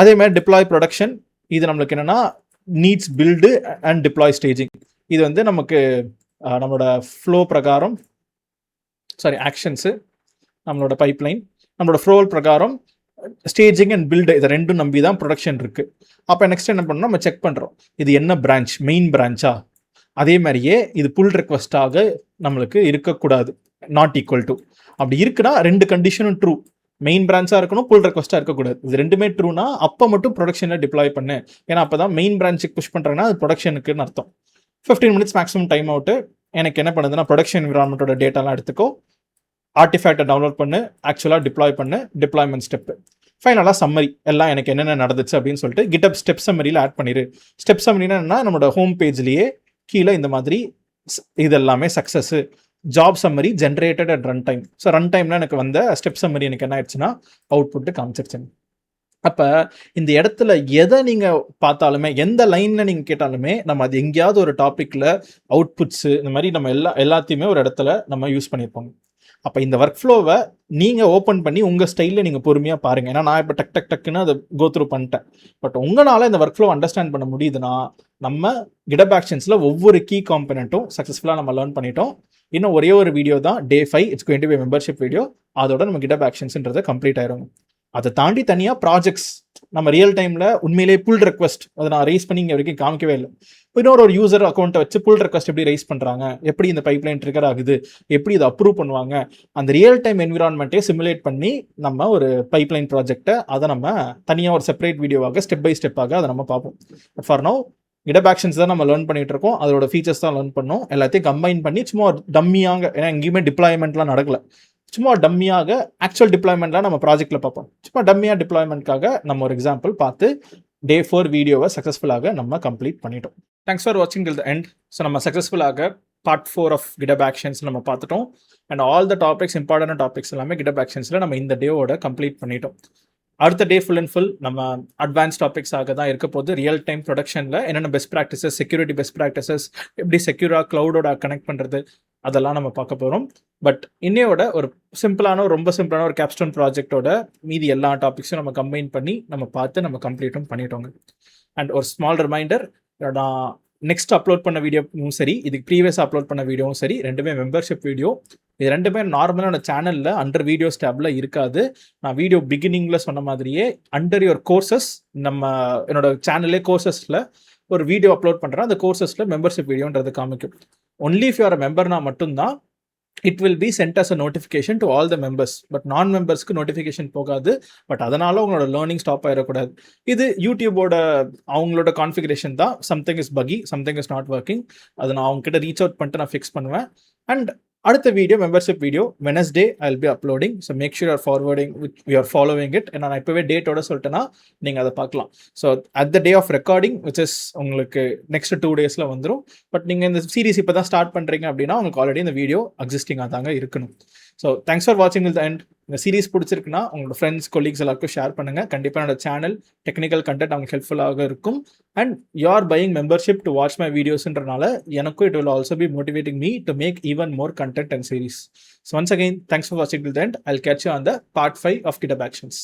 அதே மாதிரி டிப்ளாய் ப்ரொடக்ஷன், இது நம்மளுக்கு என்னென்னா needs build and deploy staging. இது வந்து நமக்கு நம்மளோட ஃப்ளோ பிரகாரம் ஆக்ஷன்ஸு, நம்மளோட பைப்லைன், நம்மளோட ஃப்ளோ பிரகாரம் ஸ்டேஜிங் அண்ட் பில்டு இதை 2 நம்பி தான் ப்ரொடக்ஷன் இருக்குது. அப்போ நெக்ஸ்ட் என்ன பண்ணணும், நம்ம செக் பண்ணுறோம் இது என்ன பிரான்ச், மெயின் பிரான்ச்சா. அதே மாதிரியே இது புல் ரெக்வஸ்டாக நம்மளுக்கு இருக்கக்கூடாது, நாட் ஈக்குவல் டு. அப்படி இருக்குன்னா 2 கண்டிஷனும் ட்ரூ. மெயின் பிரான்ச்சாக இருக்கணும், புல் ரெக்வஸ்ட்டாக இருக்கக்கூடாது. இது 2மே ட்ரூனா அப்போ மட்டும் ப்ரொடக்ஷனில் டிப்ளாய் பண்ணு. ஏன்னா அப்போ தான் மெயின் பிரான்ச்சுக்கு புஷ் பண்ணுறாங்கன்னா அது ப்ரொடக்ஷனுக்குன்னு அர்த்தம். 15 மினிட்ஸ் மேக்ஸிமம் டைம் அவுட்டு. எனக்கு என்ன பண்ணுதுன்னா ப்ரொடக்ஷன் என்விரான்மெண்ட்டோட டேட்டாலாம் எடுத்துக்கோ, ஆர்டிஃபேக்டை டவுன்லோட் பண்ணு, ஆக்சுவலாக டிப்ளாய் பண்ணு, டிப்ளாய்மெண்ட் ஸ்டெப்பு. ஃபைனலாக சம்மரி எல்லாம் எனக்கு என்னென்ன நடந்துச்சு அப்படின்னு சொல்லிட்டு GitHub ஸ்டெப் சம்மரியில் ஆட் பண்ணிடு. ஸ்டெப் சம்மரினா என்ன, நம்மளோட ஹோம் பேஜ்லேயே கீழே இந்த மாதிரி இது எல்லாமே success, job summary generated at run time. So run டைமில் எனக்கு வந்த ஸ்டெப் சம்மரி எனக்கு என்ன ஆயிடுச்சுன்னா அவுட்புட்டு காமிச்சிருச்சுங்க. அப்போ இந்த இடத்துல எதை நீங்கள் பார்த்தாலுமே, எந்த லைனில் நீங்கள் கேட்டாலுமே நம்ம அது எங்கேயாவது ஒரு டாப்பிக்கில் அவுட்புட்ஸு இந்த மாதிரி நம்ம எல்லாத்தையுமே ஒரு இடத்துல நம்ம யூஸ் பண்ணியிருப்போம். அப்போ இந்த ஒர்க் ஃப்ளோவை நீங்கள் ஓப்பன் பண்ணி உங்கள் ஸ்டைலில் நீங்கள் பொறுமையாக பாருங்கள். ஏன்னா நான் இப்போ டக்குன்னு அதை கோத்ரூ பண்ணிட்டேன். பட் உங்களால் இந்த ஒர்க் ஃப்ளோ அண்டர்ஸ்டாண்ட் பண்ண முடியுதுன்னா நம்ம GitHub Actionsல ஒவ்வொரு கீ காம்பனண்ட்டும் சக்ஸஸ்ஃபுல்லாக நம்ம லேர்ன் பண்ணிட்டோம். இன்னும் ஒரே ஒரு வீடியோ தான், Day 5, it's going to be membership video. அதோட நம்ம GitHub Actionsன்றது கம்ப்ளீட் ஆயிரும். அதை தாண்டி தனியாக ப்ராஜெக்ட்ஸ் நம்ம ரியல் டைமில் உண்மையிலேயே புல் ரெக்வஸ்ட் அதை நான் ரைஸ் பண்ணி இங்கே வரைக்கும் காமிக்கவே இல்லை. இன்னொரு யூசர் அக்கௌண்ட்டை வச்சு புல் ரெக்வஸ்ட் எப்படி ரைஸ் பண்ணுறாங்க, எப்படி இந்த பைப்லைன் ட்ரிகர் ஆகுது, எப்படி இதை அப்ரூவ் பண்ணுவாங்க, அந்த ரியல் டைம் என்விரான்மெண்ட்டே சிமுலேட் பண்ணி நம்ம ஒரு பைப்லைன் ப்ராஜெக்டை அதை நம்ம தனியாக ஒரு செப்பரேட் வீடியோவாக ஸ்டெப் பை ஸ்டெப்பாக அதை நம்ம பார்ப்போம். But for now GitHub Actions தான் நம்ம லேர்ன் பண்ணிட்டு இருக்கோம். அதோட ஃபீச்சர்ஸ் தான் லேர்ன் பண்ணோம். எல்லாத்தையும் கம்பைன் பண்ணி சும்மா டம்மியாக, ஏன்னா எங்கேயுமே டிப்ளாய்மெண்ட்லாம் நடக்கல, சும்மா டம்மியாக ஆக்சுவல் டிப்ளாய்மெண்ட்லாம் நம்ம ப்ராஜெக்டில் பார்ப்போம். சும்மா டம்மியாக டிப்ளாய்மெண்ட்காக நம்ம ஒரு எக்ஸாம்பிள் பார்த்து Day 4 வீடியோவை சக்ஸஸ்ஃபுல்லாக நம்ம கம்ப்ளீட் பண்ணிட்டோம். தேங்க்ஸ் ஃபார் வாட்சிங் டில் த எண்ட். ஸோ நம்ம சக்ஸஸ்ஃபுல்லாக பார்ட் 4 ஆஃப் GitHub Actions நம்ம பார்த்துட்டோம். And all the topics, important topics எல்லாமே GitHub Actionsல நம்ம இந்த டேவோட கம்ப்ளீட் பண்ணிட்டோம். அடுத்த டே ஃபுல் அண்ட் ஃபுல் நம்ம அட்வான்ஸ் டாபிக்ஸாக தான் இருக்க போது. ரியல் டைம் ப்ரொடக்ஷனில் என்னென்ன best practices, security best practices, எப்படி செக்யூராக க்ளவுடோட கனெக்ட் பண்ணுறது, அதெல்லாம் நம்ம பார்க்க போகிறோம். பட் இன்னையோட ஒரு ரொம்ப சிம்பிளான ஒரு கேப்ஸ்டோன் ப்ராஜெக்டோட மீதி எல்லா டாபிக்ஸும் நம்ம கம்பைன் பண்ணி நம்ம பார்த்து நம்ம கம்ப்ளீட்டும் பண்ணிட்டோங்க. அண்ட் ஒரு ஸ்மால் ரிமைண்டர், நான் நெக்ஸ்ட் அப்லோட் பண்ண வீடியோவும் சரி, இதுக்கு ப்ரீவியஸ் அப்லோட் பண்ண வீடியோவும் சரி, 2மே மெம்பர்ஷிப் வீடியோ. இது 2மே நார்மலான சேனலில் அண்டர் வீடியோஸ் டேப்ல இருக்காது. நான் வீடியோ பிகினிங்கில் சொன்ன மாதிரியே அண்டர் யுவர் கோர்சஸ், என்னோட சேனல்லே கோர்சஸில் ஒரு வீடியோ அப்லோட் பண்ணுறேன். அந்த கோர்சஸில் மெம்பர்ஷிப் வீடியோன்றது காமிக்கும். ஒன்லி இஃப் யூ ஆர் மெம்பர்னா மட்டும்தான் it will be sent as a notification to all the members. But நான் மெம்பர்ஸ்க்கு நோட்டிஃபிகேஷன் போகாது. பட் அதனால உங்களோட லேர்னிங் ஸ்டாப் ஆகிடக்கூடாது. இது யூடியூபோட அவங்களோட கான்ஃபிகரேஷன் தான். Something is buggy, something is not working. அதை நான் அவங்ககிட்ட ரீச் அவுட் பண்ணிட்டு நான் ஃபிக்ஸ் பண்ணுவேன். அண்ட் அடுத்த video, membership video Wednesday I will be uploading. So make sure you are following it. And நான் இப்போவே டேட்டோட சொல்லிட்டேன்னா நீங்கள் அதை பார்க்கலாம். So at the day of recording, which is உங்களுக்கு நெக்ஸ்ட் 2 daysல வந்துடும். பட் நீங்கள் இந்த சீரிஸ் இப்போ தான் ஸ்டார்ட் பண்ணுறீங்க அப்படின்னா உங்களுக்கு ஆல்ரெடி இந்த வீடியோ எக்ஸிஸ்டிங்காக தாங்க இருக்கணும். ஸோ தேங்க்ஸ் ஃபார் வாட்சிங் till the end. இந்த சீரிஸ் பிடிச்சிருக்குன்னா உங்களோட ஃப்ரெண்ட்ஸ், கொலீக்ஸ் எல்லாருக்கும் ஷேர் பண்ணுங்கள். கண்டிப்பாக என்னோட சேனல் டெக்னிக்கல் கண்டென்ட் அவங்களுக்கு ஹெல்ப்ஃபுல்லாக இருக்கும். And you are buying membership to watch my வீடியோஸ்ன்றனால எனக்கும் it will also be motivating me to make even more content and series. So once again, thanks for watching till the end. I'll catch you on the part 5 of GitHub Actions.